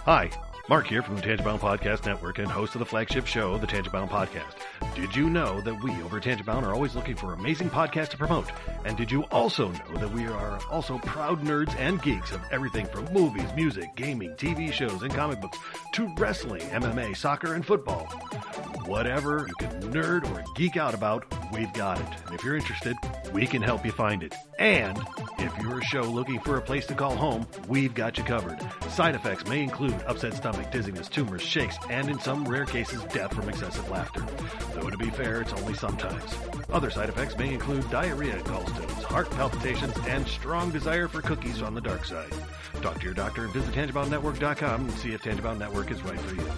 Hi, Mark here from the Tangibound Podcast Network and host of the flagship show, the Tangibound Podcast. Did you know that we over at Tangibound are always looking for amazing podcasts to promote? And did you also know that we are also proud nerds and geeks of everything from movies, music, gaming, TV shows, and comic books to wrestling, MMA, soccer, and football? Whatever you can nerd or geek out about, we've got it. And if you're interested, we can help you find it. And if you're a show looking for a place to call home, we've got you covered. Side effects may include upset stomach, dizziness, tumors, shakes, and in some rare cases, death from excessive laughter. Though to be fair, it's only sometimes. Other side effects may include diarrhea, gallstones, heart palpitations, and strong desire for cookies on the dark side. Talk to your doctor and visit TangiboundNetwork.com and see if Tangibound Network is right for you.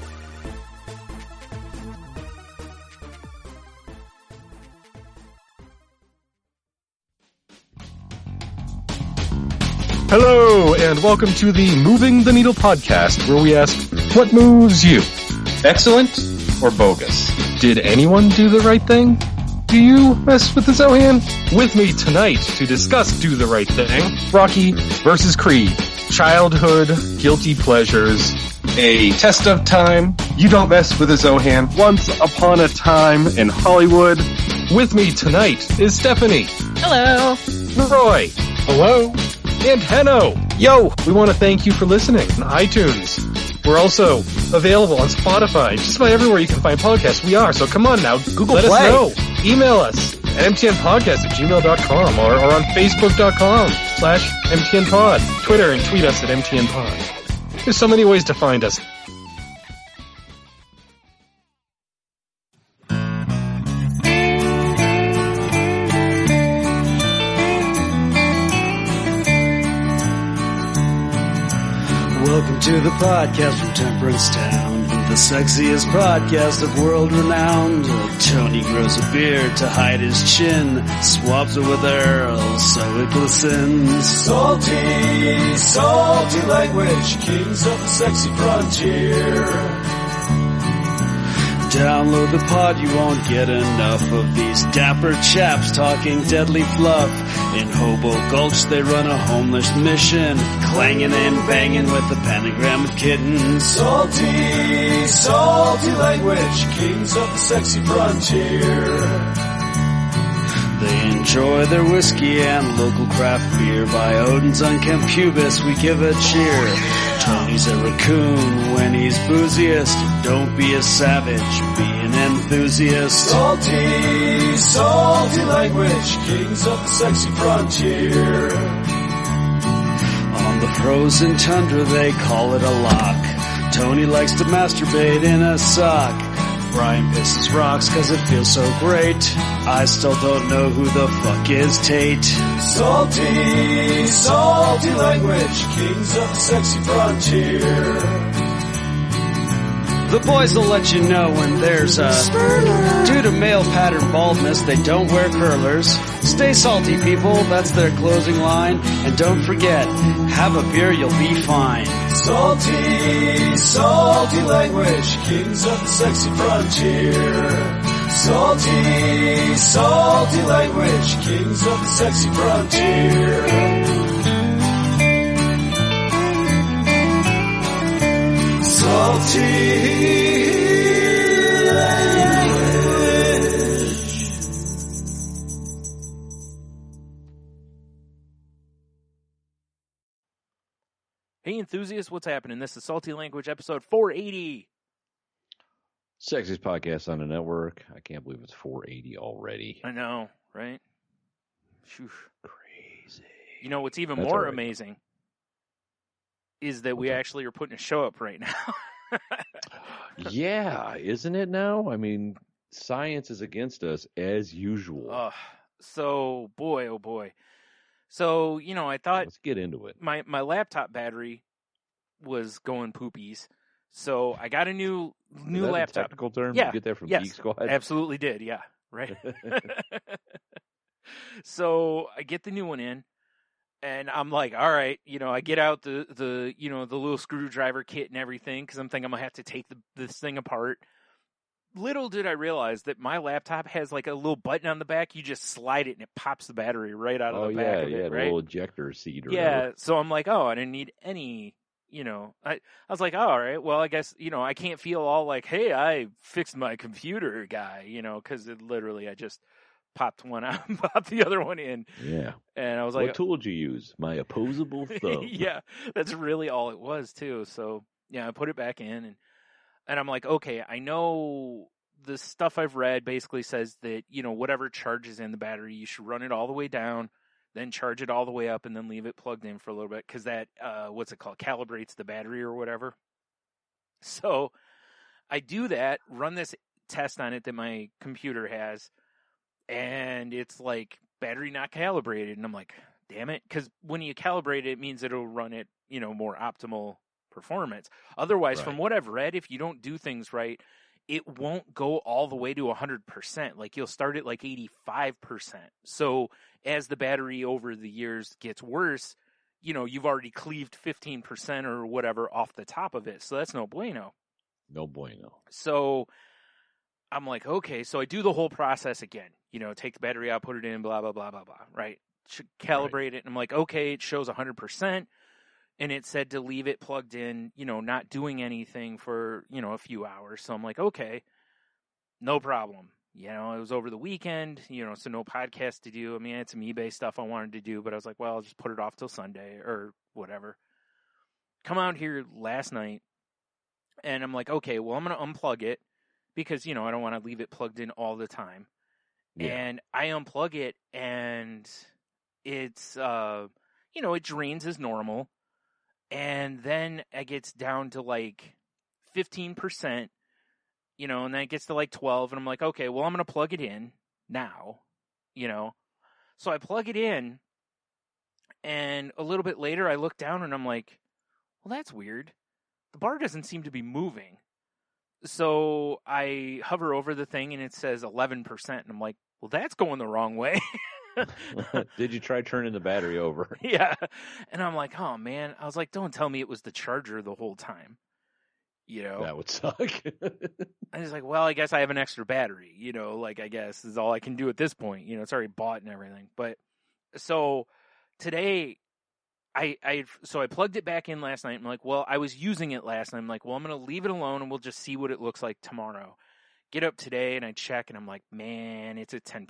Hello, and welcome to the Moving the Needle podcast, where we ask, what moves you? Excellent or bogus? Did anyone do the right thing? Do you mess with the Zohan? With me tonight to discuss Do the Right Thing, Rocky versus Creed, childhood, guilty pleasures, a test of time, you don't mess with the Zohan, once upon a time in Hollywood. With me tonight is Stephanie. Hello. Roy. Hello. And Henno. Yo, we want to thank you for listening on iTunes. We're also available on Spotify, just about everywhere you can find podcasts. We are, so come on now, Google let Play. us know. Email us at mtnpodcast@gmail.com or on facebook.com/mtnpod. Twitter and tweet us at mtnpod. There's so many ways to find us. Welcome to the podcast from Temperance Town, the sexiest podcast of world renowned. Tony grows a beard to hide his chin, swaps it with Earl so it glistens. Salty, salty language, kings of the sexy frontier. Download the pod, you won't get enough of these dapper chaps talking deadly fluff. In Hobo Gulch they run a homeless mission, clanging and banging with the pentagram of kittens. Salty, salty language, kings of the sexy frontier. They enjoy their whiskey and local craft beer. By Odin's unkempt pubis we give a cheer. Tony's a raccoon when he's booziest. Don't be a savage, be an enthusiast. Salty, salty language, kings of the sexy frontier. On the frozen tundra they call it a lock. Tony likes to masturbate in a sock. Brian pisses rocks cause it feels so great. I still don't know who the fuck is Tate. Salty, salty language, kings of the sexy frontier. The boys will let you know when there's a due to male pattern baldness, they don't wear curlers. Stay salty, people, that's their closing line. And don't forget, have a beer, you'll be fine. Salty, salty language, kings of the sexy frontier. Salty, salty language, kings of the sexy frontier. Salty language. Hey enthusiasts, what's happening? This is Salty Language episode 480. Sexiest podcast on the network. I can't believe it's 480 already. I know, right? Phew. Crazy. You know what's even That's more all right. amazing is that we actually are putting a show up right now. Yeah, isn't it now? I mean, science is against us as usual. So, boy, oh boy. So, you know, I thought Let's get into it. my laptop battery was going poopies. So I got a new Is that laptop. a technical term? Yeah. You get that from Yes. Geek Squad? Absolutely did, yeah. Right. So I get the new one in, and I'm like, all right, you know, I get out the little screwdriver kit and everything because I'm thinking I'm gonna have to take this thing apart. Little did I realize that my laptop has like a little button on the back. You just slide it and it pops the battery right out of the back of it, the right? little ejector seat or Yeah, whatever. so I'm like, oh, I didn't need any I was like, oh, all right, well, I guess, I can't feel all like, hey, I fixed my computer guy, because it literally, I just popped one out and popped the other one in. Yeah. And I was What like, tool did you use? My opposable thumb. yeah, that's really all it was too. So yeah, I put it back in and I'm like, okay, I know the stuff I've read basically says that, whatever charges in the battery, you should run it all the way down, then charge it all the way up and then leave it plugged in for a little bit. Cause that, what's it called? Calibrates the battery or whatever. So I do that, run this test on it that my computer has, and it's like battery not calibrated. And I'm like, damn it. Cause when you calibrate it, it means it'll run it, more optimal performance. Otherwise, Right. from what I've read, if you don't do things right, it won't go all the way to 100%. Like you'll start at like 85%. So as the battery over the years gets worse, you've already cleaved 15% or whatever off the top of it. So that's no bueno. No bueno. So I'm like, okay, so I do the whole process again, take the battery out, put it in, blah, blah, blah, blah, blah, right? Should calibrate it. And I'm like, okay, it shows 100%. And it said to leave it plugged in, not doing anything for, a few hours. So I'm like, okay, no problem. It was over the weekend, so no podcast to do. I mean, I had some eBay stuff I wanted to do, but I was like, well, I'll just put it off till Sunday or whatever. Come out here last night and I'm like, okay, well, I'm going to unplug it because, I don't want to leave it plugged in all the time. Yeah. And I unplug it and it's, it drains as normal. And then it gets down to like 15%, and then it gets to like 12. And I'm like, okay, well, I'm going to plug it in now, So I plug it in. And a little bit later, I look down and I'm like, well, that's weird. The bar doesn't seem to be moving. So I hover over the thing and it says 11%. And I'm like, well, that's going the wrong way. Did you try turning the battery over? Yeah. And I'm like, oh, man. I was like, don't tell me it was the charger the whole time. That would suck. I was like, well, I guess I have an extra battery, I guess is all I can do at this point. It's already bought and everything. But so today I plugged it back in last night. I'm like, well, I was using it last night. I'm like, well, I'm going to leave it alone and we'll just see what it looks like tomorrow. Get up today and I check and I'm like, man, it's at 10%.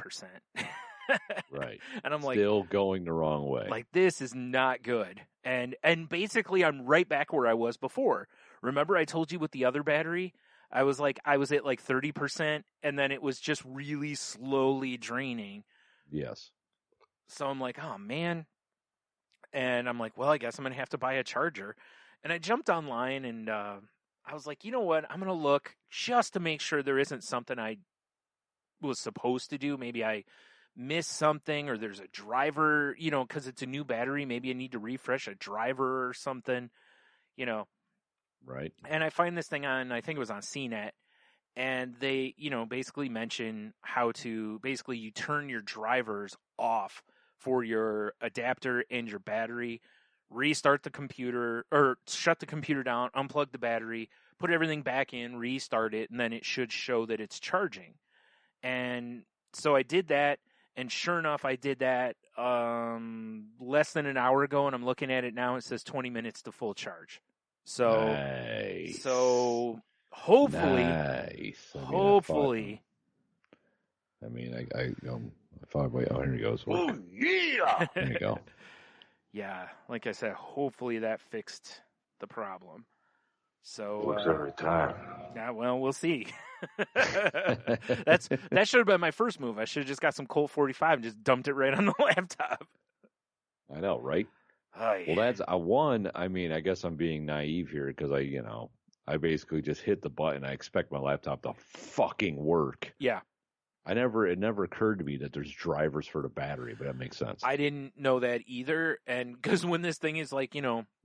Right. And I'm like, still going the wrong way. Like, this is not good. And basically I'm right back where I was before. Remember I told you with the other battery, I was at like 30% and then it was just really slowly draining. Yes. So I'm like, oh man. And I'm like, well, I guess I'm going to have to buy a charger. And I jumped online and I was like, you know what? I'm going to look just to make sure there isn't something I was supposed to do. Maybe I missed something or there's a driver, because it's a new battery. Maybe I need to refresh a driver or something, Right. And I find this thing on, I think it was on CNET. And they, basically mention how to basically you turn your drivers off for your adapter and your battery, restart the computer or shut the computer down, unplug the battery, put everything back in, restart it, and then it should show that it's charging. And so I did that, and sure enough, I did that less than an hour ago, and I'm looking at it now. It says 20 minutes to full charge. So, nice. So hopefully, nice. Hopefully. I thought, wait, oh, here he goes. Oh, yeah. There you go. Yeah, like I said, hopefully that fixed the problem. So Works every time. Yeah, well, we'll see. That should have been my first move. I should have just got some Colt 45 and just dumped it right on the laptop. I know, right? Oh, yeah. Well, that's I guess I'm being naive here because I basically just hit the button. I expect my laptop to fucking work. Yeah. It never occurred to me that there's drivers for the battery, but that makes sense. I didn't know that either, and because when this thing is like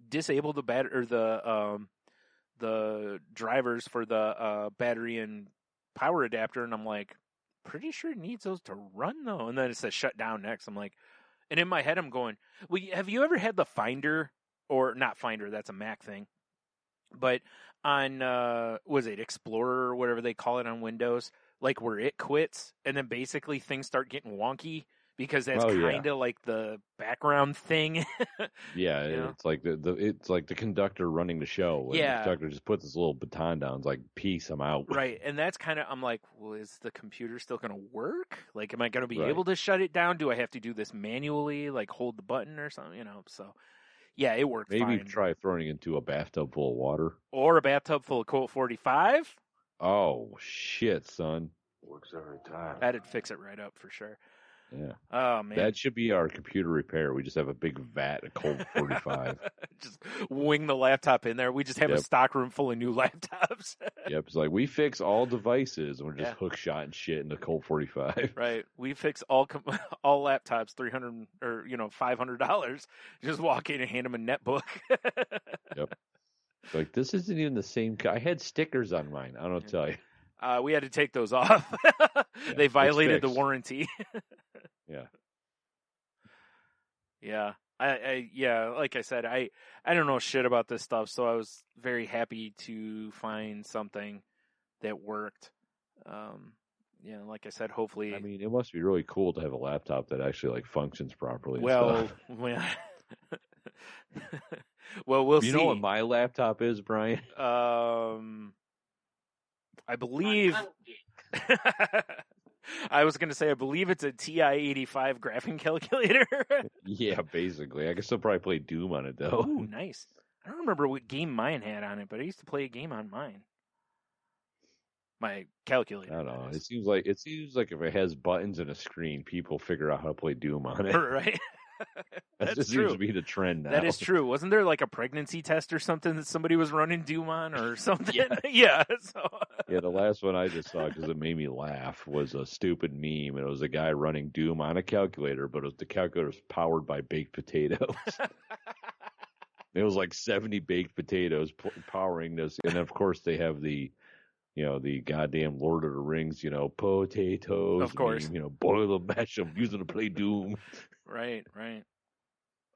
disable the battery or the drivers for the battery and power adapter, and I'm like, pretty sure it needs those to run though, and then it says shut down next. I'm like, and in my head I'm going, well, have you ever had the Finder or not Finder? That's a Mac thing, but on was it Explorer or whatever they call it on Windows? Like where it quits and then basically things start getting wonky because that's Oh, yeah. kind of like the background thing. Yeah, You know? it's like it's like the conductor running the show. And Yeah. the conductor just puts his little baton down. It's like, peace, I'm out. Right, and that's kind of, I'm like, well, is the computer still going to work? Like, am I going to be Right. able to shut it down? Do I have to do this manually, like hold the button or something? You know, so yeah, it worked Maybe fine. try throwing it into a bathtub full of water. Or a bathtub full of Colt 45. Oh shit, son! Works every time. That'd fix it right up for sure. Yeah, Oh man, that should be our computer repair. We just have a big vat of Colt 45. just wing the laptop in there. We just have a Yep. stock room full of new laptops. Yep, it's like we fix all devices and we're just Yeah. hook shot and shit in the Colt 45. Right, we fix all laptops, $300 or $500. Just walk in and hand them a netbook. It's like, this isn't even the same. I had stickers on mine. I don't know what to tell you. We had to take those off. They it's violated the fixed. warranty. Yeah. Yeah. Yeah, like I said, I don't know shit about this stuff, so I was very happy to find something that worked. Yeah, like I said, hopefully. I mean, it must be really cool to have a laptop that actually like functions properly. and well, stuff. well, we'll You see. know what my laptop is, Brian? I believe. I was going to say, I believe it's a TI-85 graphing calculator. Yeah, basically. I guess I'll probably play Doom on it though. Ooh, nice. I don't remember what game mine had on it, but I used to play a game on mine. My calculator. I don't know. that is. It seems like if it has buttons and a screen, people figure out how to play Doom on it. Right? That That's just true. seems to be the trend now. That is true. Wasn't there like a pregnancy test or something that somebody was running Doom on or something? Yeah. Yeah. So. Yeah, the last one I just saw because it made me laugh was a stupid meme. And it was a guy running Doom on a calculator, but the calculator was powered by baked potatoes. It was like 70 baked potatoes powering this, and then of course they have the goddamn Lord of the Rings, potatoes. Of course. meme, boil them, mash them, use them to play Doom. Right.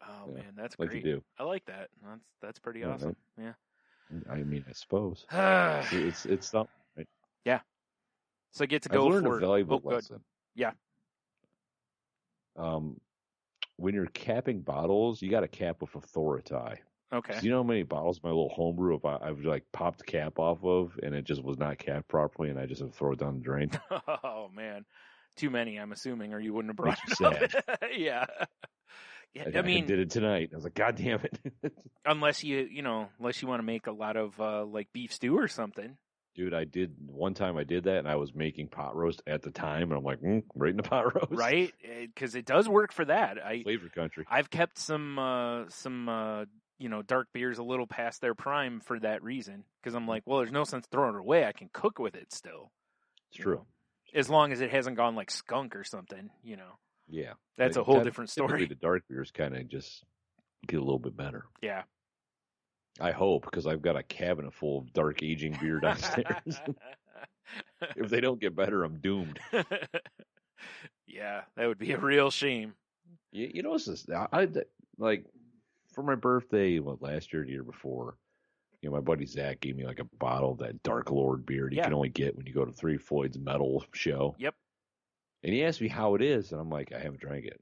Oh Yeah, man, that's like great. you do. I like that. That's pretty Yeah, awesome. Yeah. I mean, I suppose So it's something. Right? I get to I've go learned for a valuable good. lesson. Yeah. When you're capping bottles, you got to cap with authority. Okay. Do you know how many bottles my little homebrew I've like popped the cap off of, and it just was not capped properly, and I just have to throw it down the drain? Oh man, too many. I'm assuming, or you wouldn't have brought Makes it you up. Yeah. Yeah. I I mean, did it tonight. I was like, God damn it. unless you want to make a lot of like beef stew or something. Dude, one time I did that, and I was making pot roast at the time, and I'm like, right in the pot roast. Right? Because it does work for that. Flavor country. I've kept some dark beers a little past their prime for that reason. Because I'm like, well, there's no sense throwing it away. I can cook with it still. It's true. As long as it hasn't gone like skunk or something, Yeah. That's Like, a whole different typically story. The dark beers kind of just get a little bit better. Yeah. I hope, because I've got a cabinet full of dark aging beer downstairs. If they don't get better, I'm doomed. Yeah, that would be a real shame. You know what's this? I like for my birthday, last year, or the year before. My buddy Zach gave me like a bottle of that Dark Lord beer that you can only get when you go to Three Floyd's metal show. Yep. And he asked me how it is, and I'm like, I haven't drank it.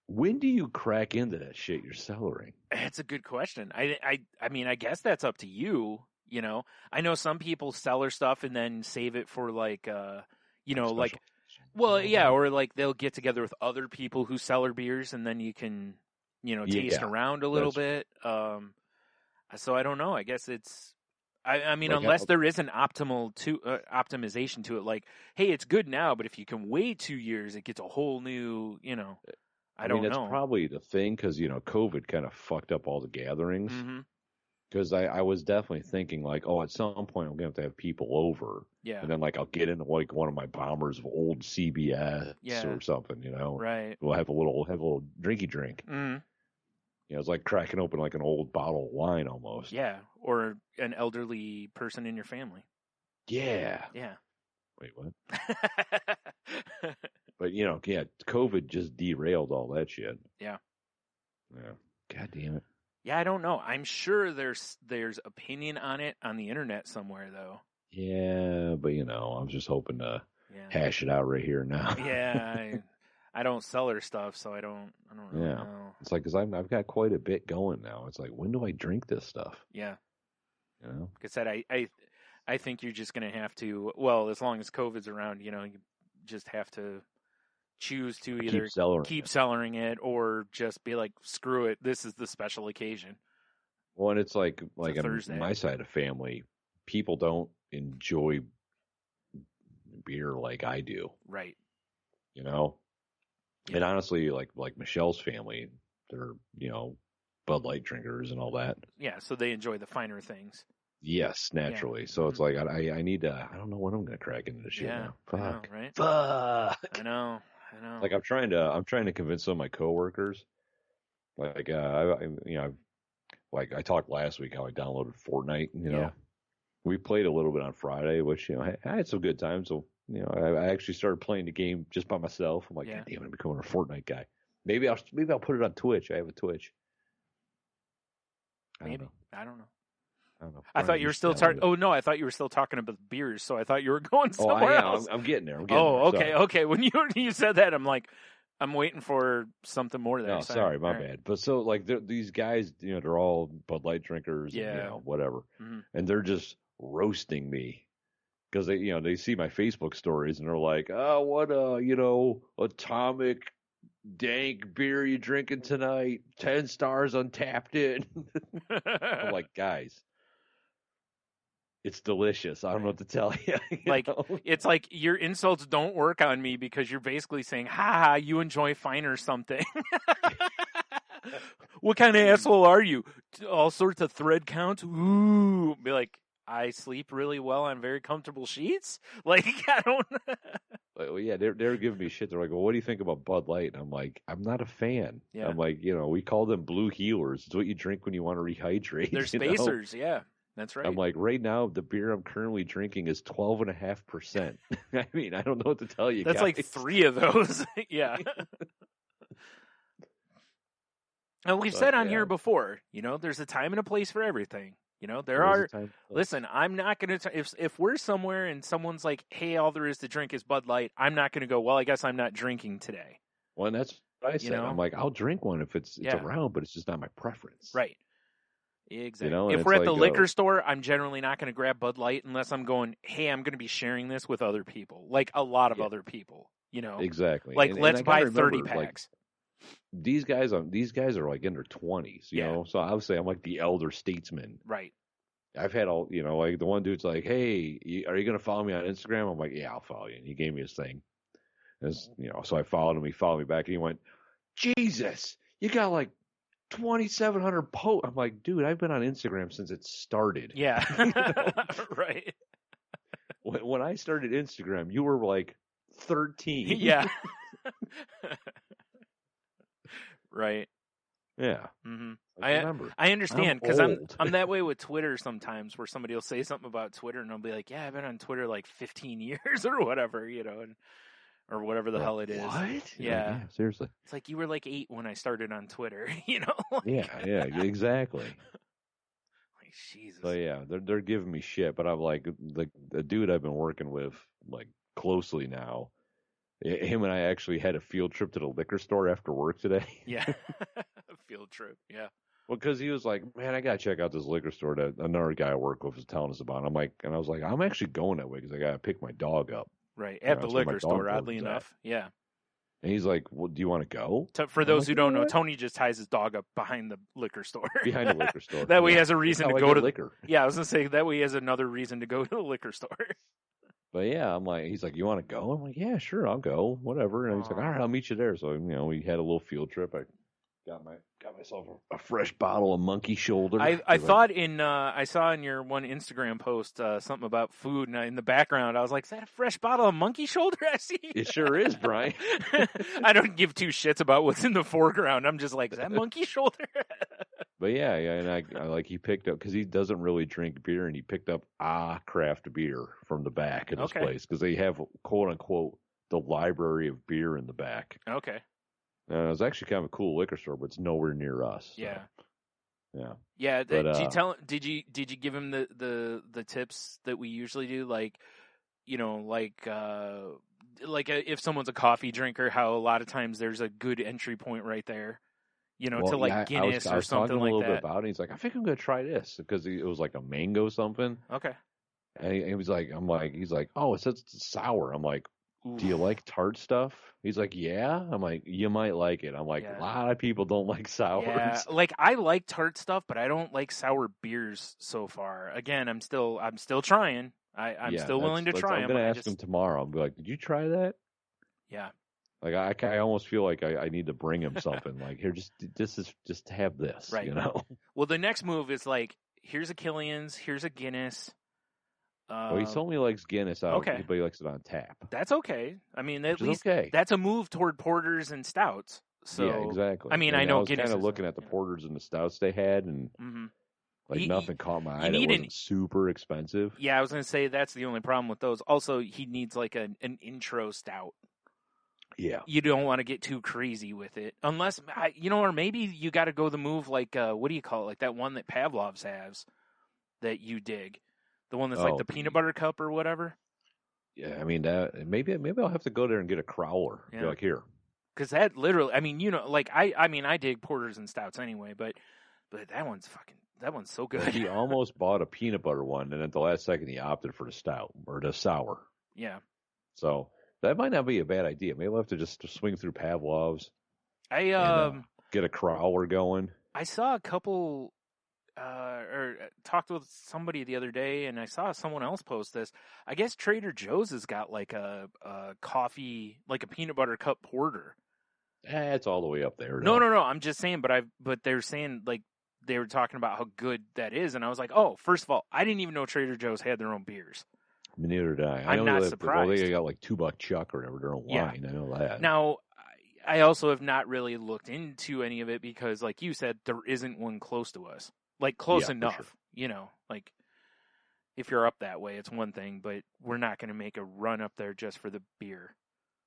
When do you crack into that shit you're cellaring? That's a good question. I mean, I guess that's up to you. I know some people cellar stuff and then save it for like, like, well, yeah, or like they'll get together with other people who cellar beers and then you can, taste around a little bit. So I don't know. I guess it's. I mean, like unless there is an optimization to it, like, hey, it's good now, but if you can wait 2 years, it gets a whole new, I don't know. That's probably the thing because, COVID kind of fucked up all the gatherings. Because I was definitely thinking, like, at some point I'm going to have people over. Yeah. And then, like, I'll get into, like, one of my bombers of old CBS or something, Right. We'll have a little drinky drink. Mm-hmm. It's like cracking open, like, an old bottle of wine almost. Yeah. Or an elderly person in your family. Yeah. Yeah. Wait, what? But, COVID just derailed all that shit. Yeah. Yeah. God damn it. Yeah, I don't know. I'm sure there's opinion on it on the internet somewhere, though. Yeah, but, I was just hoping to hash it out right here now. Yeah, I don't sell her stuff, so I don't really know. It's like, because I've got quite a bit going now. It's like, when do I drink this stuff? Yeah. You know? Like I said, I think you're just going to have to, well, as long as COVID's around, you just have to choose to either keep cellaring it or just be like, screw it, this is the special occasion. Well, and it's like on my side of family, people don't enjoy beer like I do. Right. You know? Yeah. And honestly, like Michelle's family, they're, Bud Light drinkers and all that. Yeah, so they enjoy the finer things. Yes, naturally. Yeah. So it's like, I need to, I don't know when I'm going to crack into this shit now. Fuck. I know, right? Fuck. I know. Like, I'm trying to convince some of my coworkers. Like, I talked last week how I downloaded Fortnite, Yeah. We played a little bit on Friday, which, I had some good times. So, I actually started playing the game just by myself. I'm like, God damn, I'm becoming a Fortnite guy. Maybe I'll put it on Twitch. I have a Twitch. I don't know. I don't know. I thought you were still talking. Oh no, I thought you were still talking about beers. So I thought you were going somewhere else. I'm getting there. Okay, okay. When you said that, I'm like, I'm waiting for something more there. No, sorry, my bad. But so like these guys, they're all Bud Light drinkers, and, whatever, and they're just roasting me because they see my Facebook stories and they're like, oh, what atomic dank beer you drinking tonight? 10 stars Untapped it. I'm like, guys, it's delicious. I don't know what to tell you. It's like your insults don't work on me because you're basically saying, ha, you enjoy fine or something. What kind of asshole are you? All sorts of thread counts? Ooh. Be like, I sleep really well on very comfortable sheets? Like, I don't... Well, yeah, they're giving me shit. They're like, well, what do you think about Bud Light? And I'm like, I'm not a fan. Yeah. I'm like, we call them blue healers. It's what you drink when you want to rehydrate. They're spacers, yeah. That's right. I'm like, right now, the beer I'm currently drinking is 12.5%. I mean, I don't know what to tell you. That's guys. like 3 of those. Yeah. And we've said on here before, there's a time and a place for everything. Listen, I'm not going to, if we're somewhere and someone's like, hey, all there is to drink is Bud Light, I'm not going to go, well, I guess I'm not drinking today. Well, and that's what I said. I'm like, I'll drink one if it's around, but it's just not my preference. Right. Exactly. If we're at the liquor store, I'm generally not going to grab Bud Light unless I'm going, hey, I'm going to be sharing this with other people, like a lot of other people, Exactly. Like, let's buy 30 packs. These guys are like in their 20s, you know? So obviously I'm like the elder statesman. Right. I've had all, like the one dude's like, hey, are you going to follow me on Instagram? I'm like, yeah, I'll follow you. And he gave me his thing. So I followed him. He followed me back and he went, Jesus, you got like 2,700 posts. I'm like, dude, I've been on Instagram since it started. Yeah. Right. When I started Instagram, you were like 13. Yeah. Right. Yeah. Mm-hmm. I understand because I'm that way with Twitter sometimes, where somebody will say something about Twitter and I'll be like, yeah, I've been on Twitter like 15 years or whatever, or whatever the hell it is. What? Yeah, seriously. It's like you were like 8 when I started on Twitter, Yeah, exactly. Like, Jesus. So yeah, they're giving me shit, but I'm like, the dude I've been working with like closely now. Him and I actually had a field trip to the liquor store after work today. Yeah, field trip. Yeah. Well, because he was like, man, I gotta check out this liquor store that another guy I work with was telling us about. And I was like, I'm actually going that way because I gotta pick my dog up. Right, at the liquor store, oddly enough. Yeah. And he's like, well, do you want to go? For those who don't know, Tony just ties his dog up behind the liquor store. Behind the liquor store. That way he has a reason to go to liquor. Yeah, I was gonna say that way he has another reason to go to the liquor store. But yeah, he's like, you want to go? I'm like, yeah, sure, I'll go, whatever. And he's like, all right, I'll meet you there. So we had a little field trip. I got myself a fresh bottle of Monkey Shoulder. I thought I saw in your one Instagram post something about food, and in the background I was like, is that a fresh bottle of Monkey Shoulder I see? It sure is, Brian. I don't give 2 shits about what's in the foreground. I'm just like, is that Monkey Shoulder? But yeah, and I like he picked up because he doesn't really drink beer, and he picked up craft beer from the back of this place because they have quote unquote the library of beer in the back. Okay. It was actually kind of a cool liquor store, but it's nowhere near us. So. Yeah. Yeah. But, did you give him the tips that we usually do? Like, if someone's a coffee drinker, how a lot of times there's a good entry point right there, to like Guinness I or was something talking a like little that. bit about it. He's like, I think I'm gonna try this because it was like a mango something. Okay. And he was like, he's like, oh, it says it's sour. I'm like, do you like tart stuff? He's like, yeah. I'm like, you might like it. I'm like, Yeah. a lot of people don't like sours. Yeah, like I like tart stuff, but I don't like sour beers so far. Again, I'm still trying. I'm still willing to try I'm them. gonna ask him tomorrow. I'm like, did you try that? Yeah. Like I almost feel like I need to bring him something. Like here, just have this. Right. Well, the next move is like, here's a Killian's, here's a Guinness. Well, he told me he likes Guinness out, okay. but he likes it on tap. That's okay. I mean, at least okay. That's a move toward porters and stouts. So yeah, exactly. I mean, and I know I was Guinness. Kind of looking at the porters and the stouts they had, and nothing caught my eye. It wasn't super expensive. Yeah, I was gonna say that's the only problem with those. Also, he needs like an intro stout. Yeah. You don't want to get too crazy with it. Unless, or maybe you got to go the move like, what do you call it? Like that one that Pavlov's has that you dig. The one that's like the peanut butter cup or whatever. Yeah, I mean, maybe I'll have to go there and get a crowler. Yeah. Be like, here. Because that literally, I mean, like, I dig porters and stouts anyway, but that one's so good. He almost bought a peanut butter one, and at the last second he opted for the stout or the sour. Yeah. So that might not be a bad idea. Maybe I'll have to just swing through Pavlov's. And, get a crowler going. I saw a couple, or talked with somebody the other day, and I saw someone else post this. I guess Trader Joe's has got like a coffee, like a peanut butter cup porter. It's all the way up there. No. I'm just saying, but they're saying like they were talking about how good that is, and I was like, oh, first of all, I didn't even know Trader Joe's had their own beers. Neither did I. I'm not surprised. They got like $2 Chuck or whatever their own wine. I know that. Now, I also have not really looked into any of it because, like you said, there isn't one close to us. Like close enough, sure. Like if you're up that way, it's one thing, but we're not going to make a run up there just for the beer.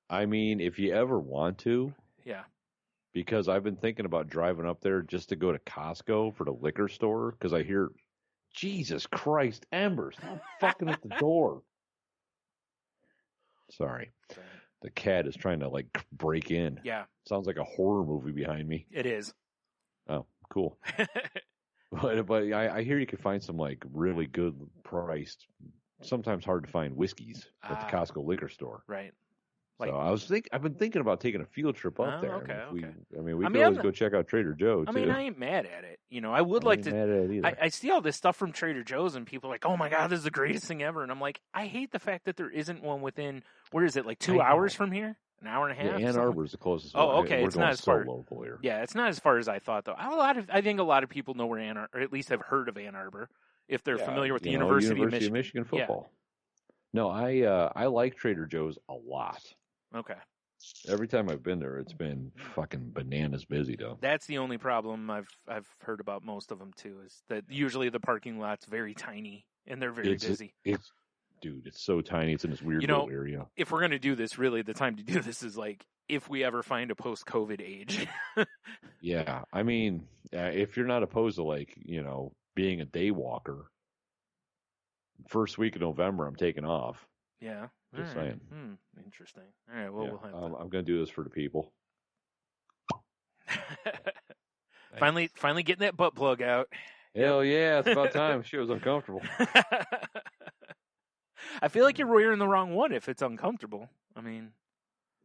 I mean, if you ever want to. Yeah. Because I've been thinking about driving up there just to go to Costco for the liquor store because I hear, Jesus Christ, Ember, stop fucking at the door. Sorry. The cat is trying to like break in. Yeah. Sounds like a horror movie behind me. It is. Oh, cool. But I hear you can find some like really good priced, sometimes hard to find whiskeys at the Costco liquor store. Right. Like, so I've been thinking about taking a field trip up there. Okay. We could always go check out Trader Joe too. I mean, I ain't mad at it. I would like to. Mad at it either. I see all this stuff from Trader Joe's, and people are like, "Oh my god, this is the greatest thing ever!" And I'm like, I hate the fact that there isn't one within. Where is it? Like 2 hours from here? An hour and a half? Yeah, Ann Arbor's the closest one. Oh, okay. We're it's not as far. Local here. Yeah, it's not as far as I thought, though. I think a lot of people know where Ann Arbor, or at least have heard of Ann Arbor, if they're familiar with the University of Michigan football. Yeah. No, I like Trader Joe's a lot. Okay. Every time I've been there, it's been fucking bananas busy, though. That's the only problem I've heard about most of them too. Is that usually the parking lot's very tiny and they're very busy. Dude, it's so tiny. It's in this weird little area. If we're gonna do this, really, the time to do this is like if we ever find a post-COVID age. Yeah, I mean, if you're not opposed to like being a day walker, first week of November, I'm taking off. Yeah. Just saying. Interesting. All right. Well, we'll have I'm going to do this for the people. finally getting that butt plug out. Hell yeah! It's about time. She was uncomfortable. I feel like you're wearing the wrong one if it's uncomfortable. I mean,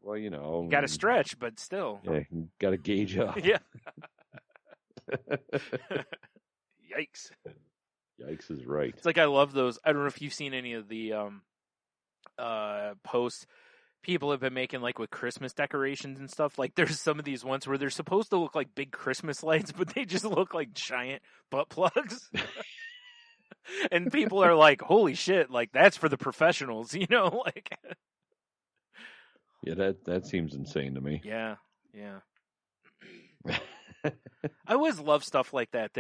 well, you got to stretch, but still. Yeah, you got to gauge up. Yeah. Yikes. Yikes is right. It's like I love those. I don't know if you've seen any of the posts people have been making like with Christmas decorations and stuff. Like there's some of these ones where they're supposed to look like big Christmas lights, but they just look like giant butt plugs. And people are like, holy shit, like that's for the professionals, like. Yeah, that seems insane to me. Yeah. I always love stuff like that,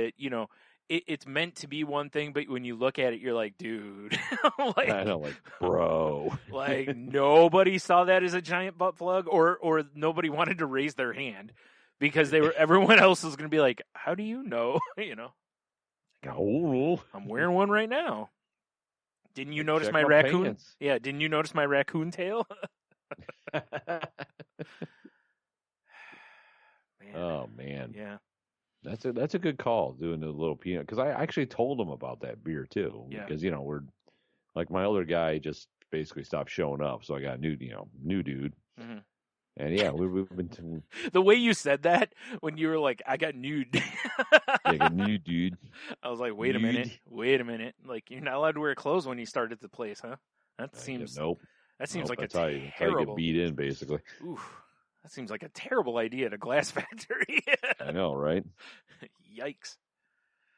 it's meant to be one thing, but when you look at it, you're like, dude. Like, I know, like, bro. Like, nobody saw that as a giant butt plug, or nobody wanted to raise their hand because everyone else was going to be like, how do you know? Oh, I'm wearing one right now. Didn't you notice Check my raccoon? pants. Yeah, didn't you notice my raccoon tail? Man. Oh man, Yeah. that's a good call doing the little peanut because I actually told him about that beer too Yeah. because we're like my other guy just basically stopped showing up, so I got a new dude, Mm-hmm. and yeah, we've been The way you said that when you were like, "I got nude," a new dude. I was like, "Wait a minute, wait a minute! Like you're not allowed to wear clothes when you start at the place, huh?" That seems Nope. that seems Nope, like that's how you get beat in basically. Oof, that seems like a terrible idea at a glass factory. I know, right? Yikes!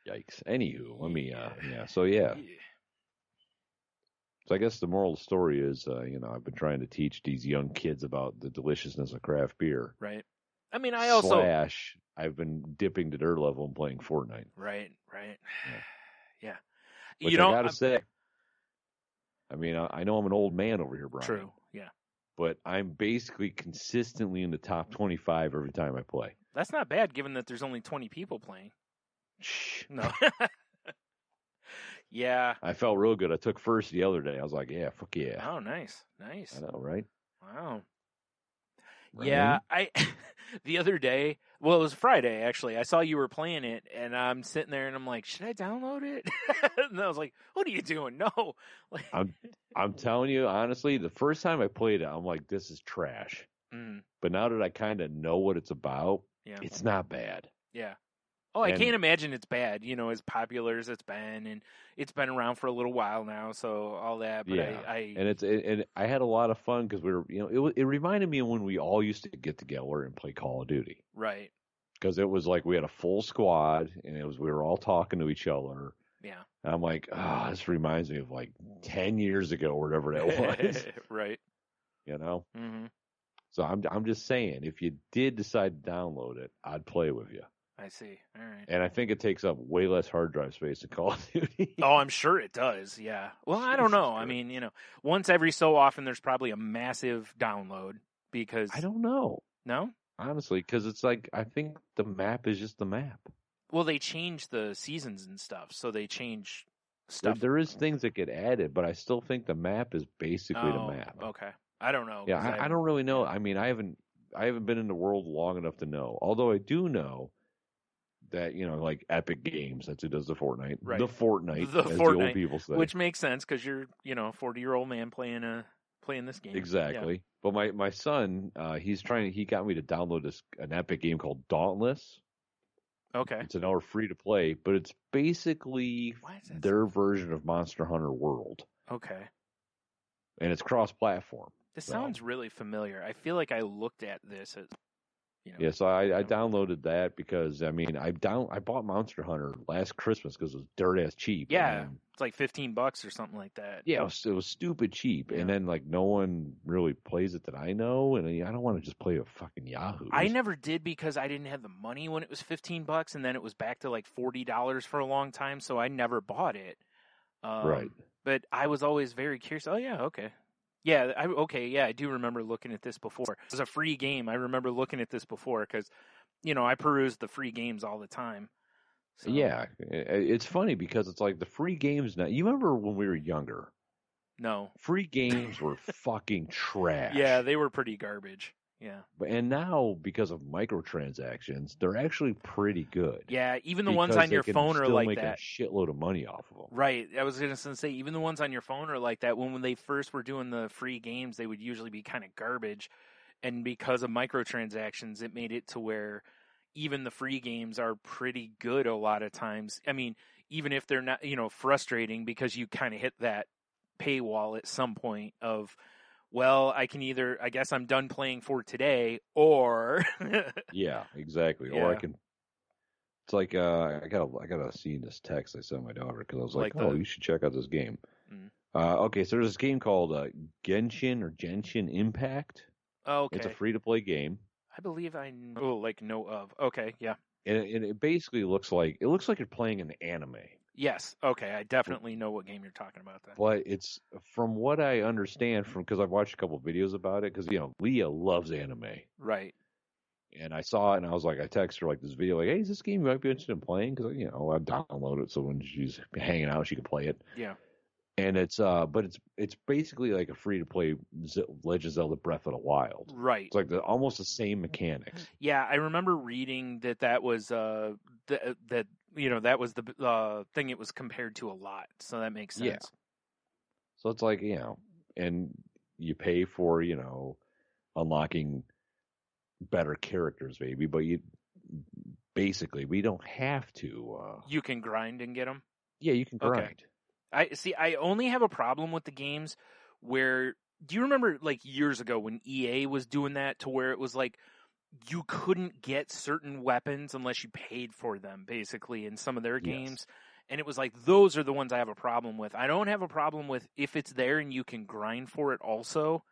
Yikes. Anywho, let me So yeah. So I guess the moral of the story is, I've been trying to teach these young kids about the deliciousness of craft beer. Right. I mean, I also I've been dipping to their level and playing Fortnite. Right. Yeah. Which I gotta say, I mean, I know I'm an old man over here, Brian. True. Yeah. But I'm basically consistently in the top 25 every time I play. That's not bad, given that there's only 20 people playing. Shh. No. Yeah. I felt real good. I took first the other day. I was like, yeah, fuck yeah. Oh, nice. I know, right? Wow. Right? Yeah, the other day, well, it was Friday actually. I saw you were playing it, and I'm sitting there, and I'm like, should I download it? And I was like, what are you doing? No, like, I'm telling you honestly, the first time I played it, I'm like, this is trash. But now that I kind of know what it's about, it's not bad. Yeah. Oh, I can't imagine it's bad, as popular as it's been, and it's been around for a little while now, so all that. But and I had a lot of fun because we were, it reminded me of when we all used to get together and play Call of Duty, right? Because it was like we had a full squad, and we were all talking to each other. Yeah, and I'm like, this reminds me of like 10 years ago or whatever that was, right? Mm-hmm. So I'm just saying, if you did decide to download it, I'd play with you. I see. All right. And I think it takes up way less hard drive space than Call of Duty. Oh, I'm sure it does. Yeah. Well, I don't know. I mean, once every so often, there's probably a massive download because I don't know. No? Honestly, because it's like, I think the map is just the map. Well, they change the seasons and stuff, so they change stuff. There is things that get added, but I still think the map is basically the map. Okay. I don't know. Yeah, I don't really know. I mean, I haven't been in the world long enough to know. Although I do know that, like Epic Games, that's who does the Fortnite. Right. The Fortnite, the as Fortnite, the old people say. Which makes sense because you're, a 40-year-old man playing this game. Exactly. Yeah. But my son, he got me to download an Epic game called Dauntless. Okay. It's an hour free to play, but it's basically their version of Monster Hunter World. Okay. And it's cross-platform. This sounds really familiar. I feel like I looked at this as, Yeah, so I downloaded that because, I mean, I bought Monster Hunter last Christmas because it was dirt-ass cheap. Yeah, it's like $15 or something like that. Yeah, it was stupid cheap. Yeah. And then, like, no one really plays it that I know, and I don't want to just play a fucking Yahoo. I never did because I didn't have the money when it was $15, and then it was back to, like, $40 for a long time, so I never bought it. Right. But I was always very curious. Oh, yeah, okay. Yeah, I do remember looking at this before. It was a free game. I remember looking at this before because, I perused the free games all the time. So. Yeah, it's funny because it's like the free games now. You remember when we were younger? No. Free games were fucking trash. Yeah, they were pretty garbage. Yeah. And now, because of microtransactions, they're actually pretty good. Yeah, even the ones on your phone are like make that. A shitload of money off of them. Right. I was going to say, even the ones on your phone are like that. When they first were doing the free games, they would usually be kind of garbage. And because of microtransactions, it made it to where even the free games are pretty good a lot of times. I mean, even if they're not, frustrating because you kind of hit that paywall at some point of, well, I guess I'm done playing for today, or yeah, exactly. Yeah. Or I can. It's like I gotta see this text I sent my daughter because I was like, you should check out this game. Okay, so there's this game called Genshin Impact. Oh, okay. It's a free to play game. I believe I know of. Okay, yeah. And it basically looks like you're playing an anime. Yes. Okay. I definitely know what game you're talking about then. But it's, from what I understand, because I've watched a couple of videos about it, because, Leah loves anime. Right. And I saw it, and I was like, I texted her, like, this video, like, hey, is this game you might be interested in playing? Because, I'd download it so when she's hanging out, she could play it. Yeah. And but it's basically like a free to play Legend of Zelda Breath of the Wild. Right. It's like almost the same mechanics. Yeah, I remember reading that was that that was the thing it was compared to a lot. So that makes sense. Yeah. So it's like, and you pay for, unlocking better characters maybe, but we don't have to. You can grind and get them. Yeah, you can grind. Okay. I only have a problem with the games where, do you remember like years ago when EA was doing that to where it was like you couldn't get certain weapons unless you paid for them basically in some of their games. And it was like, those are the ones I have a problem with. I don't have a problem with if it's there and you can grind for it also,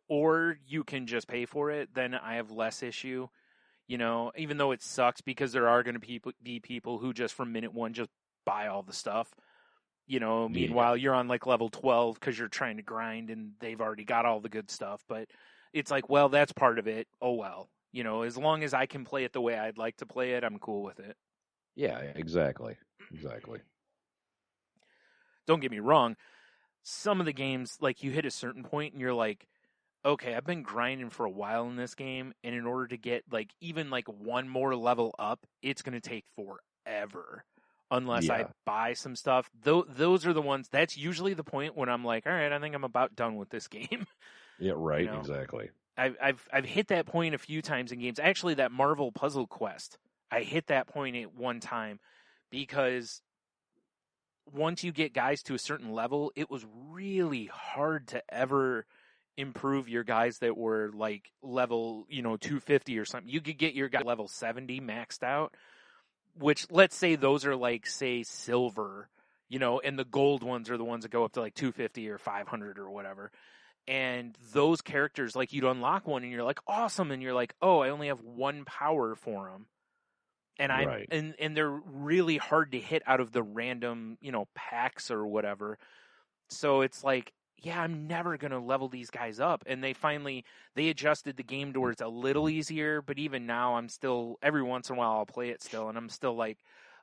or you can just pay for it, then I have less issue, even though it sucks because there are going to be people who just from minute one just buy all the stuff. Meanwhile, you're on like level 12 because you're trying to grind and they've already got all the good stuff. But it's like, well, that's part of it. Oh, well, as long as I can play it the way I'd like to play it, I'm cool with it. Yeah, exactly. Don't get me wrong. Some of the games, like you hit a certain point and you're like, okay, I've been grinding for a while in this game. And in order to get like even like one more level up, it's going to take forever. Unless I buy some stuff. Those are the ones, that's usually the point when I'm like, all right, I think I'm about done with this game. Yeah, right, exactly. I've hit that point a few times in games. Actually, that Marvel Puzzle Quest, I hit that point at one time because once you get guys to a certain level, it was really hard to ever improve your guys that were like level, 250 or something. You could get your guy level 70 maxed out. Which, let's say those are like, say, silver, and the gold ones are the ones that go up to like 250 or 500 or whatever. And those characters, like, you'd unlock one and you're like, awesome. And you're like, oh, I only have one power for them. And and they're really hard to hit out of the random, packs or whatever. So it's like, yeah, I'm never going to level these guys up. And they adjusted the game to where it's a little easier, but even now I'm still, every once in a while I'll play it still, and I'm still like,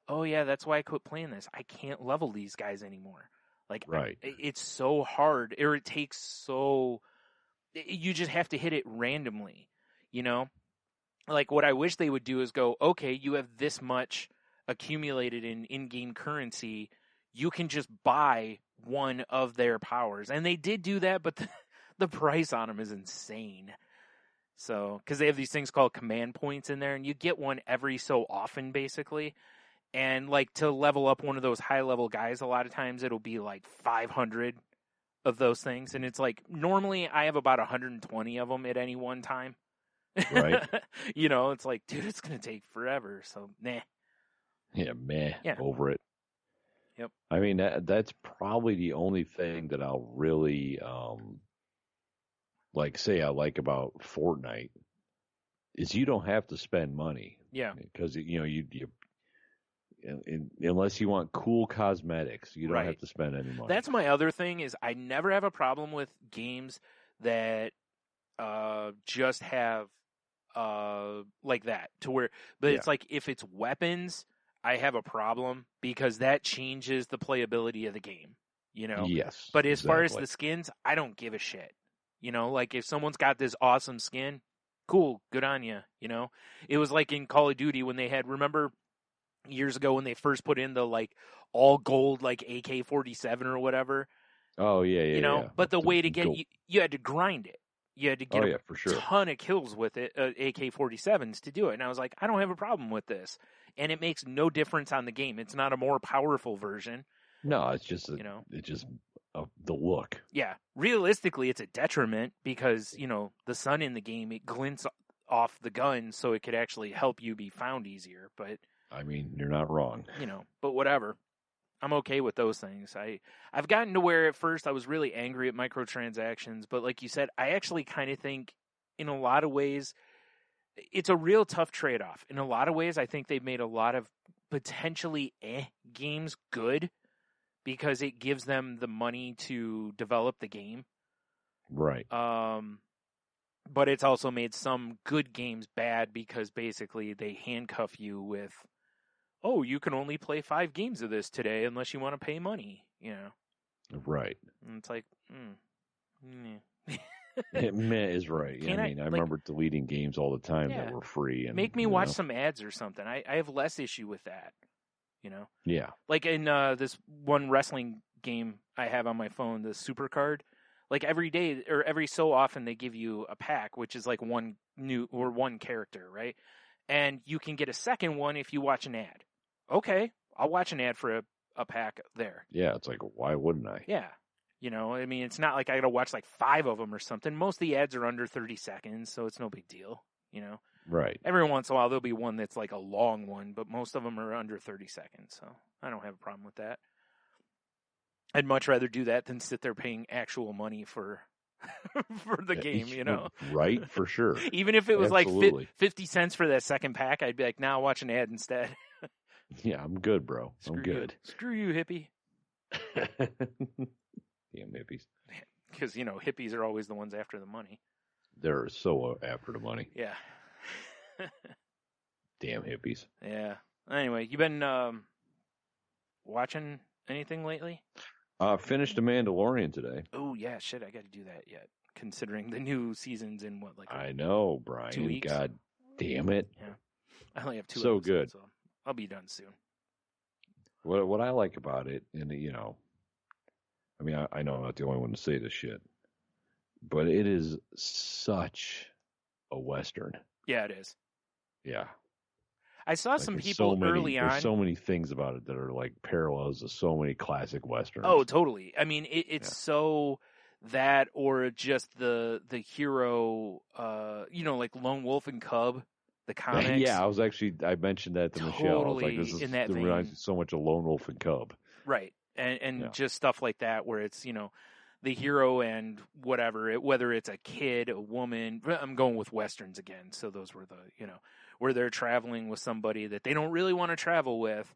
oh yeah, that's why I quit playing this. I can't level these guys anymore. Like, it's so hard, or it takes you just have to hit it randomly, Like, what I wish they would do is go, okay, you have this much accumulated in-game currency, you can just buy one of their powers. And they did do that, but the price on them is insane. So, because they have these things called command points in there, and you get one every so often, basically. And, like, to level up one of those high-level guys, a lot of times it'll be, like, 500 of those things. And it's like, normally I have about 120 of them at any one time. Right. It's like, dude, it's going to take forever. So, nah. Yeah, meh. Yeah. Over it. Yep. I mean, that's probably the only thing that I'll really say I like about Fortnite is you don't have to spend money. Yeah. Because you unless you want cool cosmetics, you don't have to spend any money. That's my other thing is I never have a problem with games that just have like that to where, but it's like if it's weapons, I have a problem because that changes the playability of the game, Yes. But as far as the skins, I don't give a shit. Like if someone's got this awesome skin, cool, good on you. It was like in Call of Duty when they had, remember years ago when they first put in the like all gold like AK-47 or whatever. Oh yeah. But the way to get you had to grind it. You had to get for sure. ton of kills with it, AK-47s to do it. And I was like, I don't have a problem with this. And it makes no difference on the game. It's not a more powerful version. No, it's just the look. Yeah, realistically, it's a detriment because the sun in the game, it glints off the gun, so it could actually help you be found easier. But I mean, you're not wrong. But whatever. I'm okay with those things. I've gotten to where at first I was really angry at microtransactions, but like you said, I actually kind of think in a lot of ways it's a real tough trade-off. In a lot of ways, I think they've made a lot of potentially games good because it gives them the money to develop the game. Right. But it's also made some good games bad because basically they handcuff you with, oh, you can only play 5 games of this today unless you want to pay money, Right. And it's like, Meh is right. Can I I, mean, I like- remember deleting games all the time Yeah. that were free. And make me you watch know. some ads or something. I have less issue with that, you know? Yeah. Like in this one wrestling game I have on my phone, the Super Card, like every day or every so often they give you a pack, which is like one new or one character, right? And you can get a second one if you watch an ad. Okay, I'll watch an ad for a pack there. Yeah. It's like, why wouldn't I? Yeah. You know, I mean, it's not like I got to watch like 5 of them or something. Most of the ads are under 30 seconds, so it's no big deal, you know? Right. Every once in a while, there'll be one that's like a long one, but most of them are under 30 seconds, so I don't have a problem with that. I'd much rather do that than sit there paying actual money for for the game, you know? Right, for sure. Even if it was Absolutely. like 50 cents for that second pack, I'd be like, nah, I'll watch an ad instead. Yeah, I'm good, bro. I'm good. Screw you, hippie. Damn hippies. Because, you know, hippies are always the ones after the money. They're so after the money. Yeah. Damn hippies. Yeah. Anyway, you been watching anything lately? Finished The Mandalorian today. Oh, yeah, shit, I got to do that yet. Considering the new season's in what, like I know, Brian. 2 weeks? God damn it. Yeah. I only have 2 So episodes, good. so I'll be done soon. What I like about it, and you know, I mean, I know I'm not the only one to say this shit, but it is such a Western. Yeah, it is. Yeah. I saw Like, some there's people early on. There's so many things about it that are like parallels to so many classic Westerns. Oh, totally. I mean, it's so that or just the hero, you know, like Lone Wolf and Cub, the comics. Yeah, I mentioned that to Michelle. I was like, Totally in that it vein. reminds me so much of Lone Wolf and Cub. Right. And Yeah. just stuff like that where it's, you know, the hero and whatever, whether it's a kid, a woman, I'm going with Westerns again. So those were the, you know, where they're traveling with somebody that they don't really want to travel with,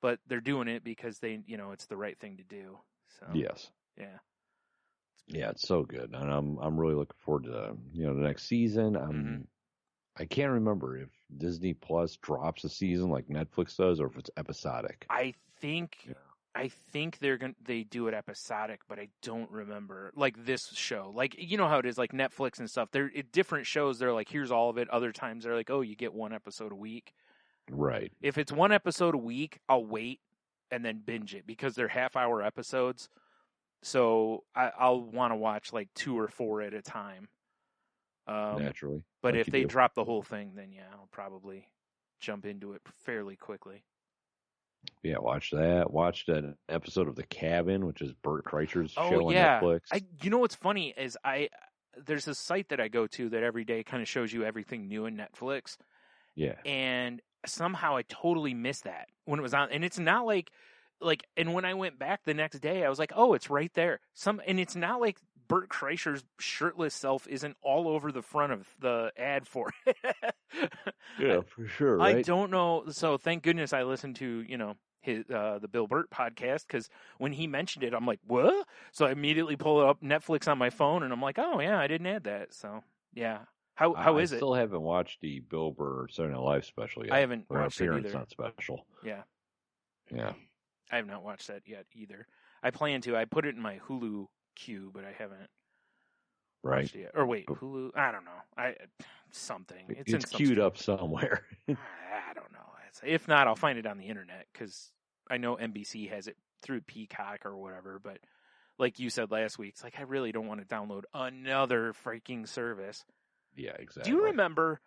but they're doing it because they, you know, it's the right thing to do. So, Yes. yeah. Yeah, it's so good, and I'm really looking forward to the next season. Mhm. I can't remember if Disney Plus drops a season like Netflix does, or if it's episodic. I think they do it episodic, but I don't remember like this show. Like you know how it is, like Netflix and stuff. They're different shows. They're like, here's all of it. Other times they're like, oh, you get one episode a week. Right. If it's one episode a week, I'll wait and then binge it because they're half-hour episodes. So I'll want to watch like 2 or 4 at a time. Naturally. But like if you they do. drop the whole thing, then yeah, I'll probably jump into it fairly quickly. Yeah, watch that. Watch that episode of The Cabin, which is Bert Kreischer's show on yeah. Netflix. You know what's funny is there's a site that I go to that every day kind of shows you everything new in Netflix. Yeah. And somehow I totally missed that when it was on. And it's not like, and when I went back the next day, I was like, oh, it's right there. And it's not like Bert Kreischer's shirtless self isn't all over the front of the ad for it. Yeah, for sure. Right? I don't know. So thank goodness I listened to, his, the Bill Burt podcast, because when he mentioned it, I'm like, what? So I immediately pull up Netflix on my phone and I'm like, oh yeah, I didn't add that. So yeah. How is I it? still haven't watched the Bill Burr Saturday Night Live special yet. I haven't Or watched it Appearance either. Not special. Yeah. Yeah. I have not watched that yet either. I plan to. I put it in my Hulu queue, but I haven't Right. watched it yet. Or wait, Hulu? I don't know. Something. It's in some queued stream. up somewhere. I don't know. If not, I'll find it on the internet because I know NBC has it through Peacock or whatever. But like you said last week, it's like I really don't want to download another freaking service. Yeah, exactly. Do you remember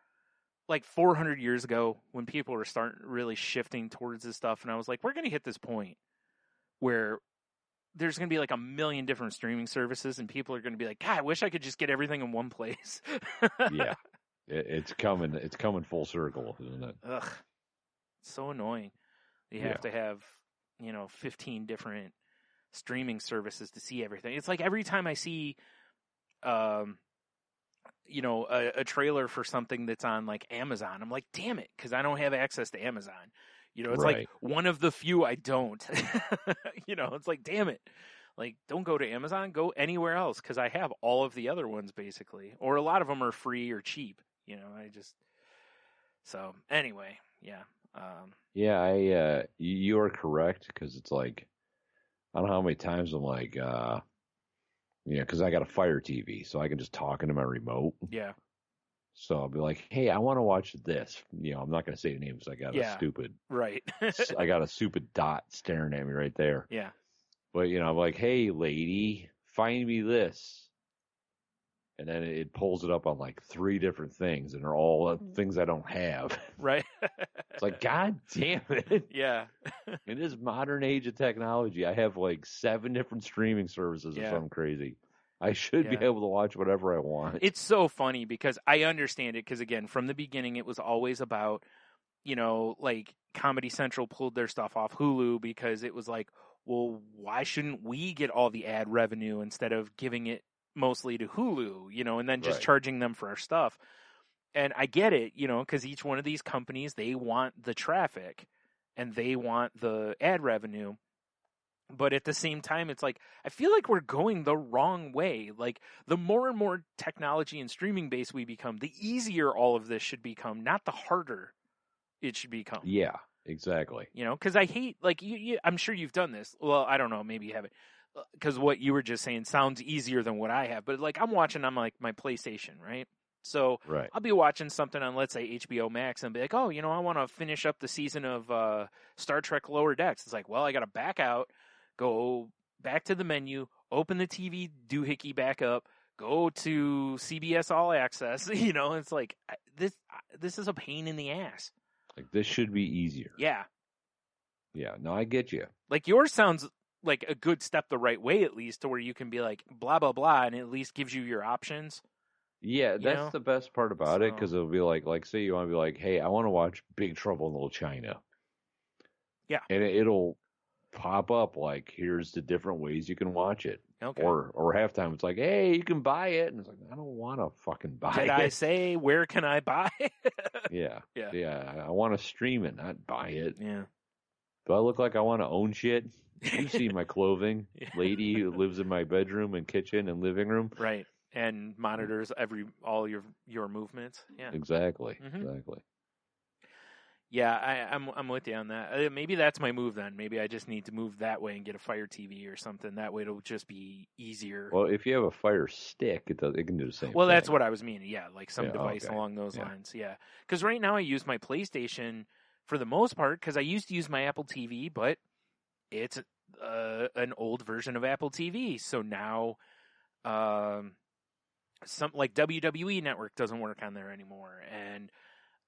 like 400 years ago when people were starting really shifting towards this stuff? And I was like, we're going to hit this point where there's going to be like a million different streaming services and people are going to be like, God, I wish I could just get everything in one place. Yeah. It's coming. It's coming full circle, isn't it? Ugh. So annoying. You have to have, 15 different streaming services to see everything. It's like every time I see, a trailer for something that's on like Amazon, I'm like, damn it, because I don't have access to Amazon. It's Right. like one of the few I don't. It's like, damn it. Like, don't go to Amazon, go anywhere else, because I have all of the other ones basically, or a lot of them are free or cheap. So anyway, yeah. Yeah, you are correct because it's like I don't know how many times I'm like, because I got a Fire TV, so I can just talk into my remote. Yeah. So I'll be like, hey, I want to watch this. I'm not going to say the names. I got Right. I got a stupid dot staring at me right there. Yeah. But, I'm like, hey, lady, find me this. And then it pulls it up on like 3 different things, and they're all things I don't have. Right. It's like, God damn it. Yeah. In this modern age of technology, I have like 7 different streaming services or Yeah. something crazy. I should be Yeah. able to watch whatever I want. It's so funny because I understand it because, again, from the beginning, it was always about, like Comedy Central pulled their stuff off Hulu because it was like, well, why shouldn't we get all the ad revenue instead of giving it mostly to Hulu, and then just Right. charging them for our stuff. And I get it, because each one of these companies, they want the traffic and they want the ad revenue. But at the same time, it's like, I feel like we're going the wrong way. Like, the more and more technology and streaming based we become, the easier all of this should become, not the harder it should become. Yeah, exactly. Because I hate, like, I'm sure you've done this. Well, I don't know, maybe you haven't. Because what you were just saying sounds easier than what I have. But, like, I'm watching on, like, my PlayStation, right? So Right. I'll be watching something on, let's say, HBO Max and be like, oh, I want to finish up the season of Star Trek Lower Decks. It's like, well, I got to back out, go back to the menu, open the TV doohickey back up, go to CBS All Access. It's like, this is a pain in the ass. Like, this should be easier. Yeah. Yeah, no, I get you. Like, yours sounds like a good step the right way, at least, to where you can be like, blah, blah, blah, and it at least gives you your options. Yeah, that's the best part about it, because it'll be like, say you want to be like, hey, I want to watch Big Trouble in Little China. Yeah. And it'll pop up like, here's the different ways you can watch it. Okay. Or halftime, it's like, hey, you can buy it. And it's like, I don't want to fucking buy it. Did I say, where can I buy it? Yeah. Yeah. Yeah, I want to stream it, not buy it. Yeah. Do I look like I want to own shit? You see my clothing, Yeah. lady who lives in my bedroom and kitchen and living room. Right. And monitors all your movements. Yeah. Exactly. Mhm. Exactly. Yeah, I'm with you on that. Maybe that's my move then. Maybe I just need to move that way and get a Fire TV or something. That way it'll just be easier. Well, if you have a Fire Stick, it can do the same. Well, that's thing. what I was meaning. Yeah, like some Yeah, device okay. along those Yeah. lines. Yeah, because right now I use my PlayStation for the most part because I used to use my Apple TV, but it's an old version of Apple TV. So now, some like WWE Network doesn't work on there anymore, and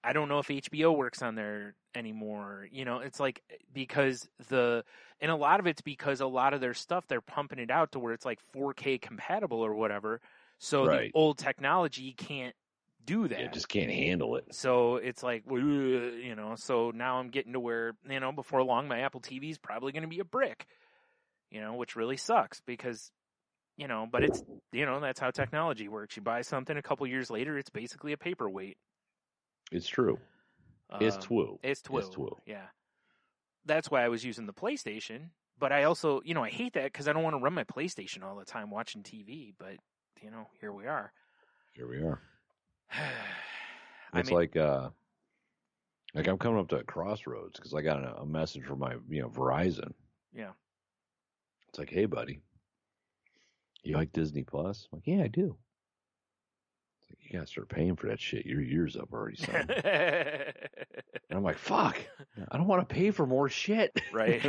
I don't know if HBO works on there anymore. It's like because and a lot of it's because a lot of their stuff they're pumping it out to where it's like 4K compatible or whatever. So Right. the old technology can't do that. Yeah, just can't handle it. So it's like, so now I'm getting to where, before long my Apple TV is probably going to be a brick, which really sucks because, but it's, that's how technology works. You buy something a couple years later, it's basically a paperweight. It's true. It's true. It's true. It's true. Yeah. That's why I was using the PlayStation. But I also, I hate that because I don't want to run my PlayStation all the time watching TV. But, here we are. Here we are. I It's mean, like I'm coming up to a crossroads because I got a message from my Verizon. yeah. It's like, hey, buddy, you like Disney Plus? I'm like, yeah, I do. It's like, you gotta start paying for that shit. Your year's up already, son. And I'm like, fuck, I don't want to pay for more shit, Right.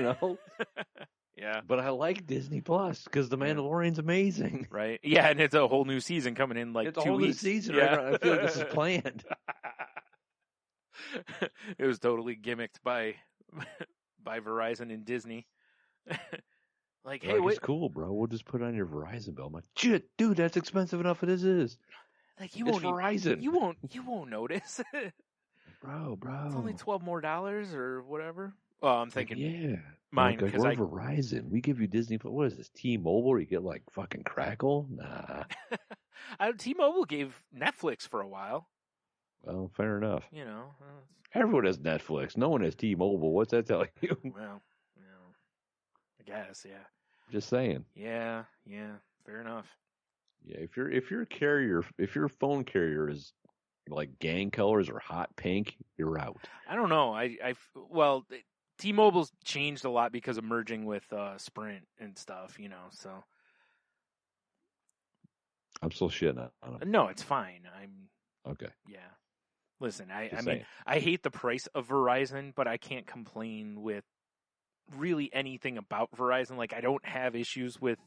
Yeah. But I like Disney Plus because The Mandalorian's amazing. Right. Yeah, and it's a whole new season coming in like It's a 2 whole new weeks. season. Yeah. Right? I feel like this is planned. It was totally gimmicked by Verizon and Disney. Like, hey, Like, wait, it's cool, bro. We'll just put it on your Verizon bill. I'm like, shit, dude, that's expensive enough as it is. like you It's won't Verizon. you won't notice. Bro. It's only $12 more or whatever. Well, I'm Like, thinking yeah. mine Like, because we're Verizon. We give you Disney. What is this? T-Mobile? You get like fucking Crackle? Nah. T-Mobile gave Netflix for a while. Well, fair enough. uh, Everyone has Netflix. No one has T-Mobile. What's that telling you? well, I guess, yeah. Just saying. Yeah, fair enough. Yeah, if your phone carrier is like gang colors or hot pink, you're out. I don't know. Well, T-Mobile's changed a lot because of merging with Sprint and stuff, so. I'm still shitting on them. No, it's fine. Okay. Yeah. Listen, I Just mean, saying. I hate the price of Verizon, but I can't complain with really anything about Verizon. Like, I don't have issues with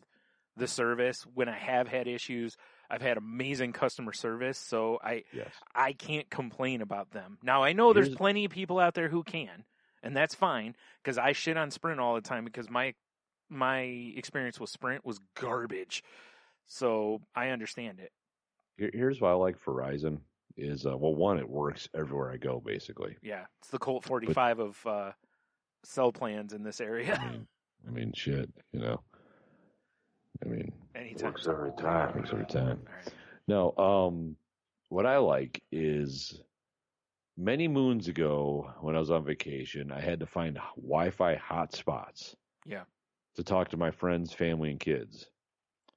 the service. When I have had issues, I've had amazing customer service, so I can't complain about them. Now, I know there's plenty of people out there who can, and that's fine, because I shit on Sprint all the time because my experience with Sprint was garbage. So I understand it. Here's why I like Verizon is, one, it works everywhere I go, basically. Yeah, it's the Colt 45 of cell plans in this area. I mean, shit, Anytime. Works every time. Works every time. All right. No, what I like is many moons ago when I was on vacation, I had to find Wi-Fi hotspots. Yeah. To talk to my friends, family, and kids.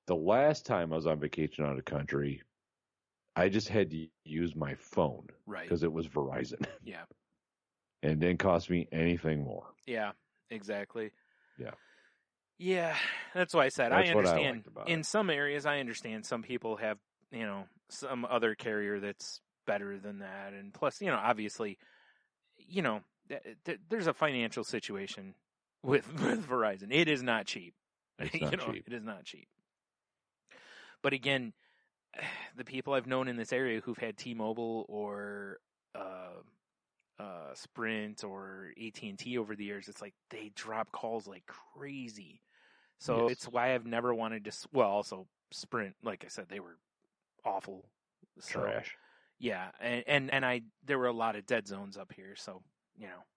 The last time I was on vacation out of the country, I just had to use my phone. Right. Because it was Verizon. Yeah. And it didn't cost me anything more. Yeah, exactly. Yeah. Yeah, that's why I said That's I understand. what I liked about in it. some areas, I understand some people have, some other carrier that's better than that. And plus, obviously, there's a financial situation with Verizon. It is not cheap. It's not cheap. It is not cheap. But again, the people I've known in this area who've had T-Mobile or Sprint or AT&T over the years, it's like they drop calls like crazy. So It's why I've never wanted to. Well, also Sprint, like I said, they were awful. Trash. Yeah, and there were a lot of dead zones up here. So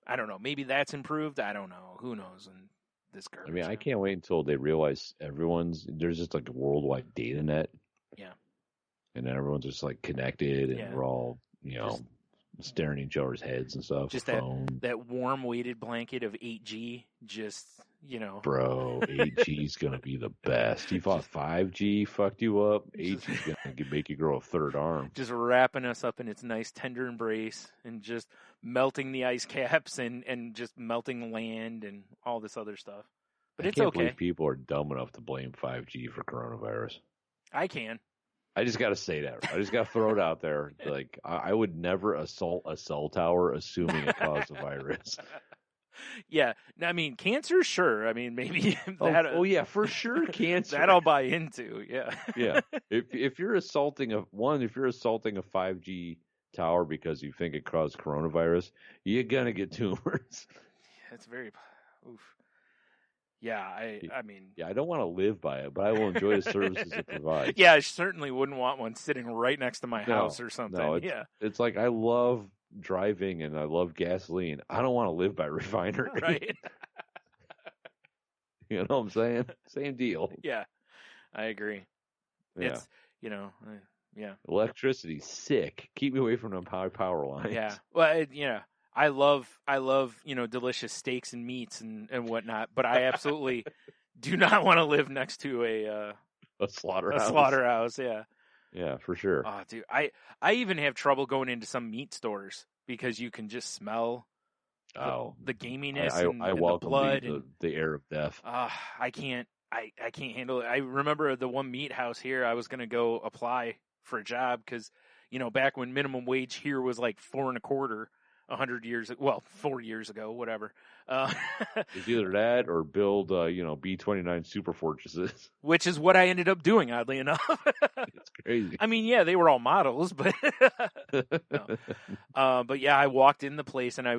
I don't know. Maybe that's improved. I don't know. Who knows? And this garbage. I mean, I can't wait until they realize there's just like a worldwide data net. Yeah. And then everyone's just like connected, and we're all staring at each other's heads and stuff. Just that warm weighted blanket of 8G. Just bro, 8G's gonna be the best. You thought 5G fucked you up. 8G's gonna make you grow a third arm. Just wrapping us up in its nice tender embrace and just melting the ice caps and just melting land and all this other stuff. But it's I can't okay. believe people are dumb enough to blame 5G for coronavirus. I can. I just got to say that. I just got to throw it out there. Like, I would never assault a cell tower assuming it caused a virus. Yeah. I mean, cancer, sure. I mean, maybe that. Oh, yeah, for sure, cancer. That I'll buy into, yeah. Yeah. If you're assaulting a 5G tower because you think it caused coronavirus, you're going to get tumors. It's very, oof. Yeah, I mean... Yeah, I don't want to live by it, but I will enjoy the services it provides. Yeah, I certainly wouldn't want one sitting right next to my house or something. No, it's like I love driving and I love gasoline. I don't want to live by refinery. Right. You know what I'm saying? Same deal. Yeah, I agree. Yeah. It's, yeah. Electricity's sick. Keep me away from them power lines. Yeah. Well, I love, delicious steaks and meats and whatnot, but I absolutely do not want to live next to a slaughterhouse. A slaughterhouse, yeah. Yeah, for sure. Oh, dude, I even have trouble going into some meat stores because you can just smell the gaminess and the blood and the air of death. I can't handle it. I remember the one meat house here. I was going to go apply for a job because, back when minimum wage here was like $4.25. 4 years ago, whatever. It's either that or build, B-29 super fortresses. Which is what I ended up doing, oddly enough. It's crazy. I mean, yeah, they were all models, but but yeah, I walked in the place and I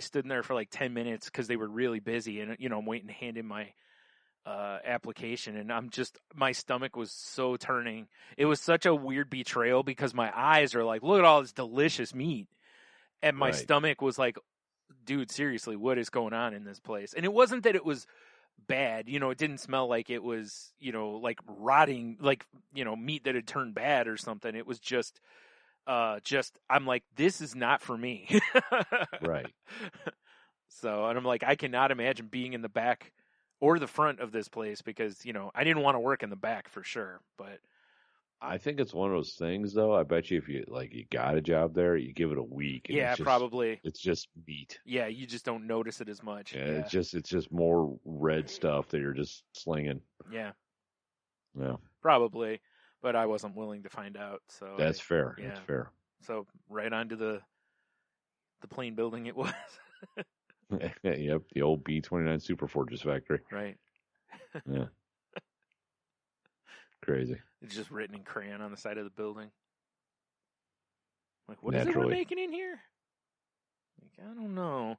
stood in there for like 10 minutes because they were really busy, and I'm waiting to hand in my application, and my stomach was so turning. It was such a weird betrayal because my eyes are like, look at all this delicious meat. And my stomach was like, dude, seriously, what is going on in this place? And it wasn't that it was bad. It didn't smell like it was, like rotting, like, meat that had turned bad or something. It was just I'm like, this is not for me. Right. So, and I'm like, I cannot imagine being in the back or the front of this place because, I didn't want to work in the back for sure. But I think it's one of those things, though. I bet you if you got a job there, you give it a week. And Yeah, probably. It's just meat. Yeah, you just don't notice it as much. Yeah, it's just more red stuff that you're just slinging. Yeah. Yeah. Probably, but I wasn't willing to find out. So that's fair. Yeah. That's fair. So right onto the plane building it was. Yep, the old B-29 Superfortress factory. Right. Yeah. Crazy. It's just written in crayon on the side of the building. Like, what is it we're making in here? Like, I don't know.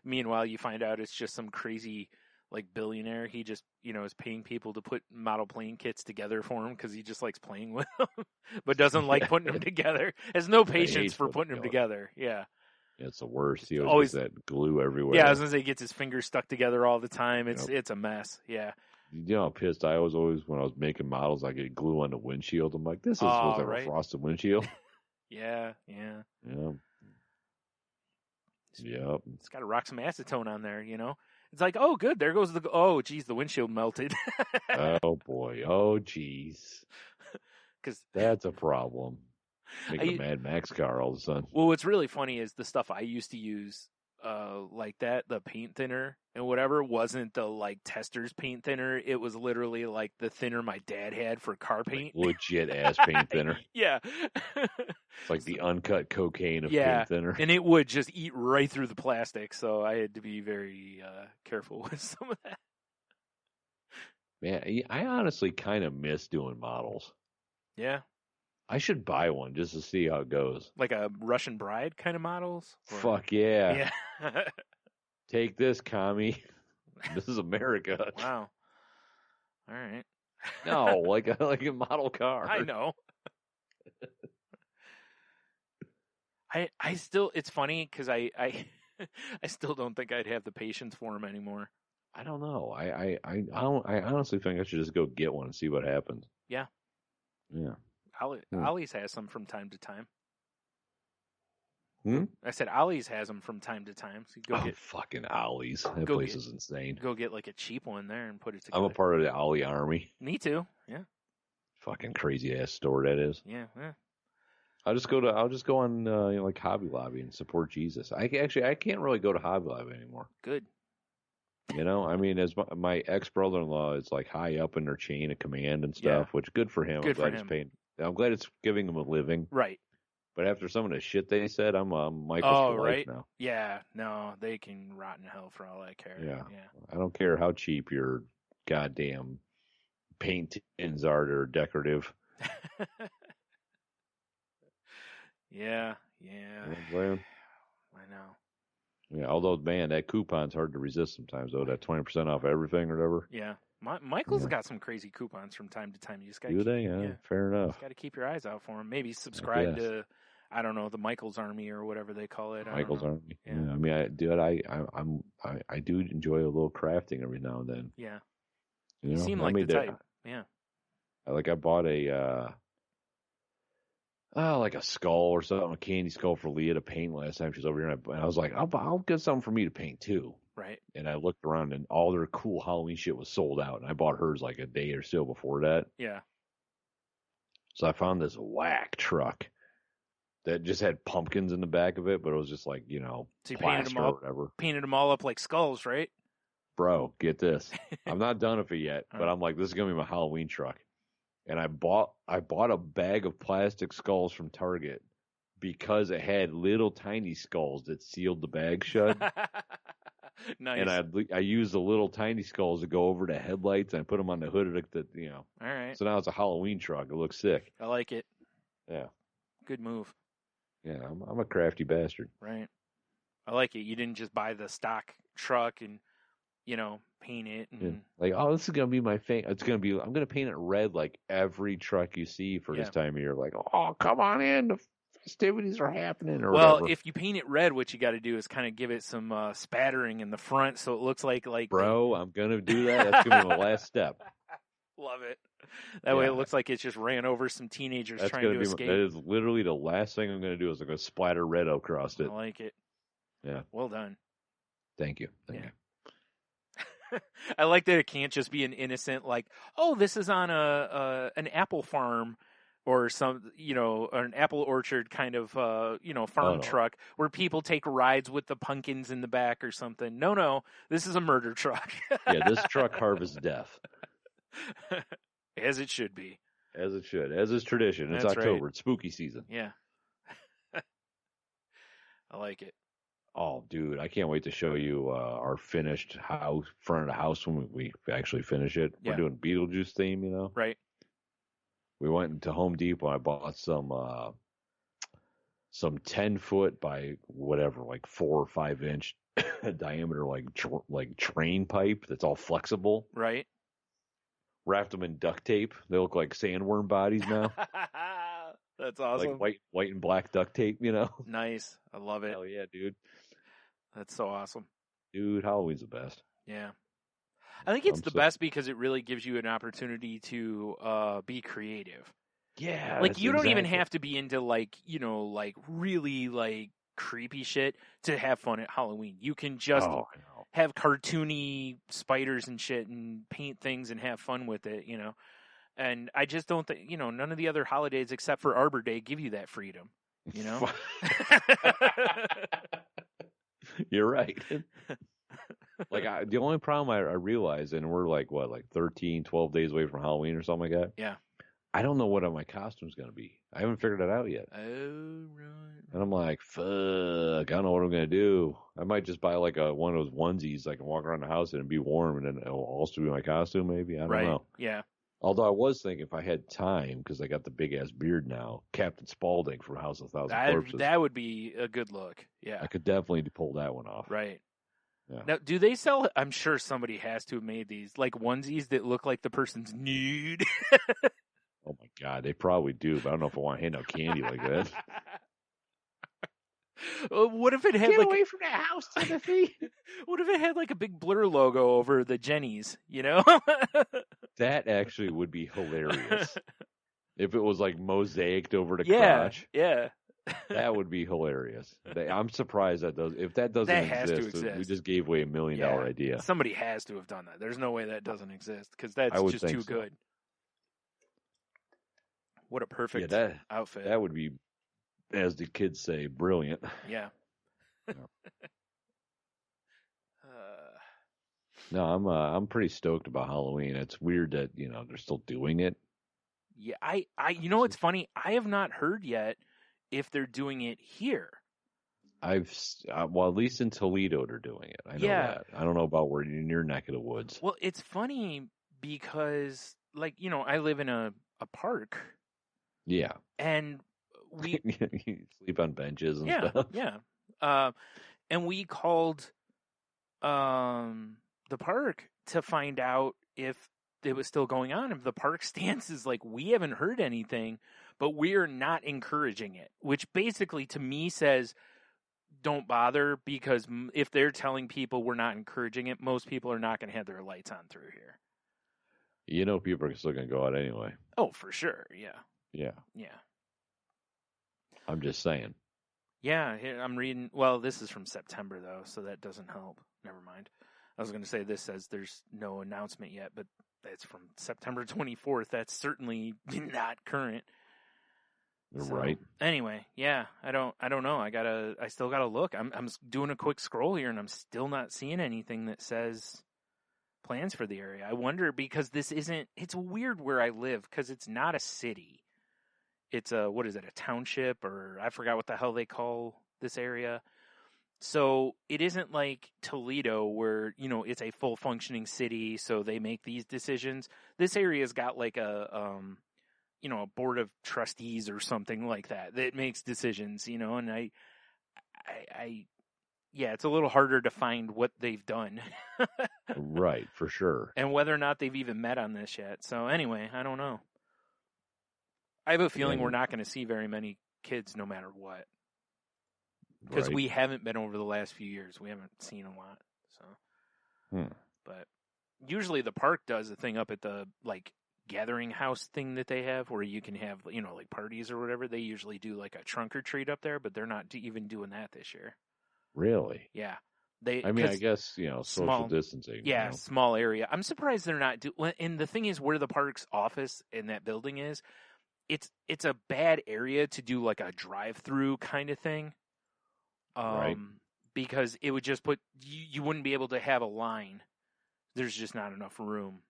Meanwhile, you find out it's just some crazy, like, billionaire. He just, is paying people to put model plane kits together for him because he just likes playing with them, but doesn't like putting them together. Has no patience for putting them together. Yeah. It's the worst. He always gets that glue everywhere. Yeah, I was going to say he gets his fingers stuck together all the time. It's a mess. Yeah. You know how pissed I was always when I was making models, I get glue on the windshield. I'm like, this was like a frosted windshield. Yeah. Yep. It's got to rock some acetone on there, It's like, oh, good. There goes oh, geez, the windshield melted. Oh, boy. Oh, geez. Because that's a problem. Making a Mad Max car all of a sudden. Well, what's really funny is the stuff I used to use, like that, the paint thinner and whatever, wasn't the like tester's paint thinner. It was literally like the thinner my dad had for car paint. Like legit ass paint thinner. Yeah. It's like the uncut cocaine of paint thinner. And it would just eat right through the plastic. So I had to be very careful with some of that. Man, I honestly kind of miss doing models. Yeah. I should buy one just to see how it goes. Like a Russian bride kind of models? Or... Fuck yeah. Yeah. Take this, commie. This is America. Wow. All right. No, like a model car. I know. I still, it's funny because I still don't think I'd have the patience for them anymore. I don't know. I honestly think I should just go get one and see what happens. Yeah. Yeah. Ollie's has some from time to time. I said Ollie's has them from time to time. So you go get fucking Ollie's. That place is insane. Go get like a cheap one there and put it together. I'm a part of the Ollie army. Me too. Yeah. Fucking crazy ass store that is. Yeah. I'll just go on like Hobby Lobby and support Jesus. I can't really go to Hobby Lobby anymore. Good. I mean, as my ex brother-in-law is like high up in their chain of command and stuff, which good for him. Good for him. I'm glad it's giving him a living. Right. But after some of the shit they said, I'm Michael's for life now. Yeah. No, they can rot in hell for all I care. Yeah. I don't care how cheap your goddamn paint tins are. They're decorative. Yeah. I know. Yeah, although, man, that coupon's hard to resist sometimes, though. That 20% off everything or whatever. Yeah. Michael's got some crazy coupons from time to time. You just got Do they? Yeah, fair enough. You just got to keep your eyes out for them. Maybe subscribe to, I don't know, the Michael's Army or whatever they call it. Michael's Army. Yeah. I mean, I do enjoy a little crafting every now and then. Yeah. You seem like the type. Yeah. I bought like a skull or something, a candy skull for Leah to paint last time she was over here, and I was like, I'll get something for me to paint too. Right. And I looked around, and all their cool Halloween shit was sold out, and I bought hers like a day or so before that. Yeah. So I found this whack truck that just had pumpkins in the back of it, but it was just like, so you plaster or whatever. Painted them all up like skulls, right? Bro, get this. I'm not done with it yet, but I'm like, this is going to be my Halloween truck. And I bought a bag of plastic skulls from Target because it had little tiny skulls that sealed the bag shut. Nice. And I used the little tiny skulls to go over the headlights and I put them on the hood of the All right. So now it's a Halloween truck. It looks sick. I like it. Yeah. Good move. Yeah, I'm a crafty bastard. Right. I like it. You didn't just buy the stock truck and paint it. And... Like, this is going to be my thing. I'm going to paint it red like every truck you see for this time of year. Like, come on in. The festivities are happening. Or whatever. If you paint it red, what you got to do is kind of give it some spattering in the front so it looks like. Bro, I'm going to do that. That's going to be my last step. Love it. That way it looks like it just ran over some teenagers trying to escape. That is literally the last thing I'm going to do is I'm going to splatter red across it. I like it. Yeah. Well done. Thank you. Thank you. I like that it can't just be an innocent, like, this is on an apple farm or some, an apple orchard kind of, farm no. truck where people take rides with the pumpkins in the back or something. No, this is a murder truck. Yeah, this truck harvests death. As it should be. As it should. As is tradition. It's That's October. right. It's spooky season. Yeah. I like it. Oh, dude, I can't wait to show you our finished front of the house when we actually finish it. Yeah. We're doing Beetlejuice theme, Right. We went into Home Depot and I bought some 10-foot by whatever, like 4 or 5 inch diameter, like train pipe that's all flexible. Right. Wrapped them in duct tape. They look like sandworm bodies now. That's awesome. Like white and black duct tape, Nice. I love it. Hell yeah, dude. That's so awesome. Dude, Halloween's the best. Yeah. I think it's the best because it really gives you an opportunity to be creative. Yeah. Like you don't even have to be into really creepy shit to have fun at Halloween. You can just have cartoony spiders and shit and paint things and have fun with it, And I just don't think, none of the other holidays except for Arbor Day give you that freedom, You're right. The only problem I realize, and we're like 13, 12 days away from Halloween or something like that. Yeah. I don't know what my costume's going to be. I haven't figured it out yet. Oh, right. And I'm like, fuck, I don't know what I'm going to do. I might just buy one of those onesies I can walk around the house in and be warm, and then it'll also be my costume maybe. I don't know. Yeah. Although I was thinking if I had time, because I got the big-ass beard now, Captain Spaulding from House of 1,000 Corpses. That would be a good look. Yeah. I could definitely pull that one off. Right. Yeah. Now, do they sell, I'm sure somebody has to have made these, like onesies that look like the person's nude? Oh, my God. They probably do, but I don't know if I want to hand out candy like that. What if it had Get away from the house, Timothy. What if it had like a big blur logo over the Jennies, That actually would be hilarious. If it was like mosaicked over the yeah, crotch. Yeah. That would be hilarious. I'm surprised if that doesn't exist, we just gave away $1 million idea. Somebody has to have done that. There's no way that doesn't exist because that's just too good. What a perfect outfit. That would be, as the kids say, brilliant. Yeah. No, I'm pretty stoked about Halloween. It's weird that they're still doing it. Yeah, I it's funny. I have not heard yet if they're doing it here. At least in Toledo they're doing it. I know that. I don't know about where in your neck of the woods. Well, it's funny because, I live in a park. Yeah. And we you sleep on benches and stuff. Yeah. And we called the park to find out if it was still going on. If the park stance is like, we haven't heard anything, but we're not encouraging it, which basically to me says don't bother, because if they're telling people we're not encouraging it, most people are not going to have their lights on through here. People are still going to go out anyway. Oh, for sure. Yeah. Yeah. Yeah. I'm just saying. Yeah, here I'm reading. Well, this is from September, though, so that doesn't help. Never mind. I was going to say this says there's no announcement yet, but that's from September 24th. That's certainly not current. You're right. Anyway, yeah, I don't know. I still gotta look. I'm doing a quick scroll here, and I'm still not seeing anything that says plans for the area. I wonder, because it's weird where I live, because it's not a city. It's a township, or I forgot what the hell they call this area. So it isn't like Toledo where, it's a full functioning city, so they make these decisions. This area's got like a board of trustees or something like that makes decisions, and I it's a little harder to find what they've done. Right, for sure. And whether or not they've even met on this yet. So anyway, I don't know. I have a feeling we're not going to see very many kids no matter what. Because we haven't been over the last few years. We haven't seen a lot. So, But usually the park does a thing up at the, gathering house thing that they have where you can have, parties or whatever. They usually do, a trunk or treat up there, but they're not even doing that this year. Really? Yeah. I guess, social distancing. Yeah, small area. I'm surprised they're not and the thing is, where the park's office and that building is, it's a bad area to do like a drive-through kind of thing. Right. Because it would just put you wouldn't be able to have a line. There's just not enough room.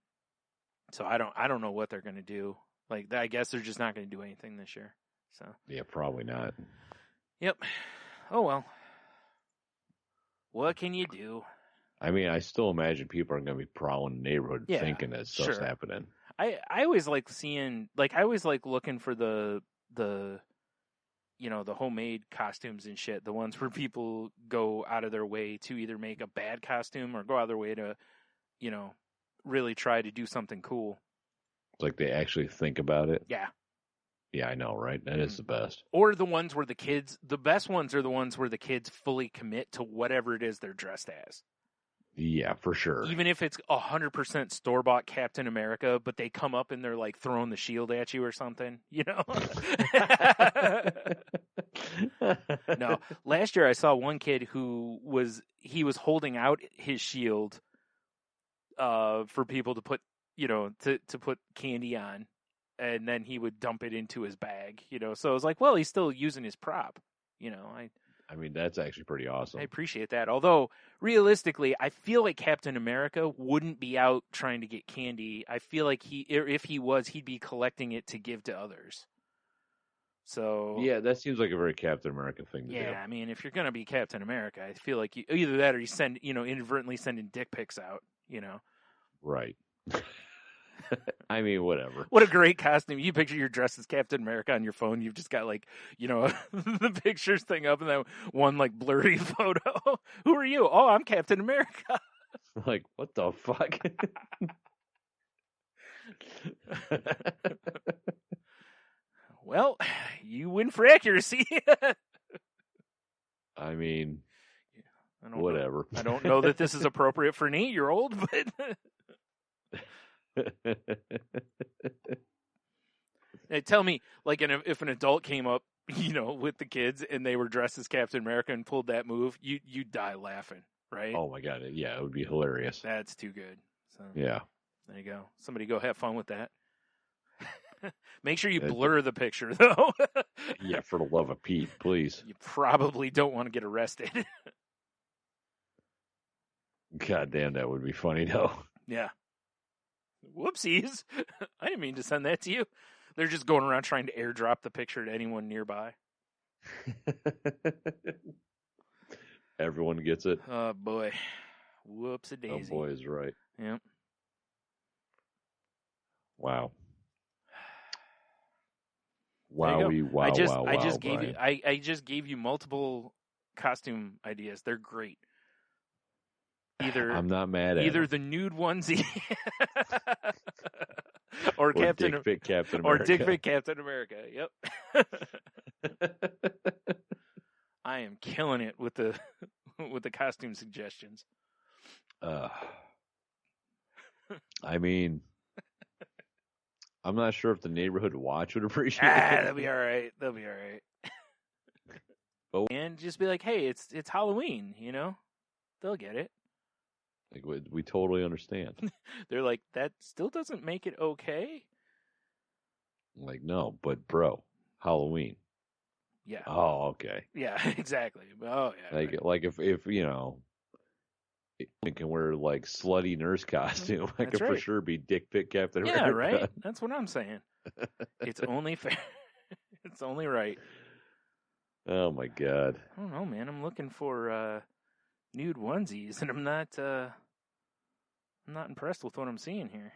So I don't know what they're going to do. Like, I guess they're just not going to do anything this year. So Yeah, probably not. Yep. Oh well. What can you do? I mean, I still imagine people are going to be prowling the neighborhood thinking that stuff's sure. happening. I always like seeing, like, I always like looking for the you know, the homemade costumes and shit, the ones where people go out of their way to either make a bad costume or go out of their way to, you know, really try to do something cool. Like they actually think about it. Yeah. Yeah, I know, right? That is the best. Or the ones where the best ones are the ones where the kids fully commit to whatever it is they're dressed as. Yeah, for sure. Even if it's 100% store-bought Captain America, but they come up and they're like throwing the shield at you or something, you know? No, last year I saw one kid who was holding out his shield for people to put, you know, to put candy on, and then he would dump it into his bag, you know? So I was like, well, he's still using his prop, you know? I mean, that's actually pretty awesome. I appreciate that. Although, realistically, I feel like Captain America wouldn't be out trying to get candy. I feel like if he was, he'd be collecting it to give to others. So Yeah, that seems like a very Captain America thing to do. yeah, I mean, if you're gonna be Captain America, I feel like either that or you send, you know, inadvertently sending dick pics out. You know, Right. I mean, whatever. what a great costume! You picture you're dressed as Captain America on your phone. You've just got like, you know, the pictures thing up and then one like blurry photo. Who are you? Oh, I'm Captain America. Like, what the fuck? Well, you win for accuracy. I mean, I don't whatever. I don't know that this is appropriate for an 8-year-old, but hey, tell me, like, if an adult came up, you know, with the kids and they were dressed as Captain America and pulled that move, you'd die laughing, right? Oh my god, yeah, it would be hilarious. That's too good. So Yeah. there you go. Somebody go have fun with that. Make sure you blur the picture, though. Yeah, for the love of Pete, please. You probably don't want to get arrested. God damn, that would be funny, though. Yeah. Whoopsies. I didn't mean to send that to you. They're just going around trying to airdrop the picture to anyone nearby. Everyone gets it. Oh, boy. Whoops-a-daisy. Oh, boy is right. Yep. Wow. Wowie, wow, I wow, just gave Brian. you I just gave you multiple costume ideas. They're great. I'm not mad at either him. the nude onesie or Captain Dick Pic Captain or America. Dick Pic Captain America. Yep. I am killing it with the costume suggestions. I mean, I'm not sure if the neighborhood watch would appreciate it. They'll be all right. They'll be all right. But- And just be like, hey, it's Halloween, you know? They'll get it. Like, we totally understand. They're like, that still doesn't make it okay. Like, no, but bro, Halloween. Yeah. Oh, okay. Yeah, exactly. Oh, yeah. Like if you know, I can wear like slutty nurse costume, I That's could for right. sure be Dick Pic Captain Yeah, America. right? That's what I'm saying. It's only fair. It's only right. Oh my god. I don't know, man. I'm looking for nude onesies, and I'm not impressed with what I'm seeing here.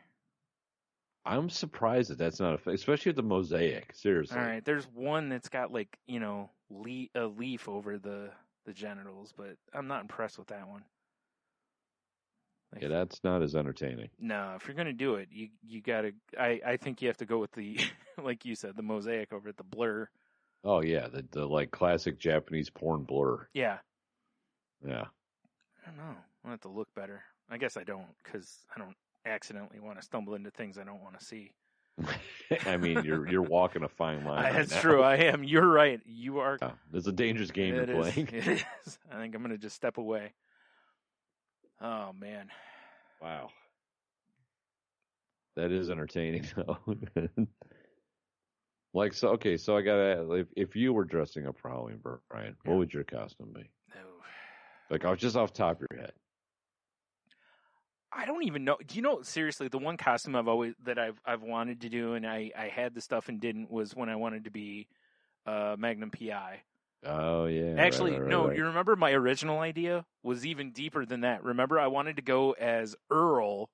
I'm surprised that that's not especially with the mosaic. Seriously. All right, there's one that's got like, you know, a leaf over the genitals, but I'm not impressed with that one. Like, Yeah, that's not as entertaining. no, if you're gonna do it, you gotta. I think you have to go with the, like you said, the mosaic over at the blur. Oh yeah, the like classic Japanese porn blur. Yeah. Yeah. I don't know. I'll have to look better. I guess I don't, because I don't accidentally want to stumble into things I don't want to see. I mean, you're walking a fine line. Right That's now. true. I am. You're right. You are. Yeah, it's a dangerous game It you're is. playing. It is. I think I'm going to just step away. Oh, man. Wow. That is entertaining, though. Like, so, okay, so I gotta, if you were dressing up for Halloween, Brian, Yeah. what would your costume be? No. Like, I was just off the top of your head. I don't even know. Do you know, seriously, the one costume I've wanted to do, and I had the stuff and didn't, was when I wanted to be Magnum PI. Oh, yeah. Actually, right, no, right. you remember my original idea was even deeper than that. Remember, I wanted to go as Earl,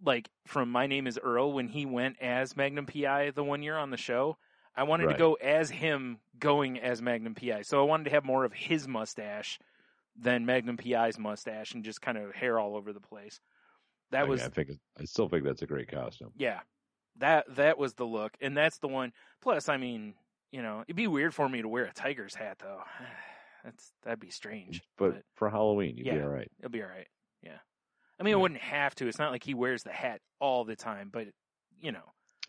like from My Name is Earl, when he went as Magnum PI the one year on the show. I wanted to Right. go as him going as Magnum PI. So I wanted to have more of his mustache than Magnum PI's mustache and just kind of hair all over the place. That was, I still think that's a great costume. yeah, that was the look. And that's the one. Plus, I mean, you know, it'd be weird for me to wear a tiger's hat, though. That'd be strange. But for Halloween, you'd be yeah, all right. it'll be all right. Yeah. I mean, I wouldn't have to. It's not like he wears the hat all the time, but, you know.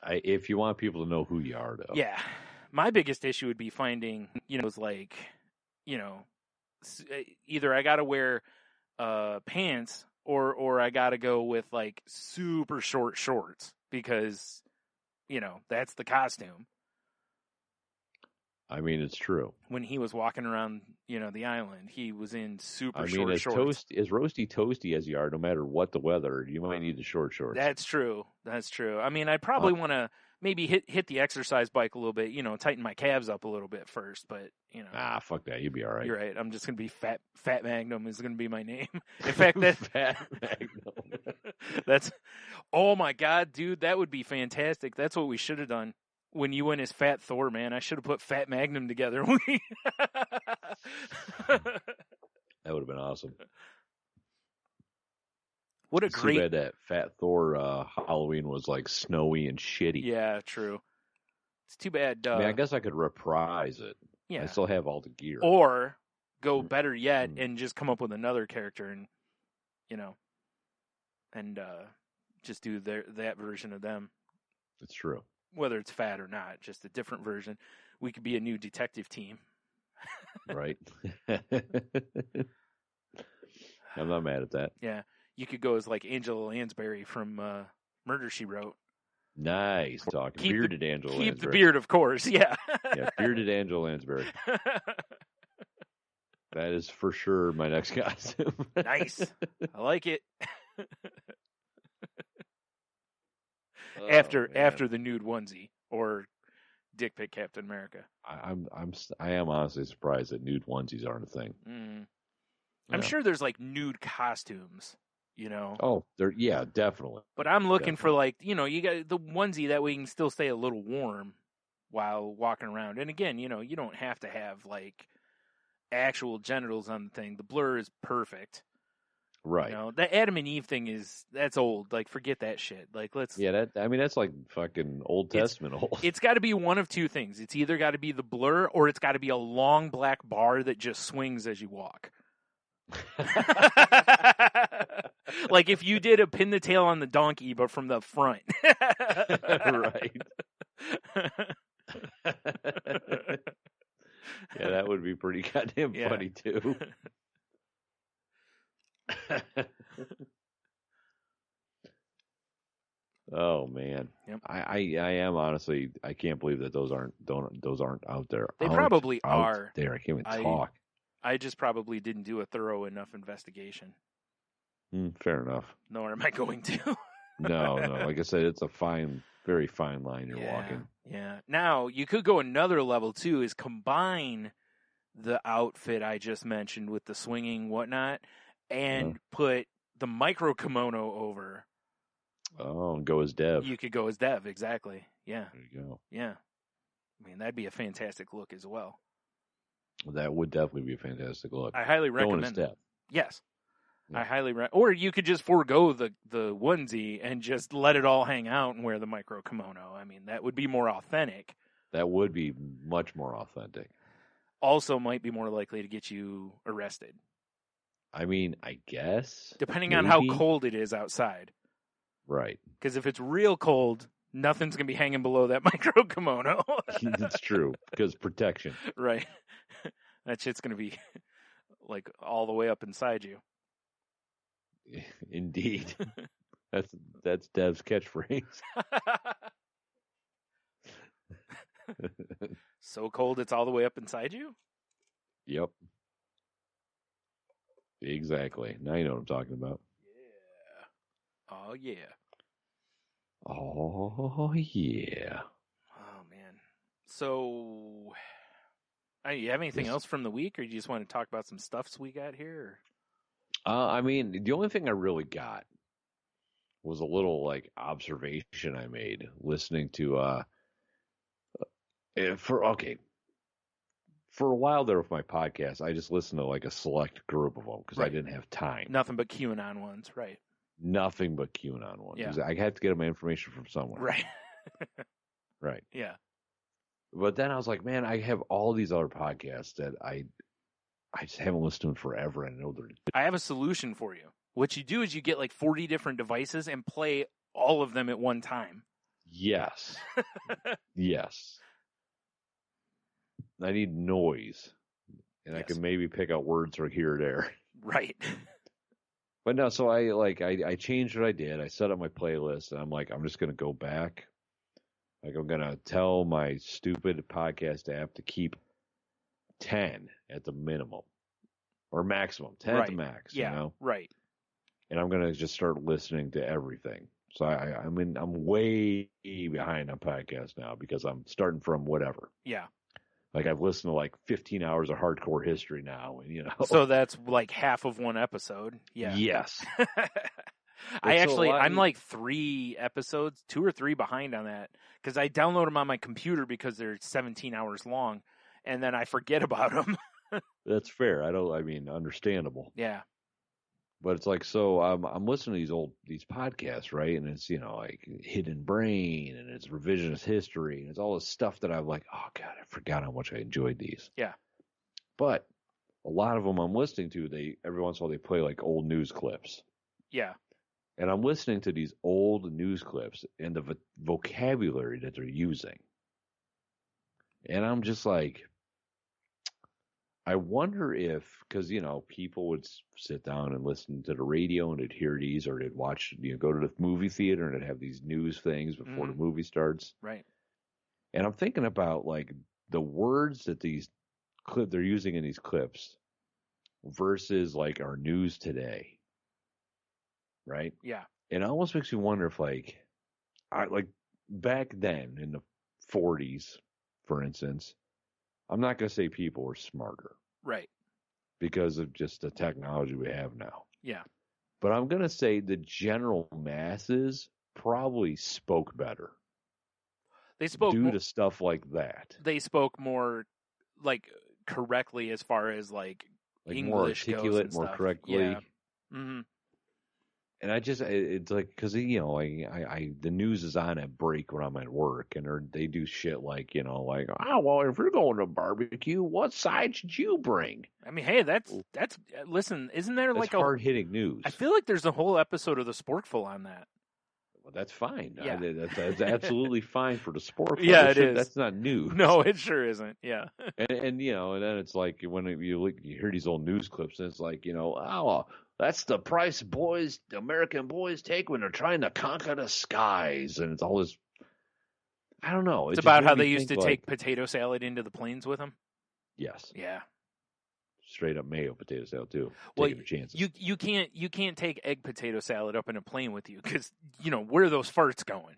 If you want people to know who you are, though. Yeah. My biggest issue would be finding, you know, like, you know, either I got to wear pants or I got to go with, like, super short shorts because, you know, that's the costume. I mean, it's true. When he was walking around, you know, the island, he was in super short as shorts. as roasty toasty as you are, no matter what the weather, you might need the short shorts. That's true. That's true. I mean, I'd probably want to maybe hit the exercise bike a little bit, you know, tighten my calves up a little bit first, but, you know. Fuck that. You'll be all right. You're right. I'm just going to be Fat Magnum is going to be my name. In fact, that Fat Magnum. that's, oh my God, dude, that would be fantastic. That's what we should have done. When you went as Fat Thor, man, I should have put Fat Magnum together. That would have been awesome. What a it's great. Too bad that Fat Thor Halloween was like snowy and shitty. Yeah, true. It's too bad. I mean, I guess I could reprise it. Yeah. I still have all the gear. Or go better yet and just come up with another character and, you know, and just do that version of them. It's true. Whether it's fat or not, just a different version. We could be a new detective team. Right. I'm not mad at that. Yeah. You could go as like Angela Lansbury from Murder, She Wrote. Nice talking. Bearded Angela Lansbury. Keep the beard, of course. Yeah. Yeah, bearded Angela Lansbury. That is for sure my next costume. Nice. I like it. After the nude onesie or dick pic Captain America. I am honestly surprised that nude onesies aren't a thing. I'm sure there's like nude costumes, you know. Oh, definitely. But I'm looking for like, you know, you got the onesie that way you can still stay a little warm while walking around. And again, you know, you don't have to have like actual genitals on the thing. The blur is perfect. Right. You know, the Adam and Eve thing that's old. Like, forget that shit. Like, let's. Yeah, that's like fucking Old Testament old. It's got to be one of two things. It's either got to be the blur or it's got to be a long black bar that just swings as you walk. Like if you did a pin the tail on the donkey, but from the front. Right. Yeah, that would be pretty goddamn funny too. Oh man, yep. I am honestly, I can't believe that those aren't out there. They probably are there. I can't even talk. I just probably didn't do a thorough enough investigation. Fair enough. Nor am I going to. No. Like I said, it's a very fine line you're walking. Yeah. Now you could go another level too. Is combine the outfit I just mentioned with the swinging whatnot, and put the micro kimono over. Oh, and go as Dev. You could go as Dev, exactly. Yeah. There you go. Yeah. I mean, that'd be a fantastic look as well. That would definitely be a fantastic look. I highly recommend that. Yes. Yeah. I highly recommend. Or you could just forego the onesie and just let it all hang out and wear the micro kimono. I mean, that would be more authentic. That would be much more authentic. Also might be more likely to get you arrested. I mean, I guess. Depending on how cold it is outside. Right. Because if it's real cold, nothing's going to be hanging below that micro kimono. That's true. Because protection. Right. That shit's going to be like all the way up inside you. Indeed. That's Dev's catchphrase. So cold it's all the way up inside you? Yep. Exactly. Now you know what I'm talking about. Yeah. Oh, yeah. Oh, yeah. Oh, man. So, you have anything else from the week, or you just want to talk about some stuffs we got here? I mean, the only thing I really got was a little, like, observation I made listening to, for a while there with my podcast, I just listened to, like, a select group of them because I didn't have time. Nothing but QAnon ones, right? Nothing but QAnon ones. Yeah. I had to get my information from somewhere. Right. Right. Yeah. But then I was like, man, I have all these other podcasts that I just haven't listened to in forever. And I know they're. I have a solution for you. What you do is you get like 40 different devices and play all of them at one time. Yes. Yes. I need noise. And I can maybe pick out words or here or there. Right. But no, so I changed what I did. I set up my playlist, and I'm like, I'm just going to go back. Like, I'm going to tell my stupid podcast app to keep 10 at the minimum. Or maximum. 10 at the max, yeah, you know? Right. And I'm going to just start listening to everything. So I'm way behind on podcasts now because I'm starting from whatever. Yeah. Like, I've listened to like 15 hours of hardcore history now, and you know. So that's like half of one episode. Yeah. Yes. I'm like 3 episodes, 2 or 3 behind on that because I download them on my computer because they're 17 hours long, and then I forget about them. That's fair. Understandable. Yeah. But it's like, so I'm listening to these podcasts, right? And it's, you know, like Hidden Brain and it's revisionist history and it's all this stuff that I'm like, oh God, I forgot how much I enjoyed these. Yeah. But a lot of them I'm listening to, every once in a while they play like old news clips. Yeah. And I'm listening to these old news clips and the vocabulary that they're using. And I'm just like, I wonder if, because, you know, people would sit down and listen to the radio and they'd hear these, or they'd watch, you know, go to the movie theater and they'd have these news things before the movie starts. Right. And I'm thinking about, like, the words that they're using in these clips versus, like, our news today. Right? Yeah. And it almost makes me wonder if, like back then in the 40s, for instance, I'm not going to say people were smarter. Right. Because of just the technology we have now. Yeah. But I'm going to say the general masses probably spoke better. They spoke due to stuff like that. They spoke more, like, correctly as far as, like English more articulate, goes and more stuff. correctly. Yeah. Mm-hmm. And it's like, because, you know, the news is on at break when I'm at work, and they do shit like, you know, like, oh, well, if you're going to barbecue, what side should you bring? I mean, hey, that's listen, isn't there like hard hitting news? I feel like there's a whole episode of The Sporkful on that. Well, that's fine. Yeah. That's absolutely fine for the Sporkful. Yeah, it is. That's not news. No, it sure isn't. Yeah. and you know, and then it's like when you hear these old news clips, and it's like, you know, oh, that's the price the American boys take when they're trying to conquer the skies. And it's all this, I don't know. It's about how they used to take potato salad into the planes with them. Yes. Yeah. Straight up mayo potato salad too. Well, taking your chances. You can't take egg potato salad up in a plane with you because, you know, where are those farts going?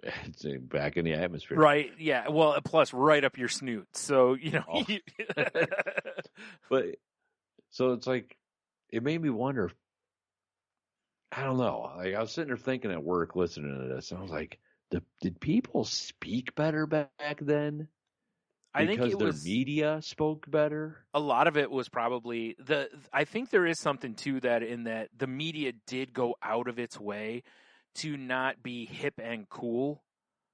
It's back in the atmosphere. Right. Yeah. Well, plus right up your snoot. So, you know. Oh. But so it's like, it made me wonder. I don't know. Like, I was sitting there thinking at work, listening to this, and I was like, "Did people speak better back then? I think because their media spoke better." A lot of it was probably I think there is something to that in that the media did go out of its way to not be hip and cool,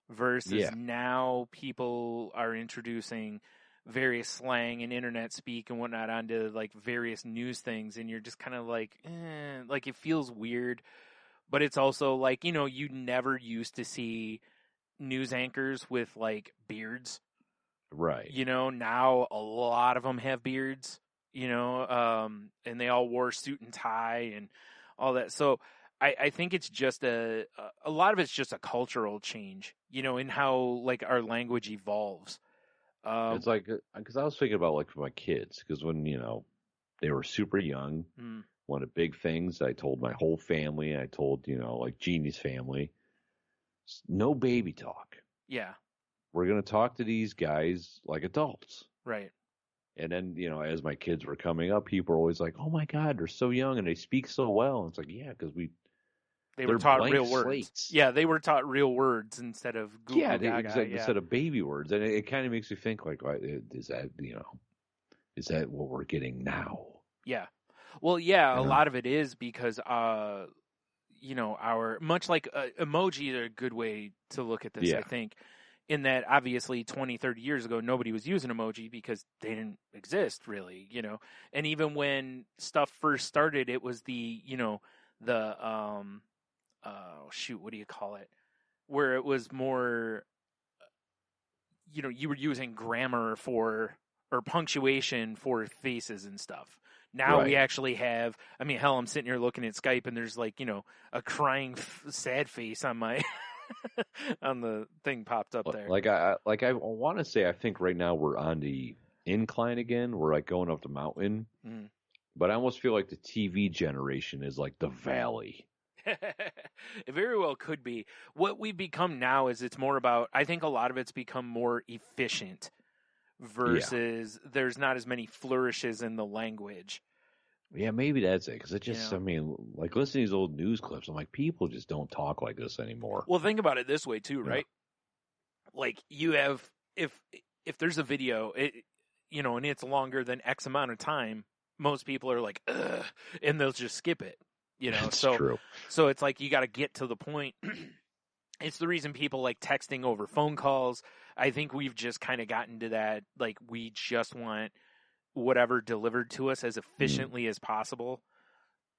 versus now people are introducing various slang and internet speak and whatnot onto like various news things, and you're just kind of like it feels weird. But it's also like, you know, you never used to see news anchors with like beards, right? You know, now a lot of them have beards, you know, and they all wore suit and tie and all that. So I think it's just a lot of it's just a cultural change, in how like our language evolves. It's like, because I was thinking about like for my kids, because when, they were super young, mm, one of the big things I told my whole family, I told, like Jeannie's family, no baby talk. yeah, We're going to talk to these guys like adults. right. And then, as my kids were coming up, people were always like, oh my God, they're so young and they speak so well. And it's like, yeah, because They they're were taught blank real words. slates. Yeah, they were taught real words instead of Google Gaga. Exactly, Yeah. instead of baby words. And it kind of makes me think like, is that what we're getting now? Yeah. Well, yeah, a lot of it is because, much like emoji are a good way to look at this, I think, in that obviously 20, 30 years ago, nobody was using emoji because they didn't exist really, and even when stuff first started, it was what do you call it? Where it was more, you were using grammar or punctuation for faces and stuff. Now we actually have, hell, I'm sitting here looking at Skype and there's like, a crying sad face on my, on the thing popped up there. Like I want to say, I think right now we're on the incline again. We're like going up the mountain, but I almost feel like the TV generation is like the valley. It very well could be. What we've become now is it's more about, I think a lot of it's become more efficient versus there's not as many flourishes in the language. Yeah, maybe that's it. Because it just, like listening to these old news clips, I'm like, people just don't talk like this anymore. Well, think about it this way too, right? Like you have, if there's a video, and it's longer than X amount of time, most people are like, ugh, and they'll just skip it. That's so true. So it's like you got to get to the point. It's the reason people like texting over phone calls. I think we've just kind of gotten to that. Like we just want whatever delivered to us as efficiently as possible.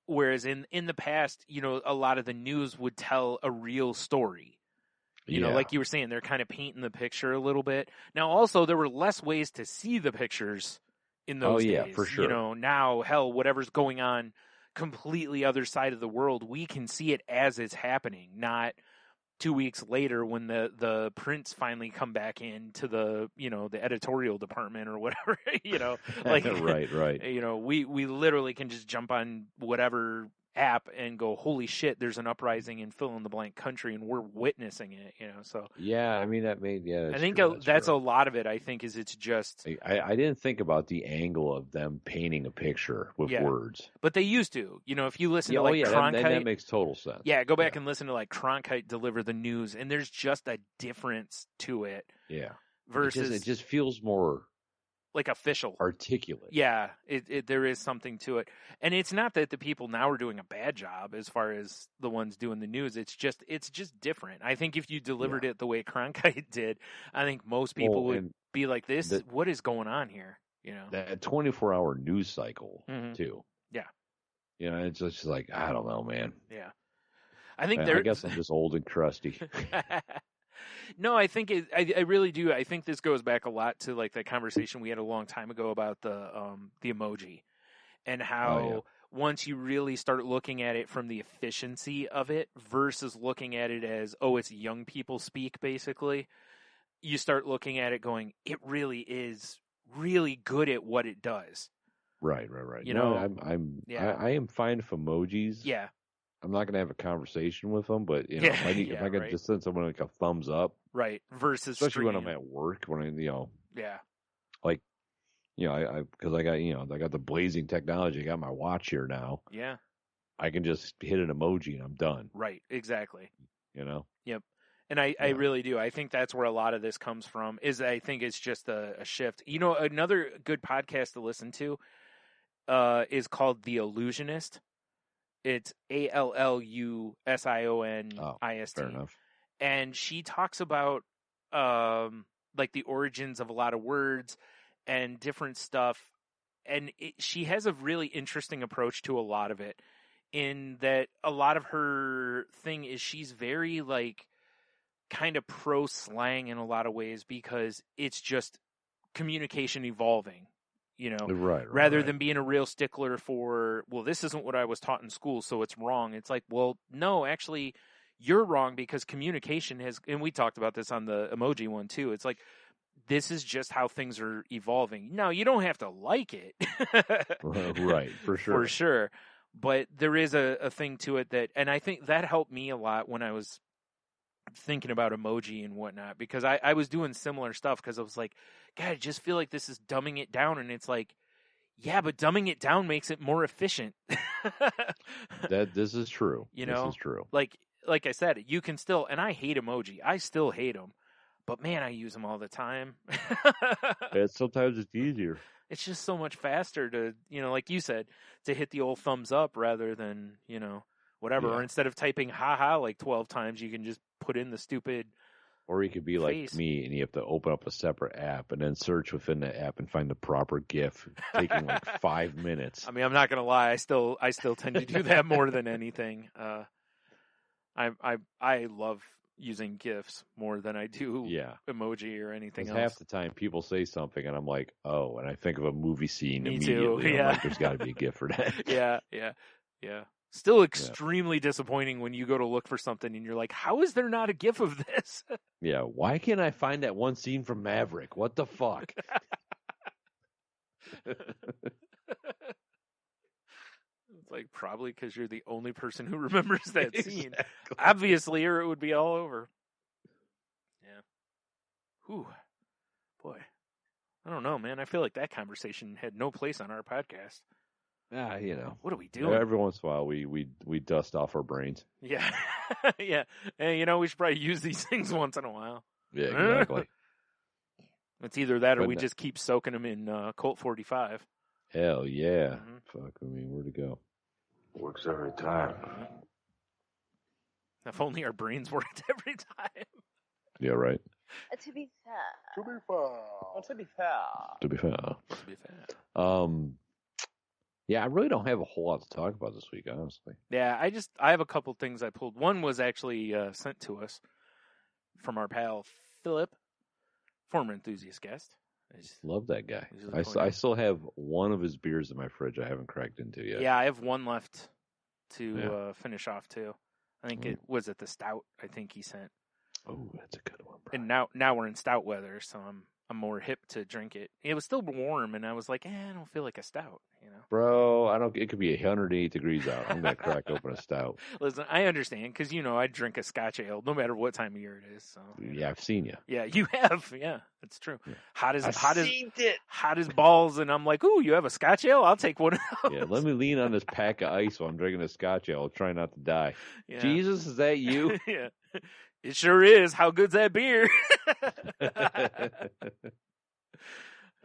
Whereas in the past, a lot of the news would tell a real story. Like you were saying, they're kind of painting the picture a little bit. Now, also, there were less ways to see the pictures in those days. For sure. Now, hell, whatever's going on completely other side of the world, we can see it as it's happening, not 2 weeks later when the prints finally come back into the the editorial department or whatever. Like right. We literally can just jump on whatever app and go, holy shit, there's an uprising in fill in the blank country and we're witnessing it. So I think that's a lot of it. I think is it's just I didn't think about the angle of them painting a picture with words, but they used to. If you listen to like Cronkite, that makes total sense. Yeah, go back and listen to like Cronkite deliver the news, and there's just a difference to it. Yeah, versus it just feels more like official, articulate. Yeah, there is something to it, and it's not that the people now are doing a bad job as far as the ones doing the news. It's just different. I think if you delivered it the way Cronkite did, I think most people would be like, "This, what is going on here?" That 24-hour news cycle too. Yeah, it's just like I don't know, man. Yeah, I guess I'm just old and crusty. No, I think I really do. I think this goes back a lot to like the conversation we had a long time ago about the emoji and how once you really start looking at it from the efficiency of it versus looking at it as, it's young people speak, basically, you start looking at it going, it really is really good at what it does. Right. I am fine with emojis. Yeah. I'm not going to have a conversation with them, but if I could just send someone like a thumbs up, right? Versus especially when I'm at work, when I like because I got the blazing technology. I got my watch here now. Yeah, I can just hit an emoji and I'm done. Right, exactly. Yep. And I really do. I think that's where a lot of this comes from. Is I think it's just a shift. Another good podcast to listen to is called The Illusionist. It's ALLUSIONIST. Oh, fair enough. And she talks about like the origins of a lot of words and different stuff. And she has a really interesting approach to a lot of it, in that a lot of her thing is she's very like kind of pro slang in a lot of ways because it's just communication evolving. Right. rather than being a real stickler for, well, this isn't what I was taught in school, so it's wrong. It's like, well, no, actually, you're wrong because communication has, and we talked about this on the emoji one too. It's like, this is just how things are evolving. Now, you don't have to like it. Right, for sure. For sure. But there is a thing to it that, and I think that helped me a lot when I was thinking about emoji and whatnot, because I was doing similar stuff because I was like, God, I just feel like this is dumbing it down. And it's like, yeah, but dumbing it down makes it more efficient. This is true. You know, this is true. Like I said, you can still, and I hate emoji. I still hate them. But man, I use them all the time. Sometimes it's easier. It's just so much faster to, like you said, to hit the old thumbs up rather than, whatever. Yeah. Or instead of typing haha like 12 times, you can just put in the stupid. Or you could be face. like me and you have to open up a separate app and then search within the app and find the proper GIF, taking like 5 minutes. I mean, I'm not going to lie. I still tend to do that more than anything. I love using GIFs more than I do emoji or anything else. Half the time people say something and I'm like, oh, and I think of a movie scene Me immediately. too. Yeah. I'm like, there's got to be a GIF for that. Yeah. Still extremely disappointing when you go to look for something and you're like, how is there not a GIF of this? Yeah, why can't I find that one scene from Maverick? What the fuck? It's like, probably because you're the only person who remembers that scene. Exactly. Obviously, or it would be all over. Yeah. Whew. Boy. I don't know, man. I feel like that conversation had no place on our podcast. What are we doing? Every once in a while, we dust off our brains. Yeah. Yeah. And, we should probably use these things once in a while. Yeah, exactly. It's either that or But we just keep soaking them in Colt 45. Hell yeah. Mm-hmm. Fuck, I mean, where to go? Works every time. If only our brains worked every time. Yeah, right. To be fair. To be fair. To be fair. To be fair. To be fair. Yeah, I really don't have a whole lot to talk about this week, honestly. Yeah, I have a couple things I pulled. One was actually sent to us from our pal Philip, former enthusiast guest. Love that guy. I still have one of his beers in my fridge I haven't cracked into yet. Yeah, I have one left to finish off too. I think it was the stout. I think he sent. Oh, that's a good one, bro. And now we're in stout weather, so I'm more hip to drink it. It was still warm, and I was like, I don't feel like a stout, Bro, it could be 108 degrees out. I'm gonna crack open a stout. Listen, I understand because I drink a Scotch ale no matter what time of year it is. So yeah, I've seen you. Yeah, you have. Yeah, that's true. Yeah. Hot as balls, and I'm like, ooh, you have a Scotch ale? I'll take one of those. Yeah, let me lean on this pack of ice while I'm drinking a Scotch ale. I'll try not to die. Yeah. Jesus, is that you? Yeah, it sure is. How good's that beer?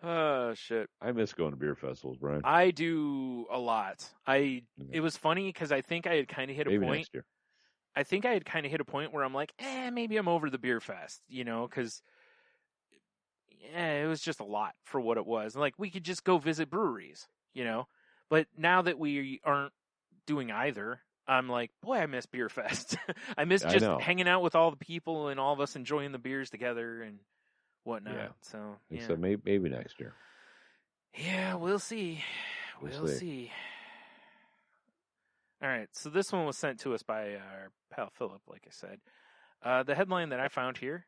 Oh, shit. I miss going to beer festivals, Brian. I do a lot. It was funny because I think I had kind of hit a Maybe point. Next year. I think I had kind of hit a point where I'm like, maybe I'm over the beer fest, because it was just a lot for what it was. Like, we could just go visit breweries, But now that we aren't doing either, I'm like, boy, I miss beer fest. I miss just hanging out with all the people and all of us enjoying the beers together and whatnot. Yeah. So, yeah. So maybe next year. Yeah, we'll see. We'll see. All right, so this one was sent to us by our pal Philip, like I said. The headline that I found here,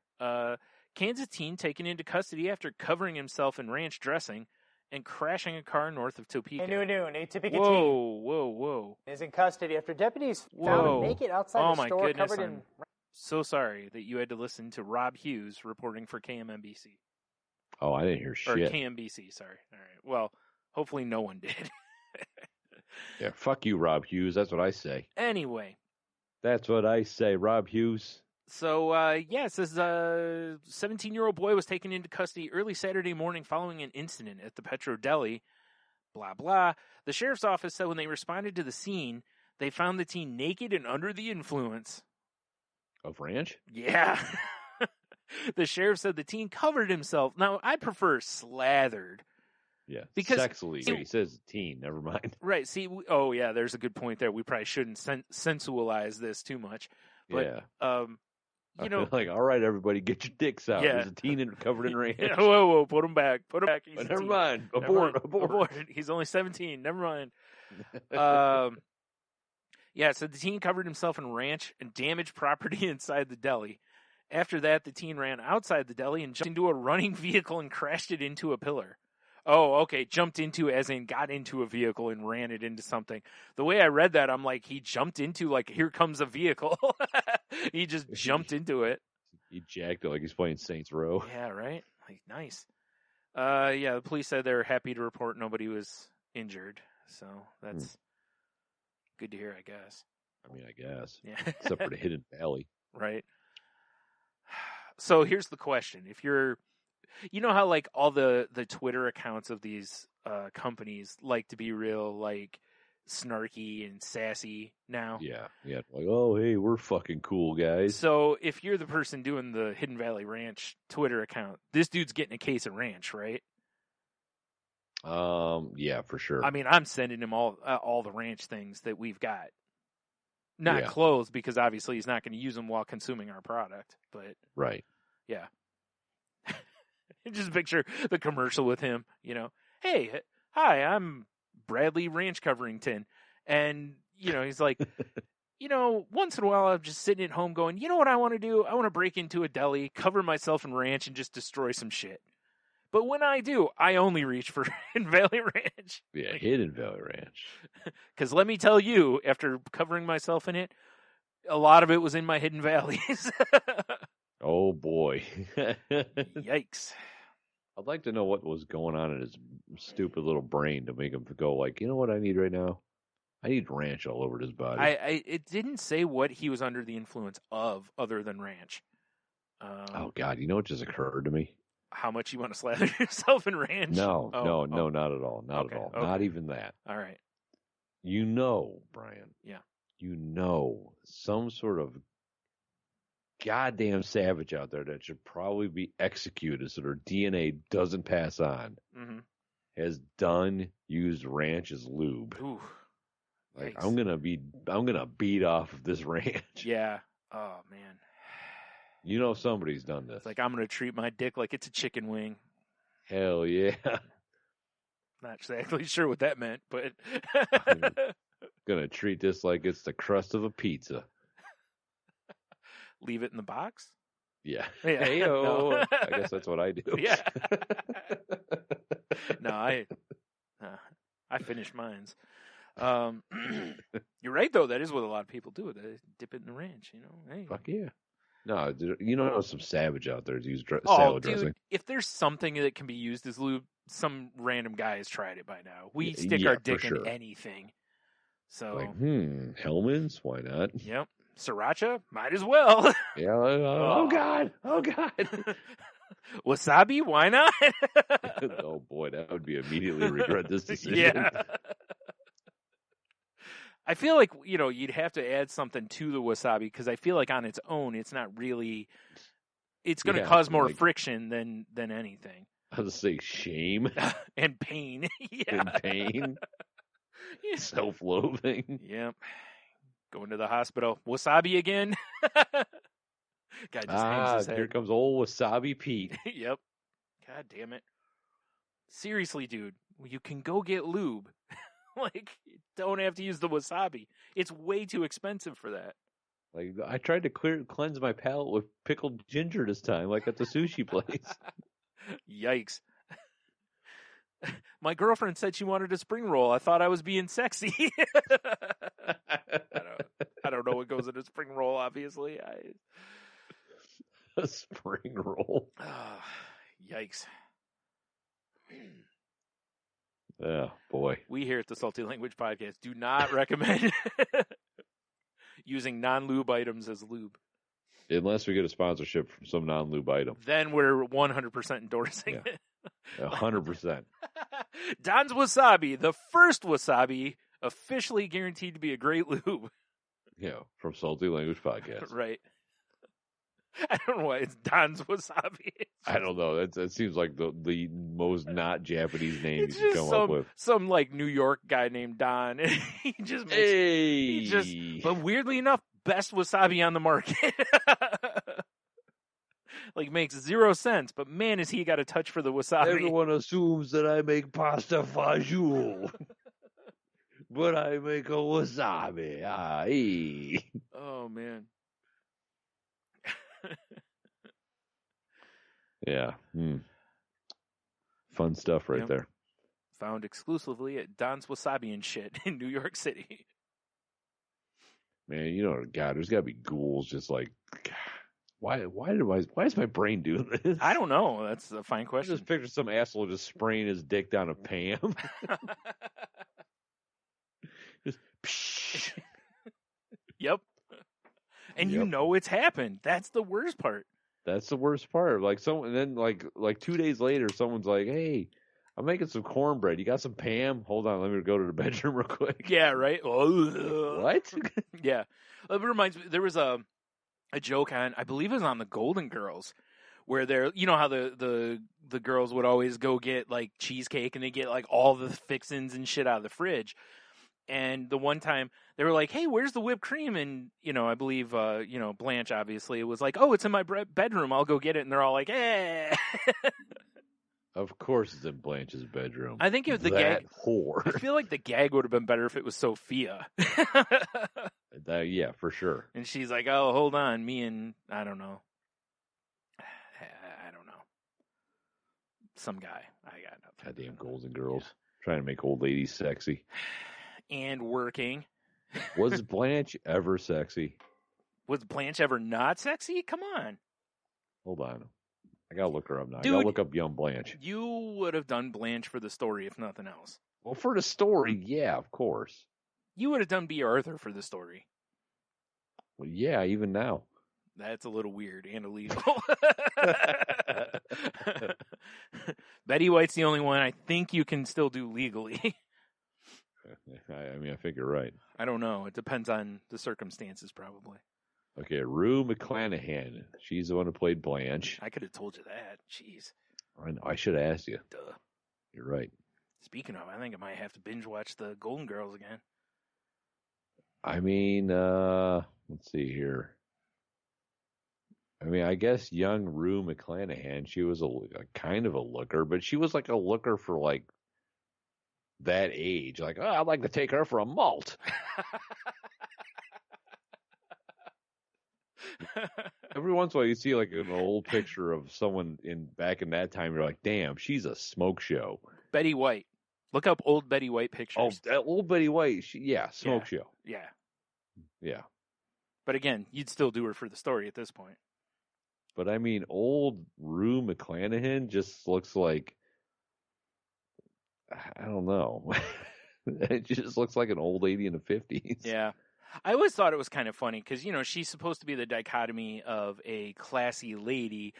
Kansas teen taken into custody after covering himself in ranch dressing and crashing a car north of Topeka. A Topeka teen Whoa. is in custody after deputies found him naked outside the store covered in... So sorry that you had to listen to Rob Hughes reporting for KMNBC. Oh, I didn't hear shit. Or KMBC, sorry. All right. Well, hopefully no one did. Yeah, fuck you, Rob Hughes. That's what I say. Anyway. That's what I say, Rob Hughes. So, it says a 17-year-old boy was taken into custody early Saturday morning following an incident at the Petro Deli. Blah, blah. The sheriff's office said when they responded to the scene, they found the teen naked and under the influence. Of ranch? Yeah. The sheriff said the teen covered himself. Now, I prefer slathered. Yeah, because sexily. He says teen. Never mind. Right. See, there's a good point there. We probably shouldn't sensualize this too much. But, you know, like, all right, everybody, get your dicks out. Yeah. There's a teen covered in ranch. Whoa, put him back. He's Never a teen. mind. Never Abort. mind. He's only 17. Never mind. Yeah, so the teen covered himself in ranch and damaged property inside the deli. After that, the teen ran outside the deli and jumped into a running vehicle and crashed it into a pillar. Oh, okay, jumped into as in got into a vehicle and ran it into something. The way I read that, I'm like, he jumped into, like, here comes a vehicle. He just jumped into it. He jacked it like he's playing Saints Row. Yeah, right? Like, nice. Yeah, the police said they're happy to report nobody was injured. So that's good to hear, I guess. I mean, I guess. Yeah. Except for the Hidden Valley. Right. So here's the question. If you're, you know how like all the Twitter accounts of these companies like to be real like snarky and sassy now? Yeah. Like, oh, hey, we're fucking cool, guys. So if you're the person doing the Hidden Valley Ranch Twitter account, this dude's getting a case of ranch, right? Yeah, for sure. I mean, I'm sending him all the ranch things that we've got. Not clothes, because obviously he's not going to use them while consuming our product. But right, yeah. Just picture the commercial with him. You know, hey, hi, I'm Bradley Ranch Coverington, and you know he's like, you know, once in a while I'm just sitting at home going, you know what I want to do? I want to break into a deli, cover myself in ranch, and just destroy some shit. But when I do, I only reach for Hidden Valley Ranch. Yeah, Hidden Valley Ranch. Because let me tell you, after covering myself in it, a lot of it was in my Hidden Valleys. Oh, boy. Yikes. I'd like to know what was going on in his stupid little brain to make him go like, you know what I need right now? I need ranch all over his body. It didn't say what he was under the influence of other than ranch. Oh, God. You know what just occurred to me? How much you want to slather yourself in ranch? No, not at all. Not at all. Okay. Not even that. All right. You know, Brian. Yeah. You know, some sort of goddamn savage out there that should probably be executed so their DNA doesn't pass on has used ranch as lube. Ooh. Like, I'm gonna beat off of this ranch. Yeah. Oh man. You know somebody's done this. It's like, I'm going to treat my dick like it's a chicken wing. Hell yeah. Not exactly sure what that meant, but... I'm going to treat this like it's the crust of a pizza. Leave it in the box? Yeah. Hey-o. No. I guess that's what I do. Yeah. No, I finished mines. You're right, though. That is what a lot of people do. They dip it in the ranch, you know. Hey. Fuck yeah. No, you know some savage out there use Dude, salad dressing. If there's something that can be used as lube, some random guy has tried it by now. We stick our dick in anything. So, like, Hellman's? Why not? Yep. Sriracha? Might as well. Yeah. Oh God. Wasabi? Why not? Oh boy, that would be immediately regret this decision. Yeah. I feel like, you know, you'd have to add something to the wasabi because I feel like on its own, it's not really. It's going to cause more friction than anything. I was say shame and pain. Yeah. And pain. Self-loathing. Yep. Going to the hospital. Wasabi again. Guy just hangs his head. Here comes old Wasabi Pete. Yep. God damn it. Seriously, dude, you can go get lube. Like, don't have to use the wasabi. It's way too expensive for that. Like, I tried to cleanse my palate with pickled ginger this time, like at the sushi place. Yikes. My girlfriend said she wanted a spring roll. I thought I was being sexy. I don't know what goes in a spring roll, obviously. A spring roll? Yikes. Oh, boy. We here at the Salty Language Podcast do not recommend using non-lube items as lube. Unless we get a sponsorship from some non-lube item. Then we're 100% endorsing it. 100%. Don's Wasabi, the first wasabi officially guaranteed to be a great lube. Yeah, from Salty Language Podcast. Right. I don't know why it's Don's Wasabi. I don't know. That seems like the most not Japanese name you can come up with. Some like New York guy named Don. He just makes, but weirdly enough, best wasabi on the market. Like, makes 0 sense, but man, has he got a touch for the wasabi. Everyone assumes that I make pasta fagioli. But I make a wasabi. Oh, man. Yeah. Fun stuff right there. Found exclusively at Don's Wasabi and shit in New York City. Man, God, there's got to be ghouls just like, why is my brain doing this? I don't know. That's a fine question. I just picture some asshole just spraying his dick down a Pam. Just, psh. Yep. And you know it's happened. That's the worst part. That's the worst part. Like then 2 days later, someone's like, "Hey, I'm making some cornbread. You got some Pam? Hold on, let me go to the bedroom real quick." Yeah, right. What? Yeah, it reminds me. There was a joke on, I believe it was on the Golden Girls, where they're, how the girls would always go get like cheesecake and they get like all the fixins and shit out of the fridge. And the one time they were like, "Hey, where's the whipped cream?" And, I believe, Blanche, obviously, was like, "Oh, it's in my bedroom. I'll go get it." And they're all like, "Eh." Of course it's in Blanche's bedroom. I think the that gag. whore. I feel like the gag would have been better if it was Sophia. Yeah, for sure. And she's like, "Oh, hold on. Me and, I don't know. Some guy. I got nothing." Goddamn Golden Girls. Trying to make old ladies sexy. And working. Was Blanche ever sexy? Was Blanche ever not sexy? Come on. Hold on. I gotta look her up now. Dude, I gotta look up young Blanche. You would have done Blanche for the story, if nothing else. Well, for the story, yeah, of course. You would have done B. Arthur for the story. Well, yeah, even now. That's a little weird and illegal. Betty White's the only one I think you can still do legally. I mean, I think you're right. I don't know. It depends on the circumstances, probably. Okay, Rue McClanahan. She's the one who played Blanche. I could have told you that. Jeez. I know. I should have asked you. Duh. You're right. Speaking of, I think I might have to binge watch the Golden Girls again. I mean, let's see here. I mean, I guess young Rue McClanahan, she was a kind of a looker, but she was like a looker for like that age. Like, oh, I'd like to take her for a malt. Every once in a while you see like an old picture of someone back in that time, you're like, damn, she's a smoke show. Betty White. Look up old Betty White pictures. Oh, that old Betty White. Smoke show. Yeah. Yeah. But again, you'd still do her for the story at this point. But I mean, old Rue McClanahan just looks like, I don't know. It just looks like an old lady in the 50s. Yeah. I always thought it was kind of funny because, she's supposed to be the dichotomy of a classy lady,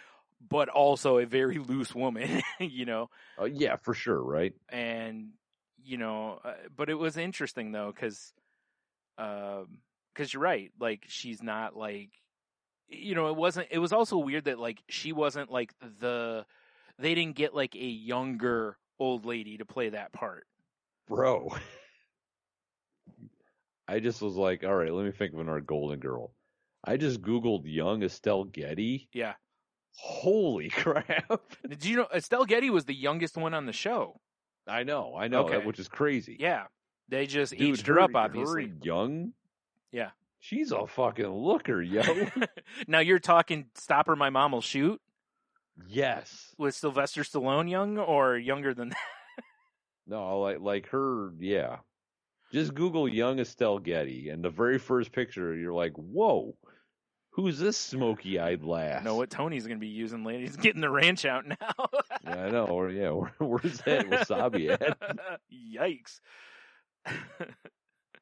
but also a very loose woman, Oh, yeah, for sure, right? And, but it was interesting, though, because you're right. Like, she's not like, it was also weird that, like, she wasn't like they didn't get like a younger old lady to play that part. Bro. I just was like, all right, let me think of another Golden Girl. I just Googled young Estelle Getty. Yeah. Holy crap. Did you know Estelle Getty was the youngest one on the show? I know, Okay. which is crazy. Yeah. They just aged her up, obviously. Her young? Yeah. She's a fucking looker, yo. Now you're talking Stop or My Mom Will Shoot? Yes. Was Sylvester Stallone young or younger than that? No, like her, yeah. Just Google young Estelle Getty, and the very first picture, you're like, whoa, who's this smoky-eyed lass? I know what Tony's going to be using, ladies. Getting the ranch out now. Yeah, I know. Where's that wasabi at? Yikes.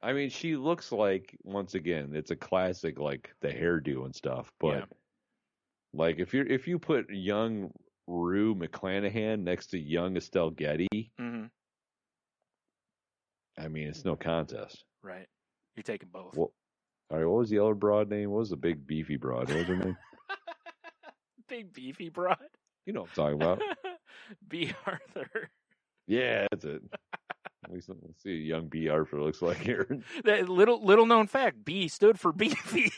I mean, she looks like, once again, it's a classic, like, the hairdo and stuff, but, like, if you put young Rue McClanahan next to young Estelle Getty, mm-hmm. I mean, it's no contest. Right. You're taking both. All right, what was the other broad name? What was the big beefy broad? What was her name? Big beefy broad? You know what I'm talking about. B. Arthur. Yeah, that's it. Let's see what young B. Arthur looks like here. That little known fact, B stood for beefy.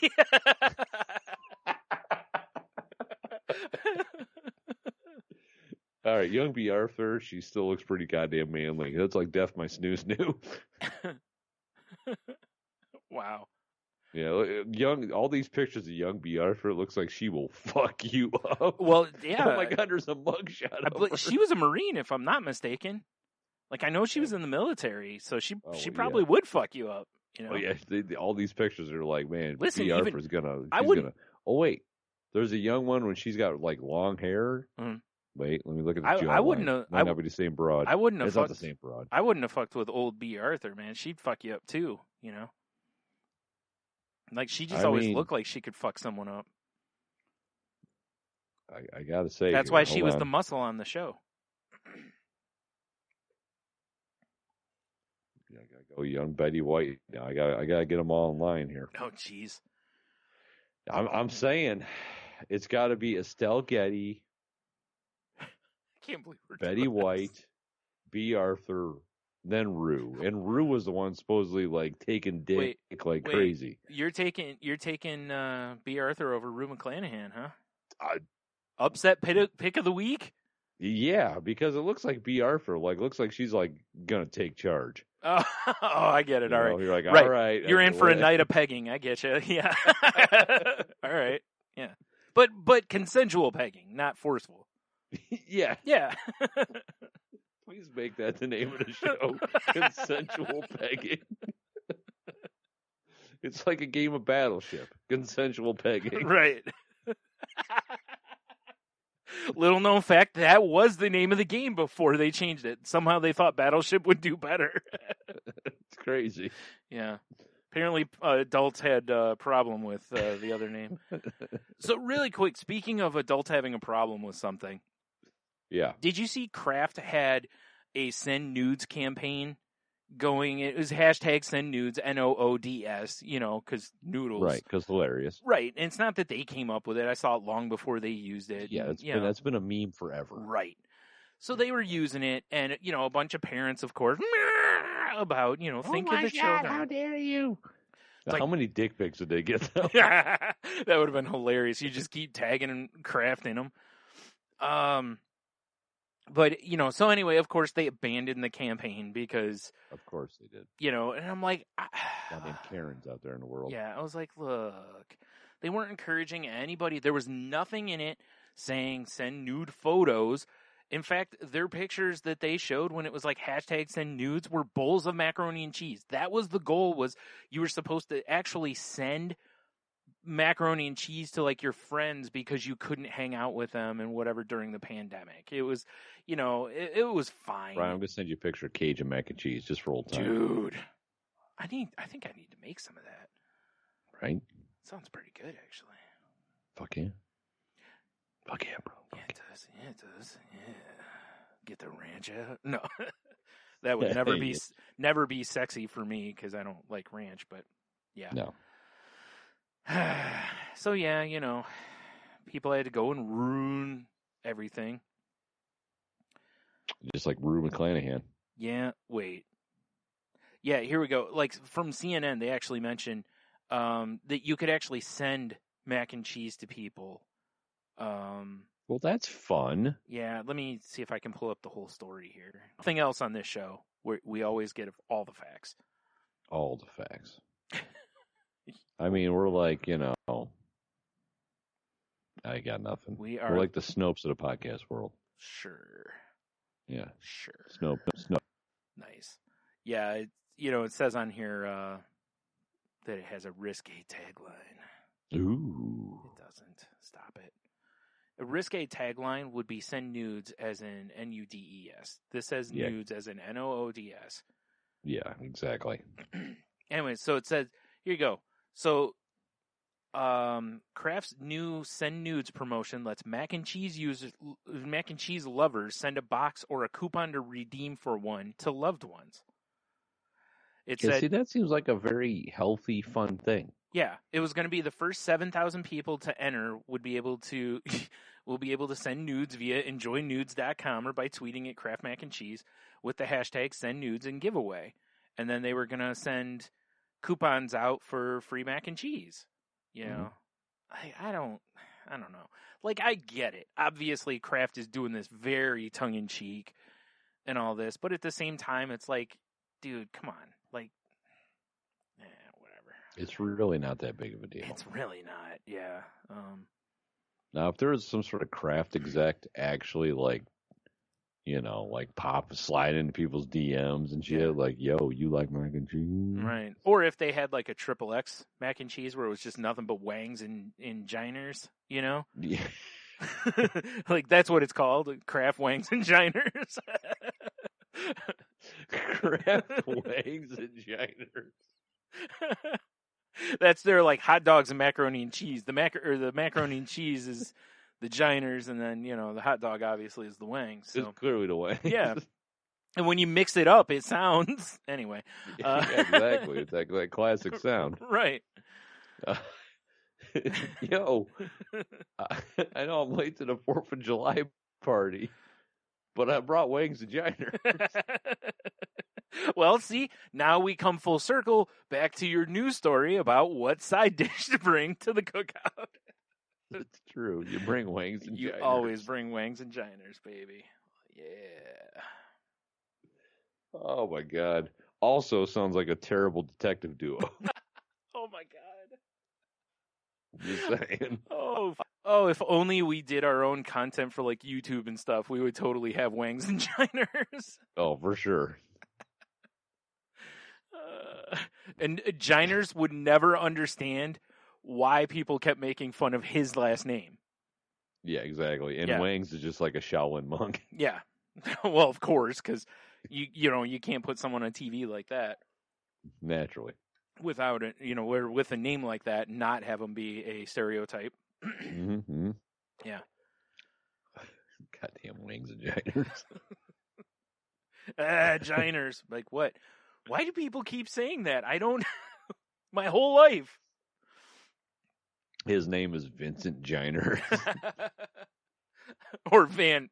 young B. Arthur, she still looks pretty goddamn manly. That's like Death My Snooze knew. Wow. Yeah, all these pictures of young B. Arthur, it looks like she will fuck you up. Well, yeah. Oh my God, there's a mugshot of her. She was a Marine, if I'm not mistaken. Like, I know she was in the military, so she probably would fuck you up. You know? Oh yeah, all these pictures are like, man, listen, B. Arthur's gonna. Oh wait, there's a young one when she's got like long hair. Mm-hmm. Wait, let me look at the jawline. I wouldn't have. Might not be the same broad. I wouldn't have. It's not the same broad. I wouldn't have fucked with old B. Arthur, man. She'd fuck you up too. You know, like she just always looked like she could fuck someone up. I gotta say, that's why she was the muscle on the show. I gotta go young Betty White. Now I gotta get them all in line here. Oh jeez. I'm saying it's got to be Estelle Getty. I can't believe we're Betty doing White, this. B. Arthur, then Rue, and Rue was the one supposedly like taking dick crazy. You're taking B. Arthur over Rue McClanahan, huh? Upset pick of the week. Yeah, because it looks like B. Arthur looks like she's like gonna take charge. Oh, I get it. All right. You're like, right. All right. You're in for a night of pegging. I get you. Yeah. All right. Yeah. But consensual pegging, not forceful. Yeah. Yeah. Please make that the name of the show. Consensual pegging. It's like a game of Battleship. Consensual pegging. Right. Little known fact, that was the name of the game before they changed it. Somehow they thought Battleship would do better. It's crazy. Yeah. Apparently adults had a problem with the other name. So really quick, speaking of adults having a problem with something. Yeah. Did you see Kraft had a Send Nudes campaign going? It was hashtag Send Nudes, NOODS, because noodles. Right, because hilarious. Right, and it's not that they came up with it. I saw it long before they used it. Yeah, that's been a meme forever. Right. So they were using it, and, a bunch of parents, of course, about, think of the children. How dare you? How many dick pics did they get, though? That would have been hilarious. You just keep tagging and crafting them. But, so anyway, of course, they abandoned the campaign because... Of course they did. And I'm like... Goddamn Karens out there in the world. Yeah, I was like, look, they weren't encouraging anybody. There was nothing in it saying send nude photos. In fact, their pictures that they showed when it was like hashtag send nudes were bowls of macaroni and cheese. That was the goal, was you were supposed to actually send macaroni and cheese to like your friends because you couldn't hang out with them and whatever during the pandemic. It was, it was fine. Brian, I'm gonna send you a picture of Cajun mac and cheese just for old time. Dude, I think I need to make some of that. Right? Sounds pretty good, actually. Fuck yeah. Fuck yeah, bro. Yeah, it does. Yeah, it does. Yeah. Get the ranch out. No, that would never be sexy for me because I don't like ranch. But yeah. No. So yeah, people had to go and ruin everything. Just like Rue McClanahan. Yeah. Wait. Yeah. Here we go. Like from CNN, they actually mentioned that you could actually send mac and cheese to people. Well, that's fun. Yeah, let me see if I can pull up the whole story here. Nothing else on this show. We always get all the facts. All the facts. I mean, we're like, I got nothing. We're like the Snopes of the podcast world. Sure. Yeah. Sure. Snope. Nice. Yeah, it says on here that it has a risque tagline. Ooh. It doesn't. Stop it. A risque tagline would be send nudes as in NUDES. This says nudes as in NOODS. Yeah, exactly. Anyway, so it says, here you go. So, Kraft's new Send Nudes promotion lets mac and cheese lovers send a box or a coupon to redeem for one to loved ones. See, that seems like a very healthy, fun thing. Yeah, it was going to be the first 7,000 people to enter will be able to send nudes via enjoynudes.com or by tweeting at Kraft Mac and Cheese with the hashtag send nudes and giveaway. And then they were going to send coupons out for free mac and cheese. I I don't know. Like, I get it. Obviously, Kraft is doing this very tongue-in-cheek and all this, but at the same time, it's like, dude, come on. Like, whatever. It's really not that big of a deal. It's really not, yeah. Now, if there was some sort of Kraft exec actually, like, you know, like slide into people's DMs and shit, like, yo, you like mac and cheese? Right. Or if they had like a XXX mac and cheese where it was just nothing but wangs and giners, you know? Yeah. Like, that's what it's called, Kraft Wangs and Giners. Kraft Wangs and Giners. That's their, like, hot dogs and macaroni and cheese. The macaroni and cheese is the Giners, and then, you know, the hot dog obviously is the Wangs. So. It's clearly the Wangs. Yeah. And when you mix it up, it sounds... Anyway. Yeah, exactly. It's that classic sound. Right. Yo, I know I'm late to the 4th of July party, but I brought Wangs and Giners. Well, see, now we come full circle back to your news story about what side dish to bring to the cookout. It's true. You bring Wangs and Giners. You always bring Wangs and Giners, baby. Yeah. Oh, my God. Also sounds like a terrible detective duo. Oh, my God. Just saying. Oh, if only we did our own content for, like, YouTube and stuff, we would totally have Wangs and Giners. Oh, for sure. And Giners would never understand why people kept making fun of his last name. Yeah, exactly. And Wangs is just like a Shaolin monk. Yeah. Well, of course, because you can't put someone on TV like that. Naturally. Without it, with a name like that, not have them be a stereotype. Mm-hmm. Yeah. Goddamn Wangs and Giners. Giners. Like what? Why do people keep saying that? I don't. My whole life. His name is Vincent Giners. Or Van.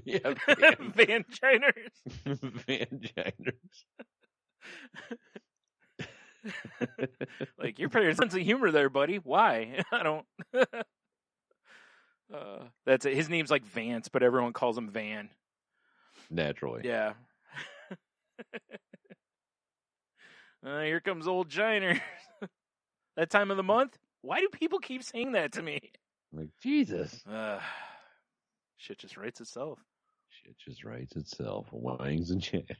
Yeah, Van Giners. Van Giners. Like, your parents' sense of humor there, buddy. Why? I don't. That's it. His name's like Vance, but everyone calls him Van. Naturally. Yeah. Here comes old Giners. That time of the month? Why do people keep saying that to me? Like, Jesus. Shit just writes itself. Wangs and Giners.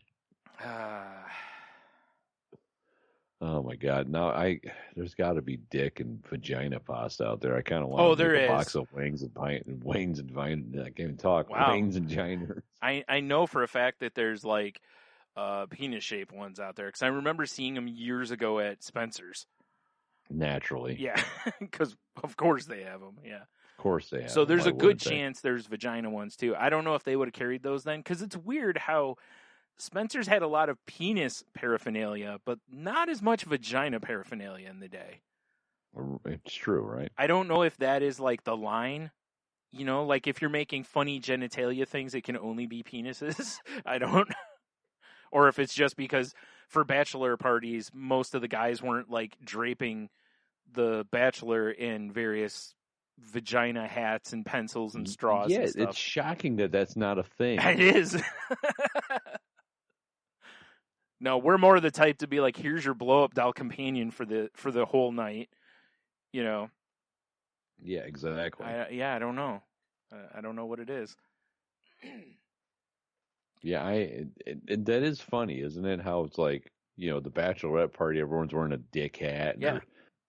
Oh my God! Now there's got to be dick and vagina pasta out there. I kind of want to make a box of wings and Wangs and vine. I can't even talk. Wow. Wangs and Giners. I know for a fact that there's like penis shaped ones out there because I remember seeing them years ago at Spencer's. Naturally. Yeah, because of course they have them. Yeah. Of course they have. So there's a good chance there's vagina ones too. I don't know if they would have carried those then because it's weird how Spencer's had a lot of penis paraphernalia, but not as much vagina paraphernalia in the day. It's true, right? I don't know if that is like the line, like if you're making funny genitalia things, it can only be penises. I don't, or if it's just because for bachelor parties, most of the guys weren't like draping the bachelor in various vagina hats and pencils and straws. Yeah, and stuff. It's shocking that that's not a thing. It is. No, we're more the type to be like, here's your blow-up doll companion for the whole night, Yeah, exactly. I don't know. I don't know what it is. Yeah, that is funny, isn't it? How it's like, the bachelorette party, everyone's wearing a dick hat and they're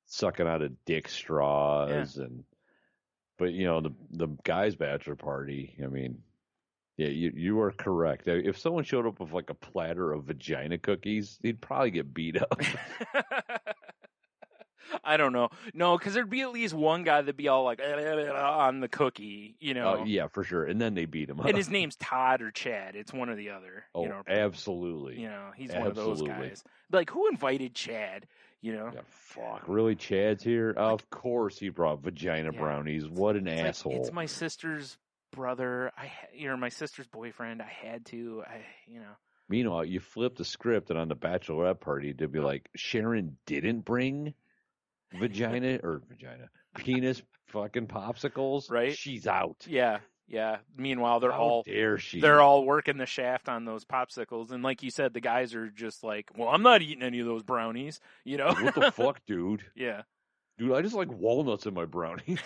sucking out of dick straws, but the guys' bachelor party, I mean. Yeah, you are correct. If someone showed up with like a platter of vagina cookies, he'd probably get beat up. I don't know. No, because there'd be at least one guy that'd be all like on the cookie, Oh, yeah, for sure. And then they beat him up. And his name's Todd or Chad. It's one or the other. Oh, absolutely. He's one of those guys. Like, who invited Chad? Yeah, fuck. Really, Chad's here? Of course he brought vagina brownies. What an asshole. It's my sister's brother, my sister's boyfriend. I had to, Meanwhile, you flip the script and on the bachelorette party to be like, Sharon didn't bring vagina, penis fucking popsicles, right? She's out. Yeah. Meanwhile, How dare she? they're all working the shaft on those popsicles, and like you said, the guys are just like, "Well, I'm not eating any of those brownies," you know? Like, what the fuck, dude? Yeah. Dude, I just like walnuts in my brownies.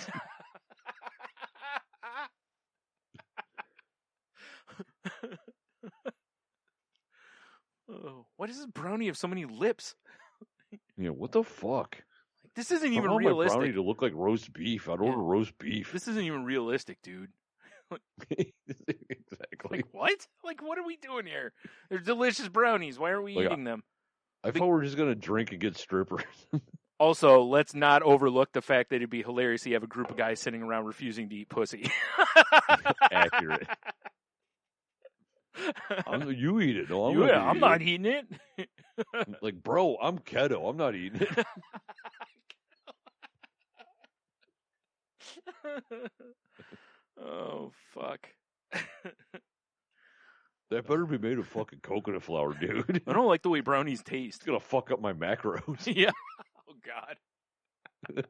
Oh, what is this brownie of so many lips? Yeah, what the fuck? This isn't even I want realistic. my brownie to look like roast beef. I'd order roast beef. This isn't even realistic, dude. Exactly. Like, what? Like, what are we doing here? They're delicious brownies. Why aren't we eating them? I thought we were just going to drink and get strippers. Also, let's not overlook the fact that it'd be hilarious to have a group of guys sitting around refusing to eat pussy. Accurate. You eat it. No, I'm not eating it. Like, bro, I'm keto. I'm not eating it. Oh, fuck. That better be made of fucking coconut flour, dude. I don't like the way brownies taste. It's going to fuck up my macros. Yeah. Oh, God.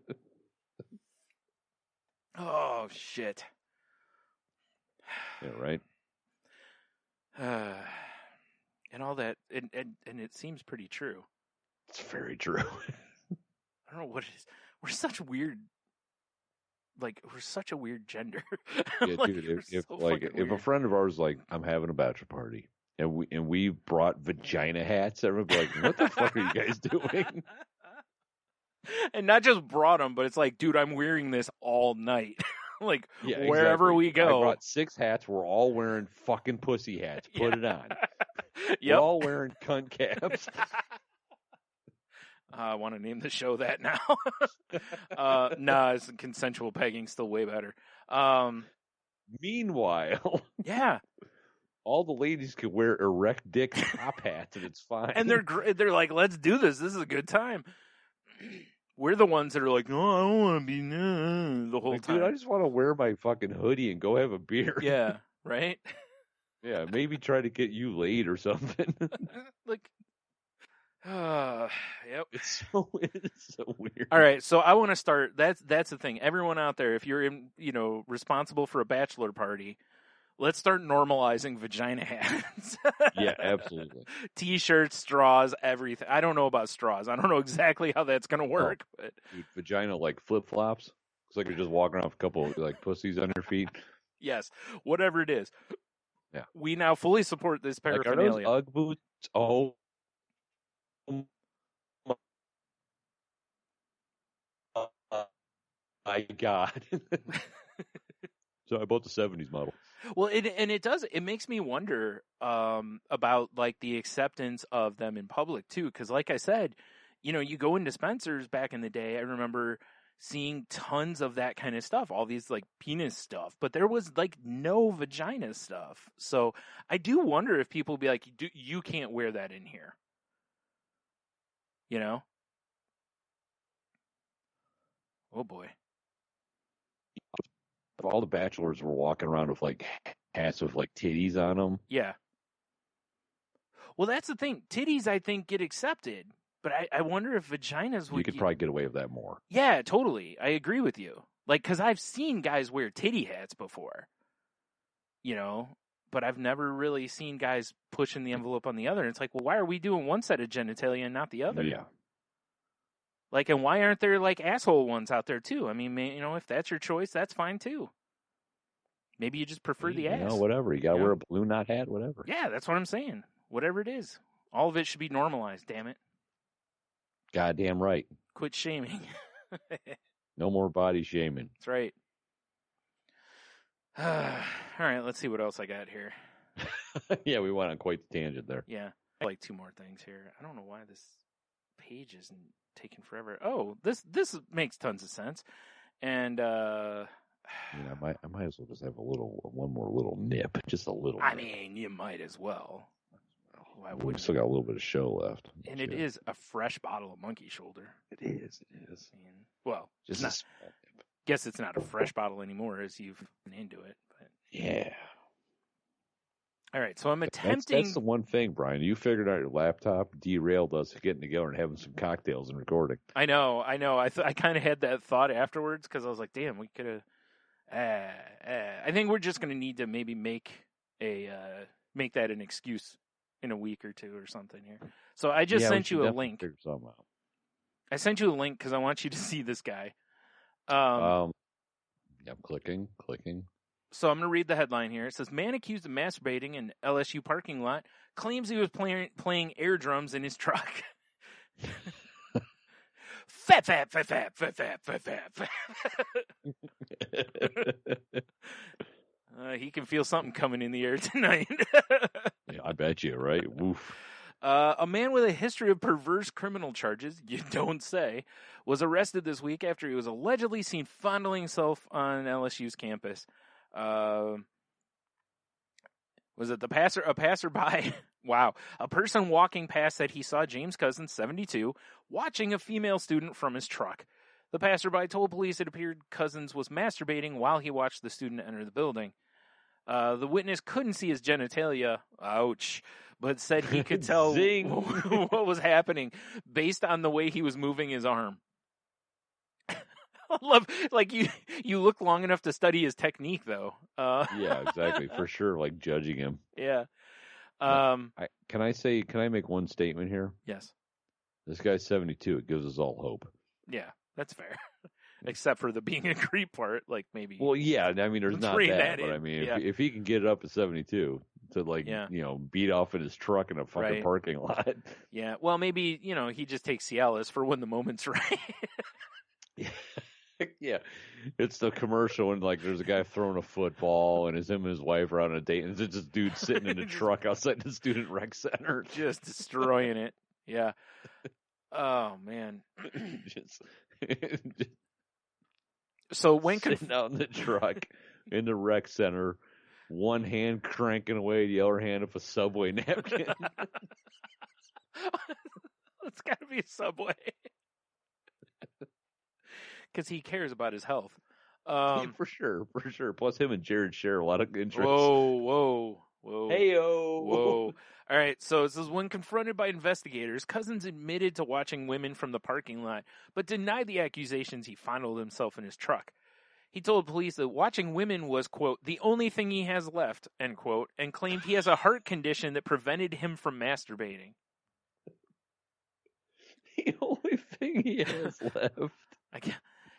Oh, shit. Yeah, right? And all that, and it seems pretty true. It's very true. I don't know what it is. We're such a weird gender. Yeah, dude. If a friend of ours like, I'm having a bachelor party, and we brought vagina hats, everyone would be like, "What the fuck are you guys doing?" And not just brought them, but it's like, dude, I'm wearing this all night. Like, yeah, wherever exactly. we go. I brought 6 hats. We're all wearing fucking pussy hats. Put it on. Yep. We're all wearing cunt caps. I want to name the show that now. It's consensual pegging, still way better. Meanwhile, yeah, all the ladies could wear erect dick top hats, and it's fine. And they're like, let's do this. This is a good time. We're the ones that are like, no, I don't want to be the whole time. Dude, I just want to wear my fucking hoodie and go have a beer. Yeah, right? Yeah, maybe try to get you laid or something. Like, yep. It's so weird. All right, so I want to start. That's the thing. Everyone out there, if you're responsible for a bachelor party, let's start normalizing vagina hats. Yeah, absolutely. T-shirts, straws, everything. I don't know about straws. I don't know exactly how that's going to work. But dude, vagina like flip-flops. It's like you're just walking around with a couple like pussies on your feet. Yes, whatever it is. Yeah. We now fully support this paraphernalia. Like, are those Ugg boots? Oh my God. So I bought the 70s model. Well, it makes me wonder about like the acceptance of them in public too, because like I said, you go into Spencer's back in the day. I remember seeing tons of that kind of stuff, all these like penis stuff, but there was like no vagina stuff. So I do wonder if people be like, you can't wear that in here, Oh boy. All the bachelors were walking around with like hats with like titties on them. Yeah. Well, that's the thing. Titties, I think, get accepted, but I wonder if vaginas would. You could probably get away with that more. Yeah, totally. I agree with you. Like, because I've seen guys wear titty hats before, but I've never really seen guys pushing the envelope on the other. And it's like, well, why are we doing one set of genitalia and not the other? Yeah. Like, and why aren't there like asshole ones out there too? I mean, if that's your choice, that's fine too. Maybe you just prefer the ass. Whatever. You gotta wear a balloon knot hat, whatever. Yeah, that's what I'm saying. Whatever it is. All of it should be normalized, damn it. Goddamn right. Quit shaming. No more body shaming. That's right. All right, let's see what else I got here. Yeah, we went on quite the tangent there. Yeah. I like 2 more things here. I don't know why this page isn't taking forever. Oh, this makes tons of sense. And I might as well just have one more little nip, just a little. I mean, you might as well. Why We've wouldn't still you? got a little bit of show left. And it is a fresh bottle of monkey shoulder. It is. And, well, Just not, guess it's not a fresh bottle anymore as you've been into it. But yeah. All right, so I'm attempting. That's the one thing, Brian. You figured out your laptop derailed us getting together and having some cocktails and recording. I know. I kind of had that thought afterwards because I was like, damn, we could have. I think we're just going to need to maybe make that an excuse in a week or two or something here. So I just sent you a link. I sent you a link because I want you to see this guy. I'm clicking. So I'm going to read the headline here. It says, man accused of masturbating in LSU parking lot claims he was playing air drums in his truck. Fat. He can feel something coming in the air tonight. Yeah, I bet you, right? Woof. A man with a history of perverse criminal charges, you don't say, was arrested this week after he was allegedly seen fondling himself on LSU's campus. Was it a passerby? Wow. A person walking past said he saw James Cousins, 72, watching a female student from his truck. The passerby told police it appeared Cousins was masturbating while he watched the student enter the building. The witness couldn't see his genitalia, ouch, but said he could tell what was happening based on the way he was moving his arm. I love, like, you look long enough to study his technique, though. Yeah, exactly, for sure, like judging him. Yeah. Can I make one statement here? Yes. This guy's 72. It gives us all hope. Yeah, that's fair. Except for the being a creep part, like maybe. Well, yeah, I mean, there's not that, but I mean, yeah. if he can get it up at 72 to beat off in his truck in a fucking parking lot. Yeah, well, maybe, he just takes Cialis for when the moment's right. Yeah, it's the commercial and like there's a guy throwing a football and him and his wife are on a date and it's just this dude sitting in a truck outside the student rec center, just destroying it. Yeah. Oh man. So when sitting out in the truck in the rec center, one hand cranking away, the other hand with a Subway napkin. It's got to be a Subway. Because he cares about his health. Yeah, for sure. Plus him and Jared share a lot of interests. Whoa. Hey-o. Whoa. All right, so it says, when confronted by investigators, Cousins admitted to watching women from the parking lot, but denied the accusations he fondled himself in his truck. He told police that watching women was, quote, the only thing he has left, end quote, and claimed he has a heart condition that prevented him from masturbating. The only thing he has left.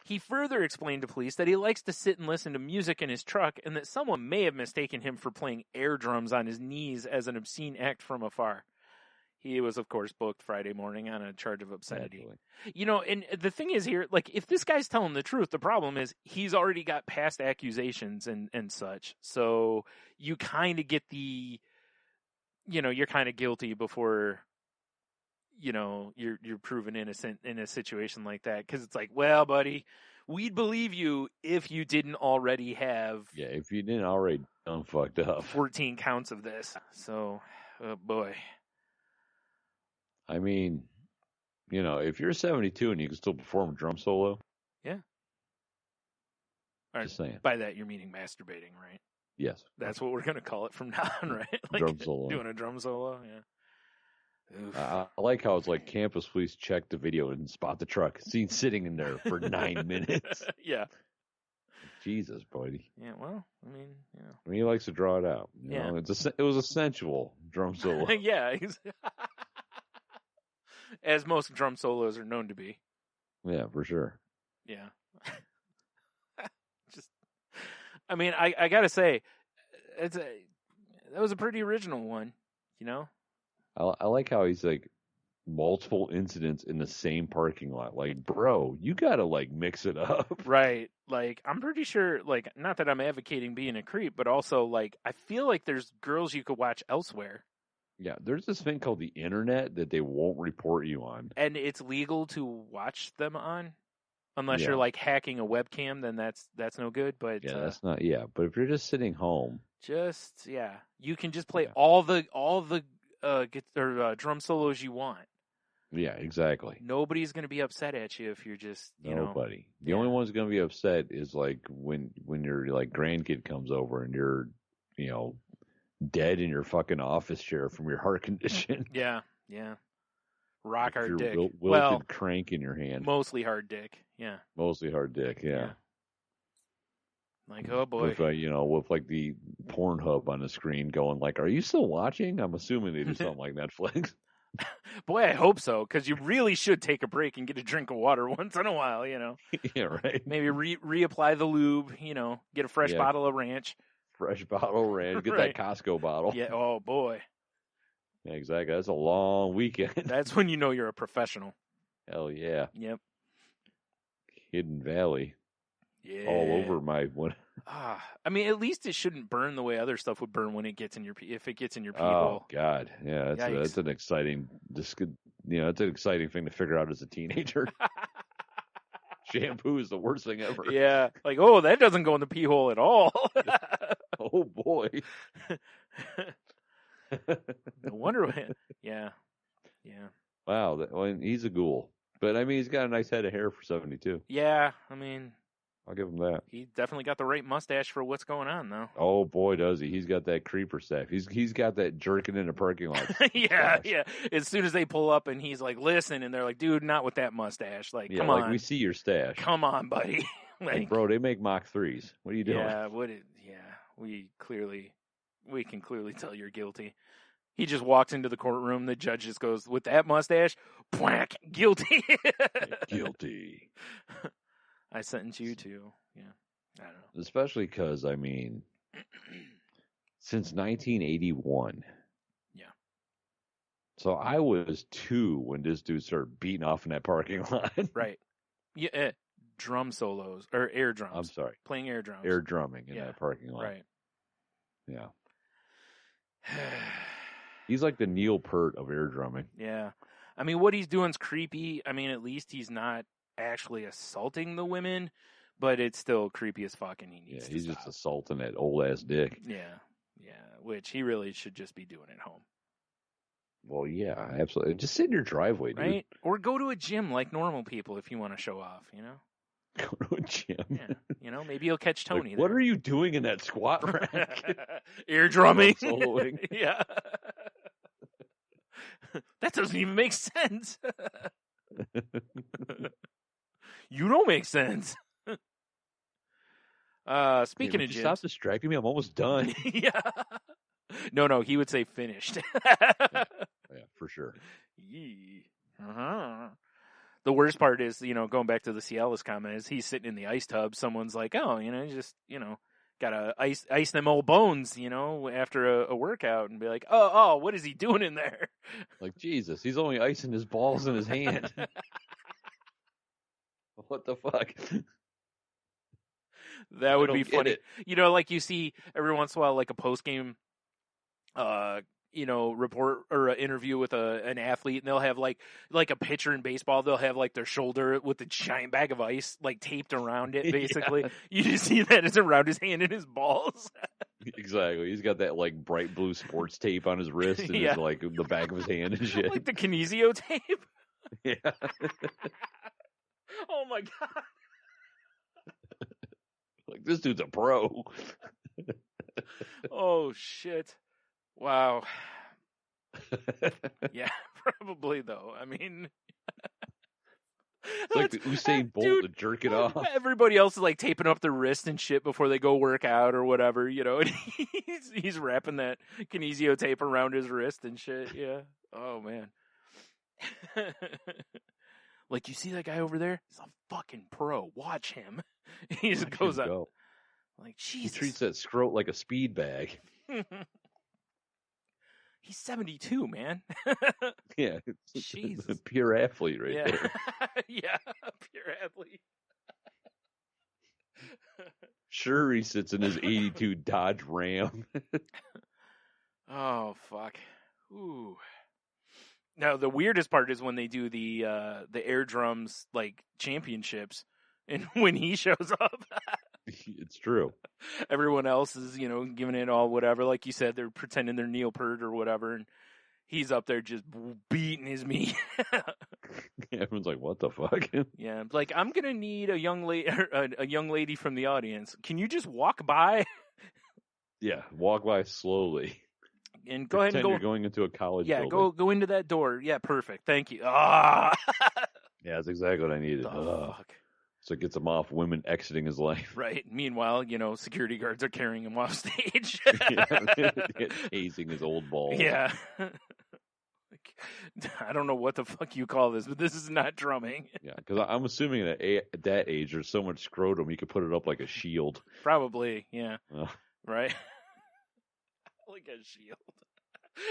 He further explained to police that he likes to sit and listen to music in his truck and that someone may have mistaken him for playing air drums on his knees as an obscene act from afar. He was, of course, booked Friday morning on a charge of obscenity. Naturally. And the thing is here, like, if this guy's telling the truth, the problem is he's already got past accusations and such. So you kind of get the, you're kind of guilty before, you're proven innocent in a situation like that. Because it's like, well, buddy, we'd believe you if you didn't already have... Yeah, if you didn't already done fucked up. 14 counts of this. So, oh boy. I mean, if you're 72 and you can still perform a drum solo. Yeah. Just saying. By that, you're meaning masturbating, right? Yes. That's what we're going to call it from now on, right? Like drum solo. Doing a drum solo, yeah. I like how it's like campus police check the video and spot the truck. Seen sitting in there for 9 minutes. Yeah. Jesus, buddy. Yeah, well, I mean, yeah. I mean, he likes to draw it out. Yeah. It was a sensual drum solo. Yeah. As most drum solos are known to be. Yeah, for sure. Yeah. I gotta say, that was a pretty original one, I like how he's like multiple incidents in the same parking lot. Like, bro, you gotta like mix it up. Right. Like, I'm pretty sure, like, not that I'm advocating being a creep, but also like, I feel like there's girls you could watch elsewhere. Yeah, there's this thing called the internet that they won't report you on. And it's legal to watch them on? Unless you're like hacking a webcam, then that's no good. But yeah, that's not. Yeah, but if you're just sitting home, you can just play all the drum solos you want. Yeah, exactly. Nobody's gonna be upset at you if you're just nobody. The only one's gonna be upset is like when your like grandkid comes over and you're dead in your fucking office chair from your heart condition. Yeah. Rock hard your dick. Wilted crank in your hand. Mostly hard dick. Yeah. Mostly hard dick. Yeah. Like, oh boy. With with like the Pornhub on the screen going like, "Are you still watching?" I'm assuming they do something like Netflix. Boy, I hope so, because you really should take a break and get a drink of water once in a while, Yeah, right. Maybe reapply the lube, get a fresh bottle of ranch. Fresh bottle of ranch. Get Right. that Costco bottle. Yeah, oh boy. Yeah, exactly. That's a long weekend. That's when you know you're a professional. Hell yeah. Yep. Hidden Valley. Yeah. All over my one. I mean, at least it shouldn't burn the way other stuff would burn when it gets in your if it gets in your pee Oh hole. God, yeah, that's an exciting. It's an exciting thing to figure out as a teenager. Shampoo is the worst thing ever. Yeah, like that doesn't go in the pee hole at all. Oh boy. No wonder. Yeah. Wow, he's a ghoul, but I mean, he's got a nice head of hair for 72. Yeah, I mean, I'll give him that. He definitely got the right mustache for what's going on, though. Oh boy, does he! He's got that creeper staff. He's got that jerking in a parking lot. Yeah. As soon as they pull up and he's like, "Listen," and they're like, "Dude, not with that mustache." Like, come on, we see your stash. Come on, buddy. like, bro, they make Mach 3s. What are you doing? Yeah, we can clearly tell you're guilty. He just walks into the courtroom. The judge just goes, "With that mustache, whack, guilty." Guilty. I sentence you to, I don't know. Especially because, I mean, since 1981. Yeah. So I was 2 when this dude started beating off in that parking lot. Right. Yeah. Drum solos or air drums. I'm sorry. Playing air drums. Air drumming in that parking lot. Right. Yeah. He's like the Neil Peart of air drumming. Yeah. I mean, what he's doing's creepy. I mean, at least he's not actually assaulting the women, but it's still creepy as fuck, and he needs to he's stop. just assaulting that old ass dick. Yeah, which he really should just be doing at home. Well, yeah, absolutely. Just sit in your driveway, dude. Right? Or go to a gym like normal people if you want to show off, Go to a gym. Yeah, maybe you'll catch Tony. Like, what are you doing in that squat rack? Ear drumming. Soloing. Yeah. That doesn't even make sense. You don't make sense. Speaking of gyms, stop distracting me. I'm almost done. Yeah. No, he would say finished. Yeah, for sure. Uh-huh. The worst part is, going back to the Cialis comment, is he's sitting in the ice tub. Someone's like, oh, gotta ice them old bones, after a workout, and be like, oh, what is he doing in there? Like, Jesus, he's only icing his balls in his hand. What the fuck? That would be funny. Like you see every once in a while, like a post game, report or an interview with an athlete, and they'll have like a pitcher in baseball. They'll have like their shoulder with a giant bag of ice like taped around it. Basically, Yeah. You just see that it's around his hand and his balls. Exactly. He's got that like bright blue sports tape on his wrist and his, like the back of his hand and shit. Like the kinesio tape. Yeah. Oh my god. Like, this dude's a pro. Oh shit. Wow. Yeah, probably though. I mean, it's like the Usain Bolt to jerk it off. Everybody else is like taping up their wrist and shit before they go work out or whatever, and he's wrapping that kinesio tape around his wrist and shit. Yeah. Oh man. Like, you see that guy over there? He's a fucking pro. Watch him. He just goes up. Go. Like, Jesus. He treats that scrote like a speed bag. He's 72, man. Yeah. Jesus. A pure athlete right Yeah. there. Yeah, pure athlete. Sure, he sits in his 82 Dodge Ram. Oh, fuck. Ooh. Now, the weirdest part is when they do the air drums, like, championships, and when he shows up. It's true. Everyone else is, giving it all whatever. Like you said, they're pretending they're Neil Peart or whatever, and he's up there just beating his meat. Everyone's like, what the fuck? Yeah, like, I'm going to need a young lady from the audience. Can you just walk by? Yeah, walk by slowly. and go ahead and go. You're going into a college. Yeah, building. go into that door. Yeah, perfect. Thank you. Ah. Yeah, that's exactly what I needed. Fuck. So it gets him off women exiting his life. Right. Meanwhile, security guards are carrying him off stage. Tasing his old balls. Yeah. I don't know what the fuck you call this, but this is not drumming. Yeah, because I'm assuming at that age there's so much scrotum you could put it up like a shield. Probably, yeah. Right? Like a shield.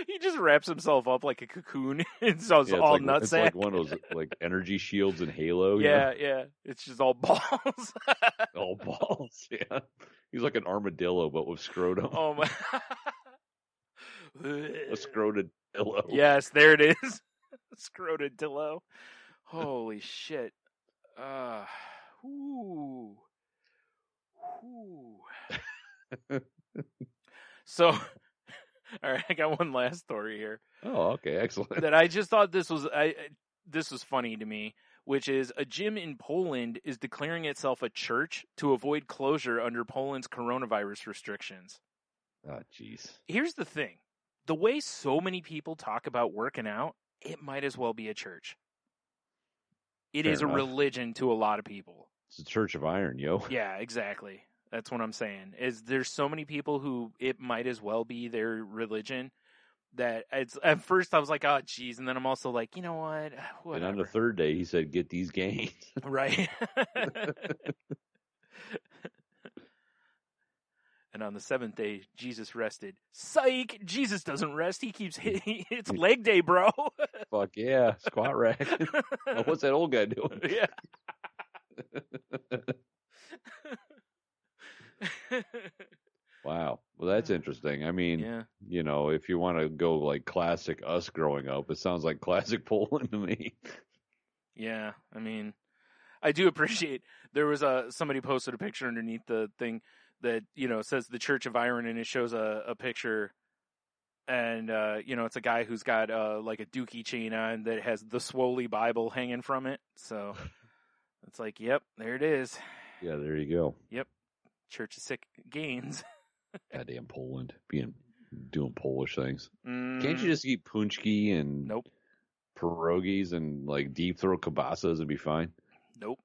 He just wraps himself up like a cocoon. It's all like, nutsack. It's like one of those like energy shields in Halo. Yeah, yeah. It's just all balls. All balls, yeah. He's like an armadillo, but with scrotum. Oh my. A scroted pillow. Yes, there it is. Scrotadillo. Holy shit. Ooh. So, all right, I got one last story here. Oh, okay, excellent. That I just thought this was funny to me, which is a gym in Poland is declaring itself a church to avoid closure under Poland's coronavirus restrictions. Oh, jeez. Here's the thing. The way so many people talk about working out, it might as well be a church. It is a religion to a lot of people. It's a church of iron, yo. Yeah, exactly. That's what I'm saying. Is there's so many people who it might as well be their religion that it's at first I was like, oh geez, and then I'm also like, you know what? Whatever. And on the third day, he said, "Get these gains." Right. And on the seventh day, Jesus rested. Psych! Jesus doesn't rest. He keeps hitting. It's leg day, bro. Fuck yeah. Squat rack. Oh, what's that old guy doing? Yeah. Wow. Well, that's interesting. I mean, if you want to go like classic us growing up, it sounds like classic Poland to me. Yeah. I mean, I do appreciate there was somebody posted a picture underneath the thing that, says the Church of Iron, and it shows a picture, and, it's a guy who's got, like a dookie chain on that has the Swoley Bible hanging from it. So it's like, yep, there it is. Yeah, there you go. Yep. Church of Sick Gains. Goddamn Poland. Doing Polish things. Mm. Can't you just eat punchki and Nope. pierogies and like deep throat kielbasas and be fine? Nope.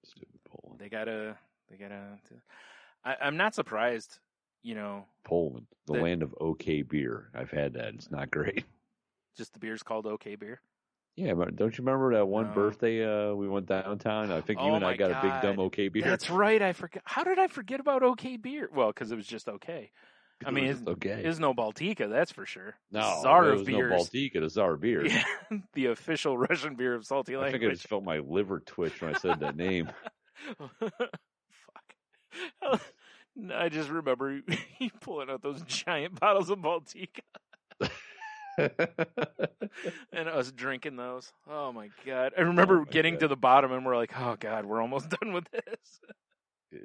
Stupid Poland. They gotta. I'm not surprised. Poland, the land of OK beer. I've had that. It's not great. Just the beer's called OK beer. Yeah, but don't you remember that one birthday we went downtown? I think you and I got a big dumb OK beer. That's right. I forgot. How did I forget about OK beer? Well, because it was just okay. I mean, it's no Baltica, that's for sure. No, Czar it of was beers. no Baltica, the Czar of beer. Yeah, the official Russian beer of salty language. I think I just felt my liver twitch when I said that name. Fuck. I just remember you pulling out those giant bottles of Baltica. And us drinking those. Oh my god. I remember getting to the bottom and we're like, oh god, we're almost done with this.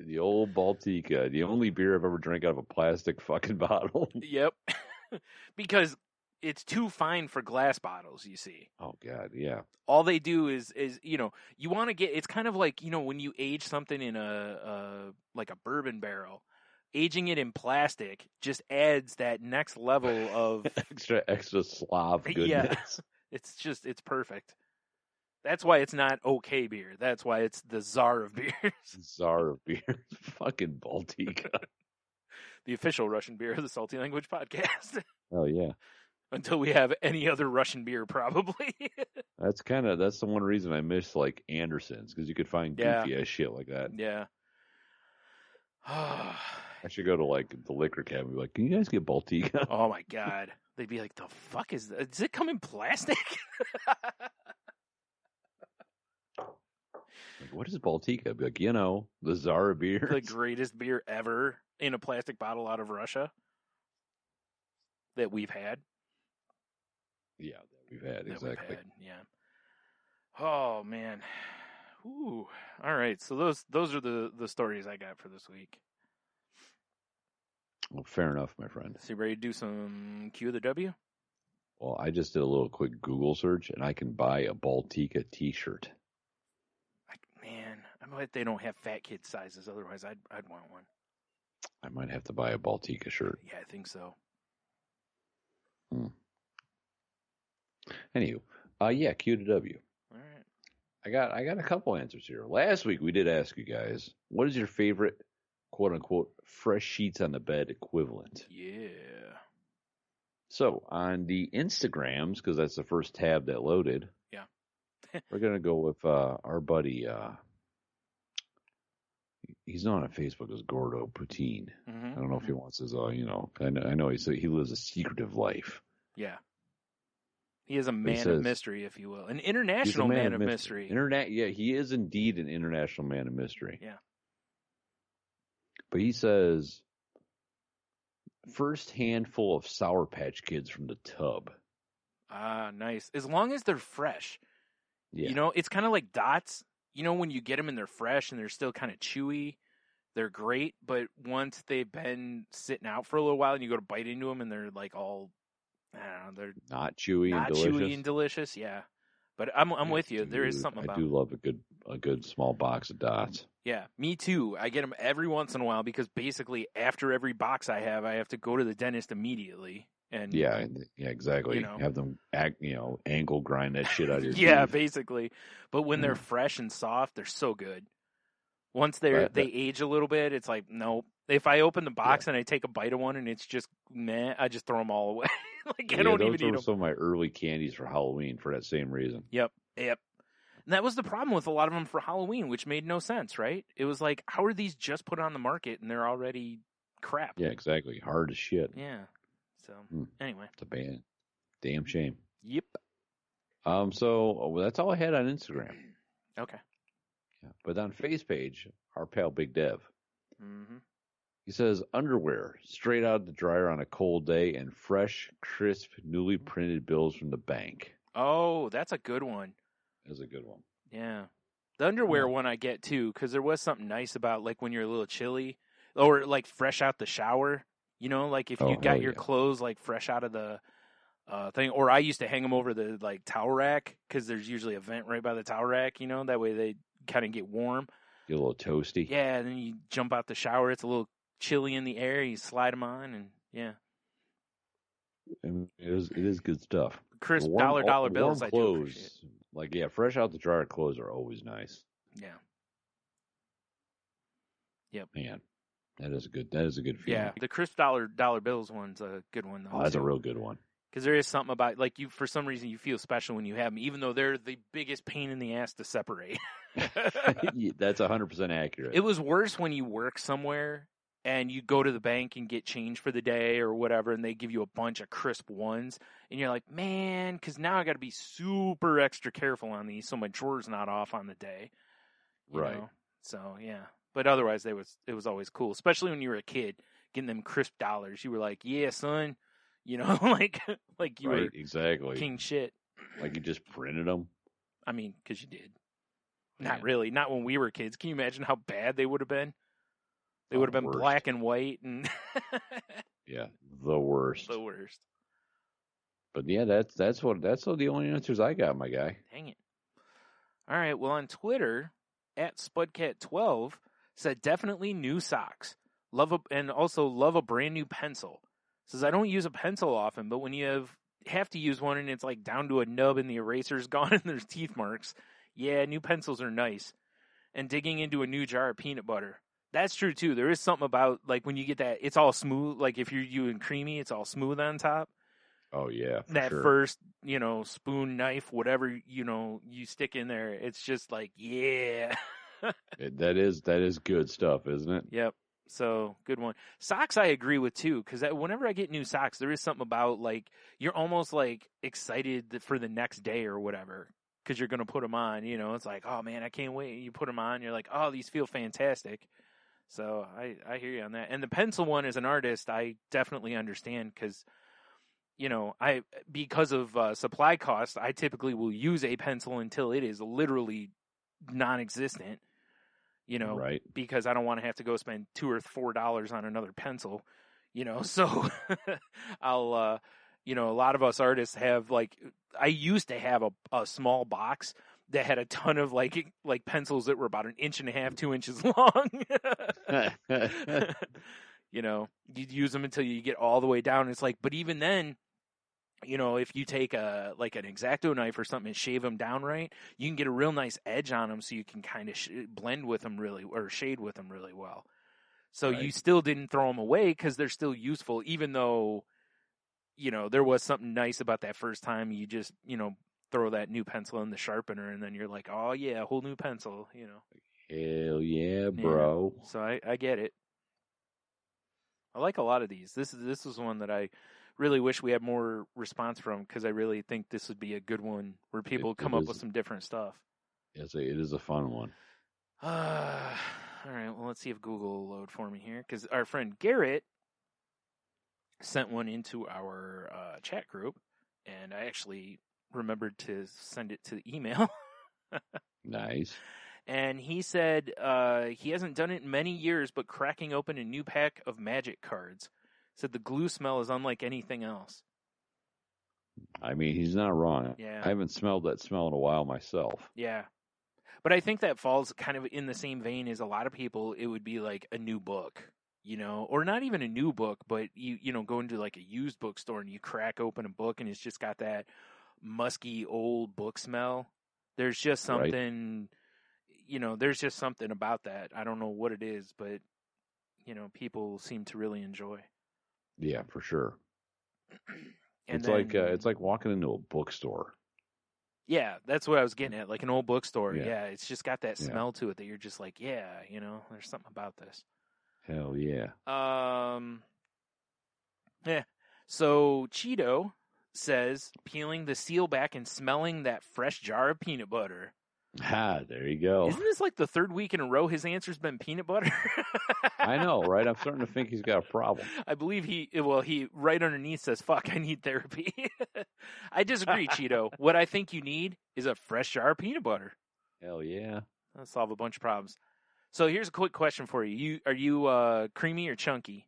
The old Baltica, the only beer I've ever drank out of a plastic fucking bottle. Yep. Because it's too fine for glass bottles, you see. Oh god, yeah. All they do is you want to get, it's kind of like, when you age something in a bourbon barrel, aging it in plastic just adds that next level of extra Slav goodness. Yeah. It's perfect. That's why it's not OK beer. That's why it's the Tsar of beers. Tsar of beers. Fucking Baltica. The official Russian beer of the Salty Language Podcast. Oh, yeah. Until we have any other Russian beer, probably. That's the one reason I miss, like, Anderson's, because you could find goofy-ass shit like that. Yeah. I should go to, like, the liquor cabinet and be like, can you guys get Baltica? Oh, my God. They'd be like, the fuck is that? Does it come in plastic? Like, what is Baltica? I'd be like, the Tsar of beers. The greatest beer ever in a plastic bottle out of Russia that we've had. Yeah, that we've had, exactly. Yeah. Oh, man. Ooh. All right. So those are the stories I got for this week. Well, fair enough, my friend. So you ready to do some Q of the W? Well, I just did a little quick Google search, and I can buy a Baltica t-shirt. Man, I bet they don't have fat kid sizes. Otherwise, I'd want one. I might have to buy a Baltica shirt. Yeah, I think so. Anywho, yeah, Q to W. All right. I got a couple answers here. Last week we did ask you guys, what is your favorite quote unquote fresh sheets on the bed equivalent? Yeah. So on the Instagrams, because that's the first tab that loaded. Yeah. We're gonna go with our buddy. He's known on Facebook as Gordo Poutine. Mm-hmm. I don't know if he wants his, I know he lives a secretive life. Yeah. He is a man of mystery, if you will. An international man of mystery. Yeah, he is indeed an international man of mystery. Yeah. But he says, first handful of Sour Patch Kids from the tub. Ah, nice. As long as they're fresh. Yeah. You know, it's kind of like Dots. You know, when you get them and they're fresh and they're still kind of chewy, they're great. But once they've been sitting out for a little while and you go to bite into them and they're like all, I don't know, they're not chewy and delicious. Yeah. But I'm with you. There is something about I do love a good small box of Dots. Yeah, me too. I get them every once in a while because basically after every box I have to go to the dentist immediately. And yeah, exactly. You know, have them ankle grind that shit out of your yeah, teeth. basically. But when they're fresh and soft, they're so good. Once they age a little bit, it's like nope. If I open the box and I take a bite of one and it's just meh, I just throw them all away. Like I don't even eat them. Those were some of my early candies for Halloween for that same reason. Yep. And that was the problem with a lot of them for Halloween, which made no sense, right? It was like, how are these just put on the market and they're already crap? Yeah, exactly. Hard as shit. Yeah. So anyway, it's a damn shame. Yep. So that's all I had on Instagram. Okay. Yeah, but on Face page, our pal Big Dev. Mm-hmm. He says underwear straight out of the dryer on a cold day and fresh, crisp, newly printed bills from the bank. Oh, that's a good one. That's a good one. Yeah. The underwear one I get too, because there was something nice about like when you're a little chilly or like fresh out the shower. You know, like if you got your clothes like fresh out of the thing, or I used to hang them over the like towel rack because there's usually a vent right by the towel rack. You know, that way they kind of get warm. Get a little toasty. Yeah, and then you jump out the shower. It's a little chilly in the air. You slide them on, and yeah. And it is good stuff. Crisp dollar bills. Warm clothes, like fresh out the dryer clothes are always nice. Yeah. Yep. Man, that is a good feeling. Yeah, the crisp dollar bills one's a good one though. Oh, that's a real good one. Because there is something about like you, for some reason, you feel special when you have them, even though they're the biggest pain in the ass to separate. That's 100% accurate. It was worse when you work somewhere and you go to the bank and get change for the day or whatever, and they give you a bunch of crisp ones, and you're like, man, because now I got to be super extra careful on these so my drawer's not off on the day. Right. Know? So yeah, but otherwise it was always cool, especially when you were a kid getting them crisp dollars. You were like, yeah, son. You know, like you were exactly king shit. Like you just printed them. I mean, because you did. Not really. Not when we were kids. Can you imagine how bad they would have been? They would have been black and white and. Yeah, the worst. The worst. But yeah, that's the only answers I got, my guy. Dang it! All right. Well, on Twitter, @SpudCat12 said definitely new socks. Love a brand new pencil. Says, I don't use a pencil often, but when you have to use one and it's like down to a nub and the eraser's gone and there's teeth marks, yeah, new pencils are nice. And digging into a new jar of peanut butter. That's true, too. There is something about, like, when you get that, it's all smooth. Like, if you're using creamy, it's all smooth on top. Oh, yeah, that first, spoon, knife, whatever, you stick in there, it's just like, yeah. That is good stuff, isn't it? Yep. So, good one. Socks I agree with, too, because whenever I get new socks, there is something about, like, you're almost, like, excited for the next day or whatever, because you're going to put them on, It's like, oh, man, I can't wait. You put them on, you're like, oh, these feel fantastic. So, I hear you on that. And the pencil one, as an artist, I definitely understand, because, because of supply costs, I typically will use a pencil until it is literally non-existent. Right. Because I don't want to have to go spend $2 or $4 on another pencil, so I'll, a lot of us artists have I used to have a small box that had a ton of like pencils that were about 1.5 inches, 2 inches long. You'd use them until you get all the way down. It's like, but even then if you take like an X-Acto knife or something and shave them down right, you can get a real nice edge on them, so you can kind of blend with them or shade with them really well. So you still didn't throw them away because they're still useful, even though, there was something nice about that first time. You just, throw that new pencil in the sharpener, and then you're like, oh yeah, a whole new pencil, Hell yeah, bro. Yeah. So I get it. I like a lot of these. This is one that I really wish we had more response from, because I really think this would be a good one where people come up with some different stuff. Yes, it is a fun one. All right, well, let's see if Google will load for me here, because our friend Garrett sent one into our chat group, and I actually remembered to send it to the email. Nice. And he said he hasn't done it in many years, but cracking open a new pack of Magic cards. Said the glue smell is unlike anything else. I mean, he's not wrong. Yeah. I haven't smelled that smell in a while myself. Yeah. But I think that falls kind of in the same vein as a lot of people. It would be like a new book, or not even a new book, but you go into like a used bookstore and you crack open a book and it's just got that musky old book smell. There's just something, there's just something about that. I don't know what it is, but people seem to really enjoy. Yeah, for sure. And it's like walking into a bookstore. Yeah, that's what I was getting at, like an old bookstore. Yeah, it's just got that smell to it that you're just like, yeah, there's something about this. Hell yeah. Yeah. So Cheeto says peeling the seal back and smelling that fresh jar of peanut butter. Ah, there you go. Isn't this like the third week in a row his answer's been peanut butter? I know, right? I'm starting to think he's got a problem. I believe he right underneath says, fuck, I need therapy. I disagree, Cheeto. What I think you need is a fresh jar of peanut butter. Hell yeah. That'll solve a bunch of problems. So here's a quick question for you. Are you creamy or chunky?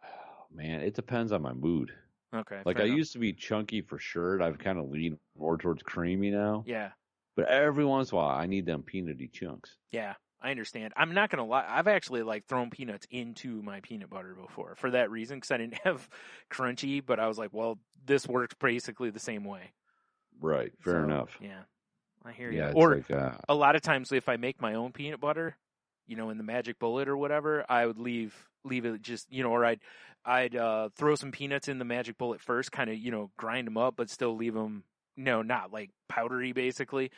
Oh, man, it depends on my mood. Okay. Like I used to be chunky for sure. I've kind of leaned more towards creamy now. Yeah. But every once in a while, I need them peanutty chunks. Yeah, I understand. I'm not going to lie. I've actually thrown peanuts into my peanut butter before for that reason, because I didn't have crunchy, but I was like, well, this works basically the same way. Right. Fair enough. Yeah. I hear you. Yeah, Or a lot of times if I make my own peanut butter, in the Magic Bullet or whatever, I would leave it just, or I'd throw some peanuts in the Magic Bullet first, kind of, grind them up, but still leave them, not like powdery basically.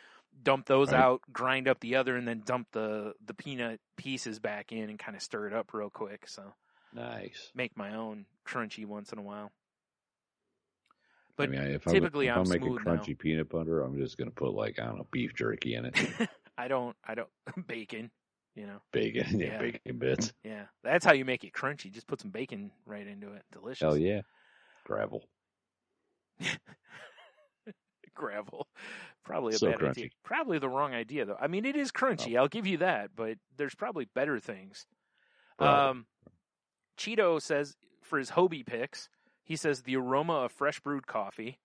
Dump those out, grind up the other, and then dump the peanut pieces back in and kind of stir it up real quick. So nice. Make my own crunchy once in a while. But I mean, if typically I'm smooth making crunchy now. peanut butter, I'm just going to put beef jerky in it. I don't bacon, Bacon, bacon bits. Yeah, that's how you make it crunchy. Just put some bacon right into it. Delicious. Hell yeah. Gravel. Gravel. Probably a so bad crunchy. idea. Probably the wrong idea, though. I mean, it is crunchy. I'll give you that, but there's probably better things. Cheeto says, for his Hobie picks, he says the aroma of fresh brewed coffee.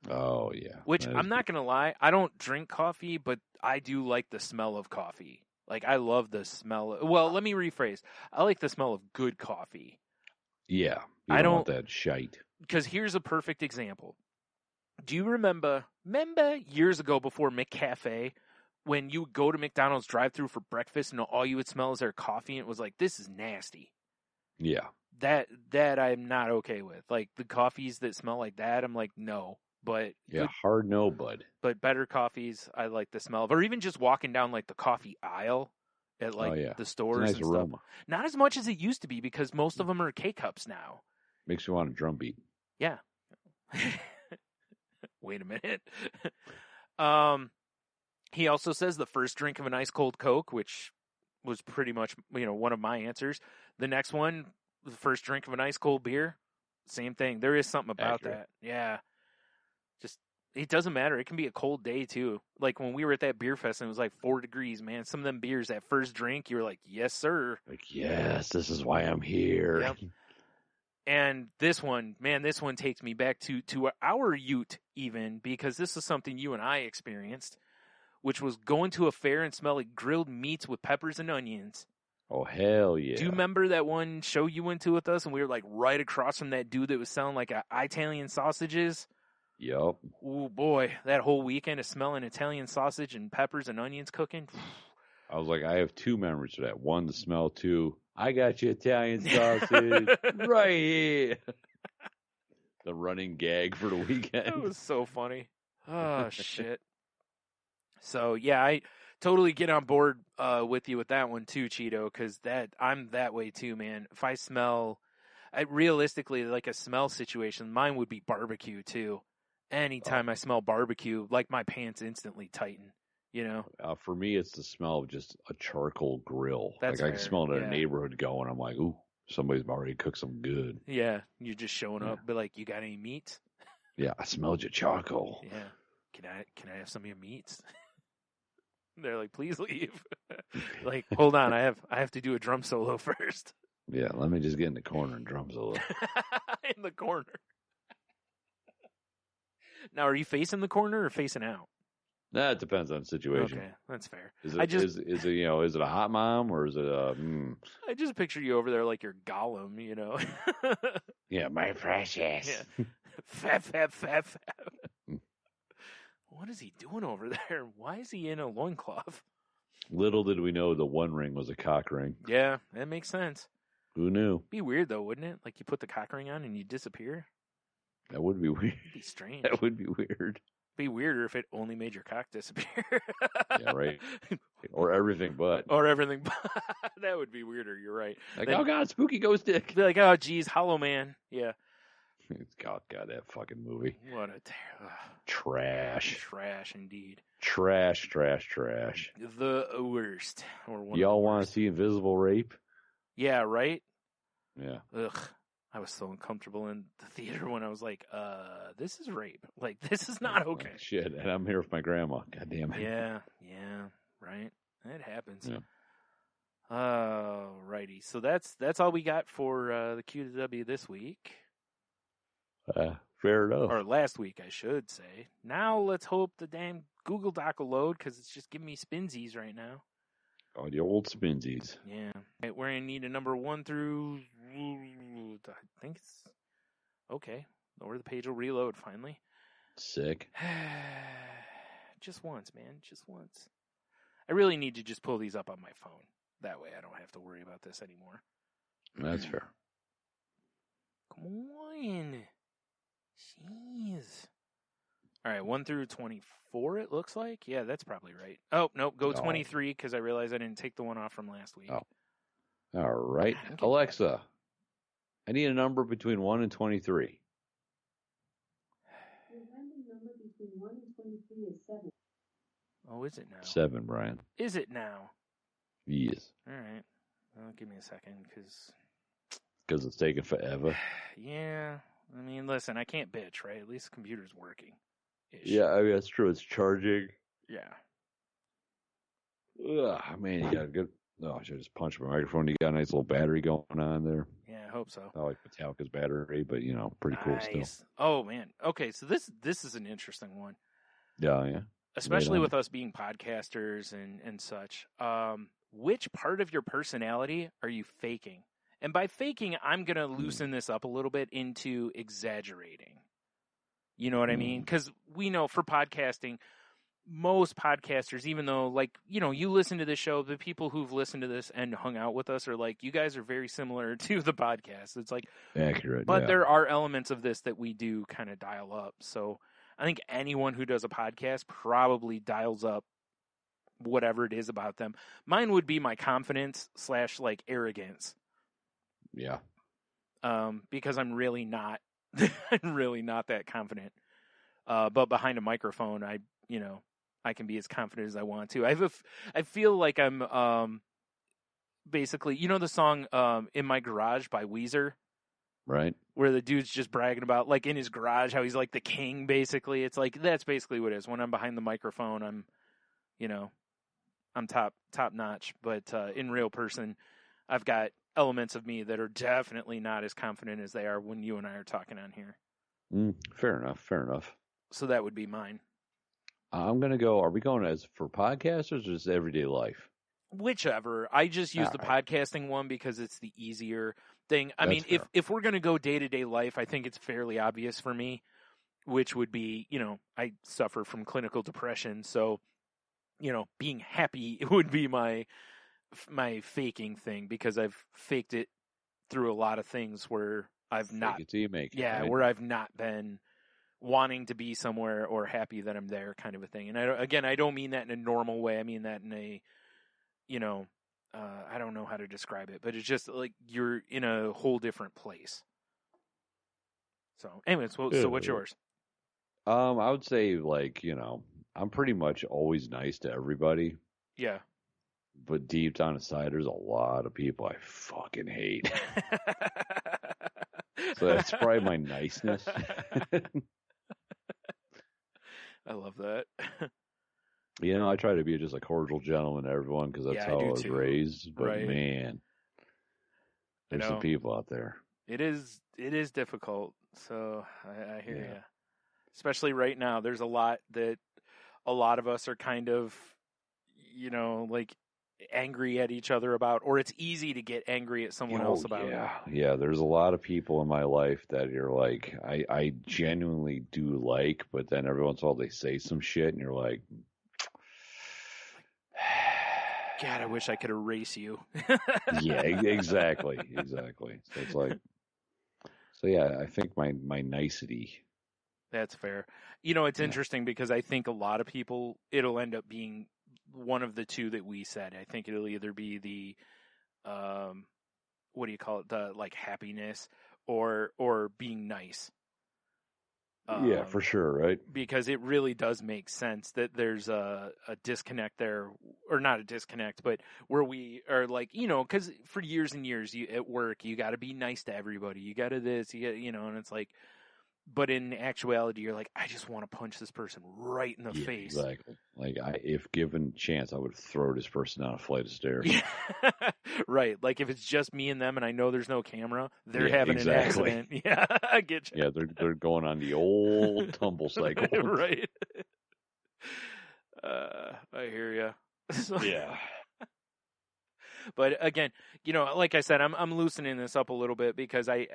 Oh, yeah. Which, I'm not going to lie, I don't drink coffee, but I do like the smell of coffee. Like, I love the smell. Well, let me rephrase. I like the smell of good coffee. Yeah. I don't want that shite. Because here's a perfect example. Do you remember years ago before McCafe, when you would go to McDonald's drive-thru for breakfast and all you would smell is their coffee, and it was like, this is nasty. Yeah. That I'm not okay with. Like, the coffees that smell like that, I'm like, no. But yeah, hard no, bud. But better coffees, I like the smell of. Or even just walking down, the coffee aisle at, the stores it's a nice and aroma. stuff. Not as much as it used to be, because most of them are K-Cups now. Makes you want a drum beat. Yeah. Wait a minute. He also says the first drink of an ice cold Coke, which was pretty much, one of my answers. The next one, the first drink of an ice cold beer, same thing. There is something about that. Yeah. Just, it doesn't matter. It can be a cold day too. Like when we were at that beer fest and it was like 4 degrees, man, some of them beers, that first drink, you were like, yes, sir. Like, yes, this is why I'm here. Yep. And this one takes me back to our Ute even, because this is something you and I experienced, which was going to a fair and smelling grilled meats with peppers and onions. Oh, hell yeah. Do you remember that one show you went to with us and we were like right across from that dude that was selling like Italian sausages? Yep. Oh boy, that whole weekend of smelling Italian sausage and peppers and onions cooking. I was like, I have two memories of that. One, the smell. Two, I got you Italian sausage right here. The running gag for the weekend. That was so funny. Oh, shit. So, yeah, I totally get on board with you with that one too, Cheeto, because I'm that way too, man. If I smell, realistically, like a smell situation, mine would be barbecue too. Anytime I smell barbecue, like my pants instantly tighten, you know? For me, it's the smell of just a charcoal grill. That's like I can fair, smell it in yeah. a neighborhood going, I'm like, ooh, somebody's already cooked some good. Yeah, you're just showing up, but like, you got any meat? Yeah, I smelled your charcoal. Yeah. Can I have some of your meats? They're like, please leave. Like, hold on, I have to do a drum solo first. Yeah, let me just get in the corner and drum solo. In the corner. Now, are you facing the corner or facing out? That depends on the situation. Okay, that's fair. Is it is it is it a hot mom or is it a? I just picture you over there like you're Gollum, you know. Yeah, my precious. Yeah. Fap. What is he doing over there? Why is he in a loincloth? Little did we know the one ring was a cock ring. Yeah, that makes sense. Who knew? Be weird though, wouldn't it? Like you put the cock ring on and you disappear. That would be weird. It'd be strange. That would be weird. Be weirder if it only made your cock disappear. Yeah, right. Or everything but. Or everything but. That would be weirder. You're right. Like, then, oh god, spooky ghost dick. Be like, oh geez, Hollow Man. Yeah. God, that fucking movie. What a trash. Trash indeed. Trash. The worst. Or one. Y'all want to see Invisible Rape? Yeah, right? Yeah. Ugh. I was so uncomfortable in the theater when I was like, this is rape. Like, this is not okay. Shit, and I'm here with my grandma. God damn it. Yeah, right? It happens. Yeah. Righty. So that's all we got for the Q to W this week. Fair enough. Or last week, I should say. Now let's hope the damn Google Doc will load, because it's just giving me spinsies right now. Oh, the old spinsies. Yeah. Right, we're going to need a number 1 through... I think it's... Okay. Or the page will reload, finally. Sick. Just once, man. Just once. I really need to just pull these up on my phone. That way I don't have to worry about this anymore. That's fair. Come on. Jeez. All right, 1 through 24, it looks like. Yeah, that's probably right. Oh, nope, go 23, because I realized I didn't take the one off from last week. Oh. All right. Alexa, I need a number between 1 and 23. Your random number between 1 and 23 is 7. Oh, is it now? 7, Brian. Is it now? Yes. All right. Well, give me a second, because... Because it's taking forever. Yeah. I mean, listen, I can't bitch, right? At least the computer's working. Yeah, I mean, that's true. It's charging. Yeah. Ugh, man, you got a good... Oh, I should just punch my microphone. You got a nice little battery going on there. Yeah, I hope so. I like Metallica's battery, but, pretty cool still. Oh, man. Okay, so this is an interesting one. Yeah. Especially with us being podcasters and such. Which part of your personality are you faking? And by faking, I'm going to loosen this up a little bit into exaggerating. You know what I mean? Because we know for podcasting, most podcasters, even though, you listen to this show, the people who've listened to this and hung out with us are like, you guys are very similar to the podcast. It's like... Accurate, But there are elements of this that we do kind of dial up. So I think anyone who does a podcast probably dials up whatever it is about them. Mine would be my confidence / arrogance. Yeah. Because I'm really not, I'm really not that confident. But behind a microphone, I can be as confident as I want to. I feel like I'm, basically, the song, In My Garage by Weezer? Right. Where the dude's just bragging about, in his garage, how he's like the king, basically. It's like, that's basically what it is. When I'm behind the microphone, I'm top notch. But, in real person, I've got elements of me that are definitely not as confident as they are when you and I are talking on here. Fair enough. So that would be mine. I'm going to go, are we going as for podcasters or just everyday life? Whichever. I just use the podcasting one because it's the easier thing. I mean, if we're going to go day-to-day life, I think it's fairly obvious for me, which would be, I suffer from clinical depression. So, being happy would be my faking thing, because I've faked it through a lot of things where I've not, fake it till you make it, right? where I've not been wanting to be somewhere or happy that I'm there, kind of a thing. And I don't mean that in a normal way. I mean that in a, I don't know how to describe it, but it's just like you're in a whole different place. So, anyways, so what's yours? I would say, like, I'm pretty much always nice to everybody. Yeah. But deep down inside, there's a lot of people I fucking hate. So that's probably my niceness. I love that. I try to be just a cordial gentleman to everyone, because that's how I was raised. But man, there's some people out there. It is difficult. So I hear you. Especially right now, there's a lot that a lot of us are kind of, like angry at each other about, or it's easy to get angry at someone else about. Yeah. There's a lot of people in my life that you're like, I genuinely do like, but then every once in a while they say some shit, and you're like, God, I wish I could erase you. Yeah, exactly. So it's like, I think my nicety. That's fair. It's interesting because I think a lot of people, it'll end up being one of the two that we said. I think it'll either be the, what do you call it? The like happiness or being nice. Yeah, for sure, right? Because it really does make sense that there's a disconnect there, or not a disconnect, but where we are like, because for years and years at work, you got to be nice to everybody. You got to this, and it's like, but in actuality, you're like, I just want to punch this person right in the face. Exactly. Like, if given chance, I would throw this person down a flight of stairs. Yeah. Right. Like, if it's just me and them and I know there's no camera, they're having an accident. Yeah, I get you. Yeah, they're going on the old tumble cycle. Right. I hear you. Yeah. But again, like I said, I'm loosening this up a little bit because it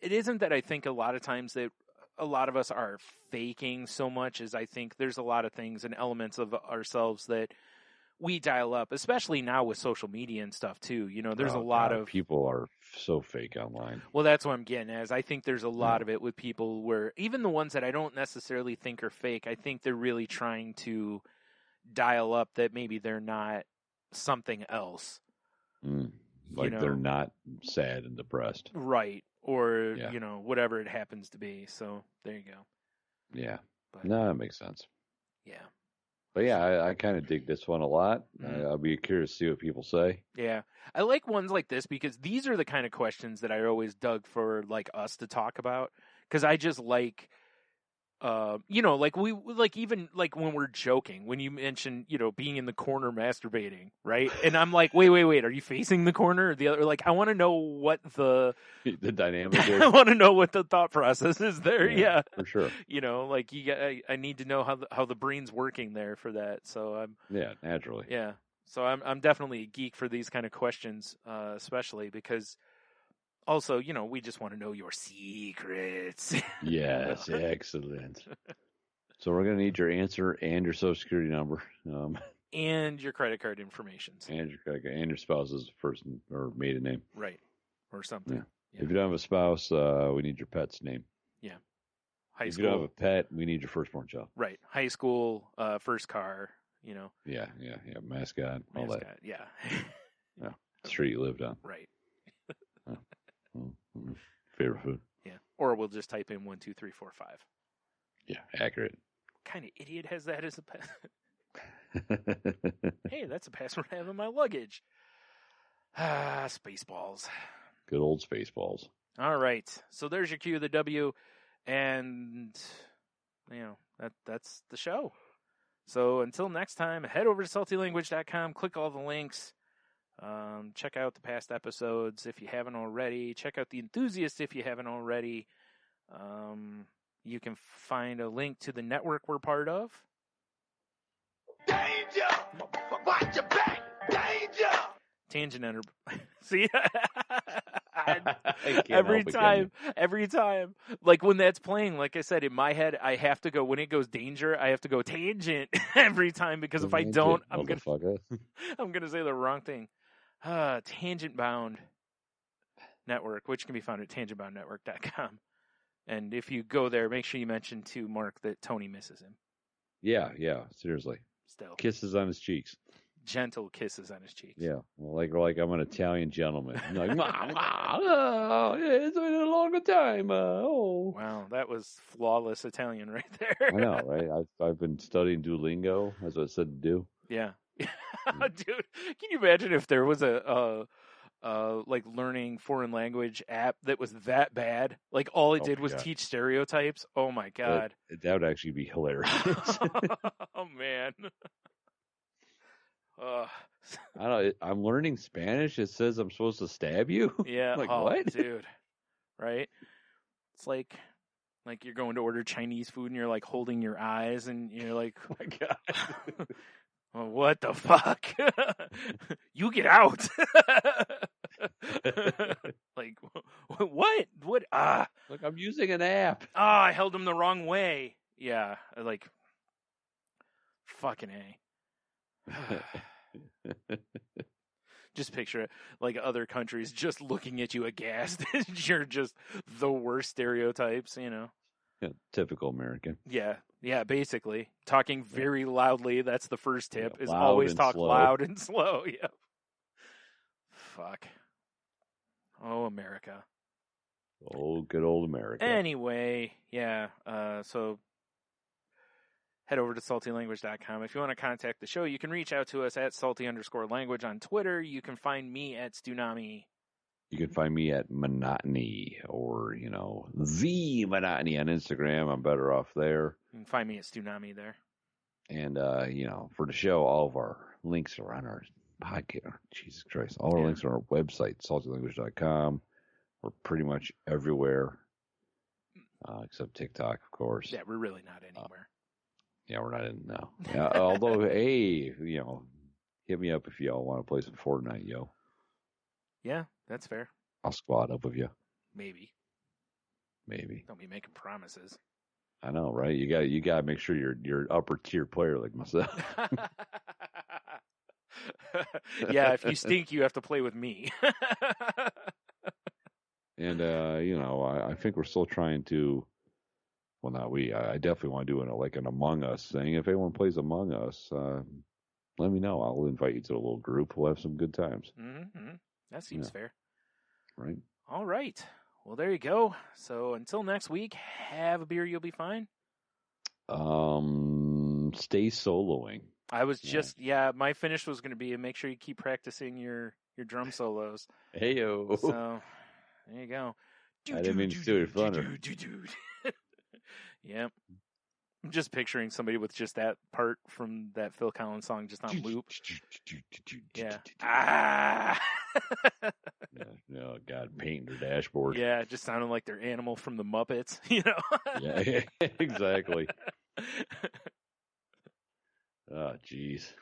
isn't that I think a lot of times that a lot of us are faking so much as I think there's a lot of things and elements of ourselves that we dial up, especially now with social media and stuff too. There's a lot of people are so fake online. Well, that's what I'm getting at. I think there's a lot of it with people where even the ones that I don't necessarily think are fake, I think they're really trying to dial up that maybe they're not something else. Like they're not sad and depressed. Right. Or, whatever it happens to be. So there you go. Yeah. No, that makes sense. Yeah. But yeah, I kind of dig this one a lot. I'll be curious to see what people say. Yeah. I like ones like this because these are the kind of questions that I always dug for like us to talk about. Because I just like, like we like even like when we're joking, when you mention, being in the corner masturbating, right? And I'm like, wait, are you facing the corner or the other? Like, I want to know what the dynamic is. I want to know what the thought process is there. Yeah, for sure. Like I need to know how the brain's working there for that. So naturally. Yeah. So I'm definitely a geek for these kind of questions, especially because. Also, we just want to know your secrets. Yes, excellent. So we're going to need your answer and your social security number. And your credit card information. And your credit card, and your spouse's first or maiden name. Right. Or something. Yeah. Yeah. If you don't have a spouse, we need your pet's name. Yeah. If you don't have a pet, we need your firstborn child. Right. High school, first car, Yeah. Mascot, all that. Yeah. Street you lived on. Right. Favorite food. Yeah. Or we'll just type in 1, 2, 3, 4, 5. Yeah, accurate. What kind of idiot has that as a Hey, that's a password I have in my luggage. Spaceballs. Good old Spaceballs. All right. So there's your Q of the W, and that's the show. So until next time, head over to saltylanguage.com, click all the links. Check out the past episodes if you haven't already. Check out The Enthusiast if you haven't already. You can find a link to the network we're part of. Danger! Watch your back! Danger! tangent enter. See, I can't every help it, can time, like when that's playing, like I said, in my head, I have to go when it goes danger. I have to go tangent every time because if I don't, I'm gonna say the wrong thing. Tangent Bound Network, which can be found at tangentboundnetwork.com. And if you go there, make sure you mention to Mark that Tony misses him. Yeah, seriously. Still. Kisses on his cheeks. Gentle kisses on his cheeks. Yeah, well, like I'm an Italian gentleman. Like, it's been a long time. Wow, that was flawless Italian right there. I know, right? I've been studying Duolingo, as I said to do. Yeah. Dude, can you imagine if there was a like learning foreign language app that was that bad? Like all it did was teach stereotypes. Oh my God. That would actually be hilarious. Oh man. I don't know. I'm learning Spanish. It says I'm supposed to stab you. Yeah. Like, what, dude? Right? It's like you're going to order Chinese food and you're like holding your eyes and you're like, oh my God. Well, what the fuck? You get out. Like what? What? Look, I'm using an app. I held him the wrong way. Yeah, like fucking A. Just picture it like other countries just looking at you aghast. You're just the worst stereotypes, you know. Yeah, typical American. Yeah, basically. Talking very loudly, that's the first tip, is loud always and talk slow. loud and slow. Yep. Fuck. Oh, America. Oh, good old America. Anyway, yeah, so head over to saltylanguage.com. If you want to contact the show, you can reach out to us at salty_language on Twitter. You can find me at Stunami. You can find me at Monotony or, The Monotony on Instagram. I'm better off there. You can find me at Stunami there. And, for the show, all of our links are on our podcast. Jesus Christ. All our links are on our website, saltylanguage.com. We're pretty much everywhere, except TikTok, of course. Yeah, we're really not anywhere. Yeah, we're not in now. Yeah, although, hey, hit me up if y'all want to play some Fortnite, yo. Yeah, that's fair. I'll squad up with you. Maybe. Don't be making promises. I know, right? You got to make sure you're upper tier player like myself. Yeah, if you stink, you have to play with me. And I think we're still trying to. Well, not we. I definitely want to do an Among Us thing. If anyone plays Among Us, let me know. I'll invite you to a little group. We'll have some good times. Mm-hmm. That seems fair. Right. All right. Well, there you go. So until next week, have a beer. You'll be fine. Stay soloing. I was my finish was going to be make sure you keep practicing your drum solos. Heyo. So there you go. I didn't mean to do it funner. Yep. I'm just picturing somebody with just that part from that Phil Collins song just on loop. Yeah. No, God, painting their dashboard. Yeah, it just sounded like their animal from the Muppets, you know? Yeah, exactly. Oh, jeez.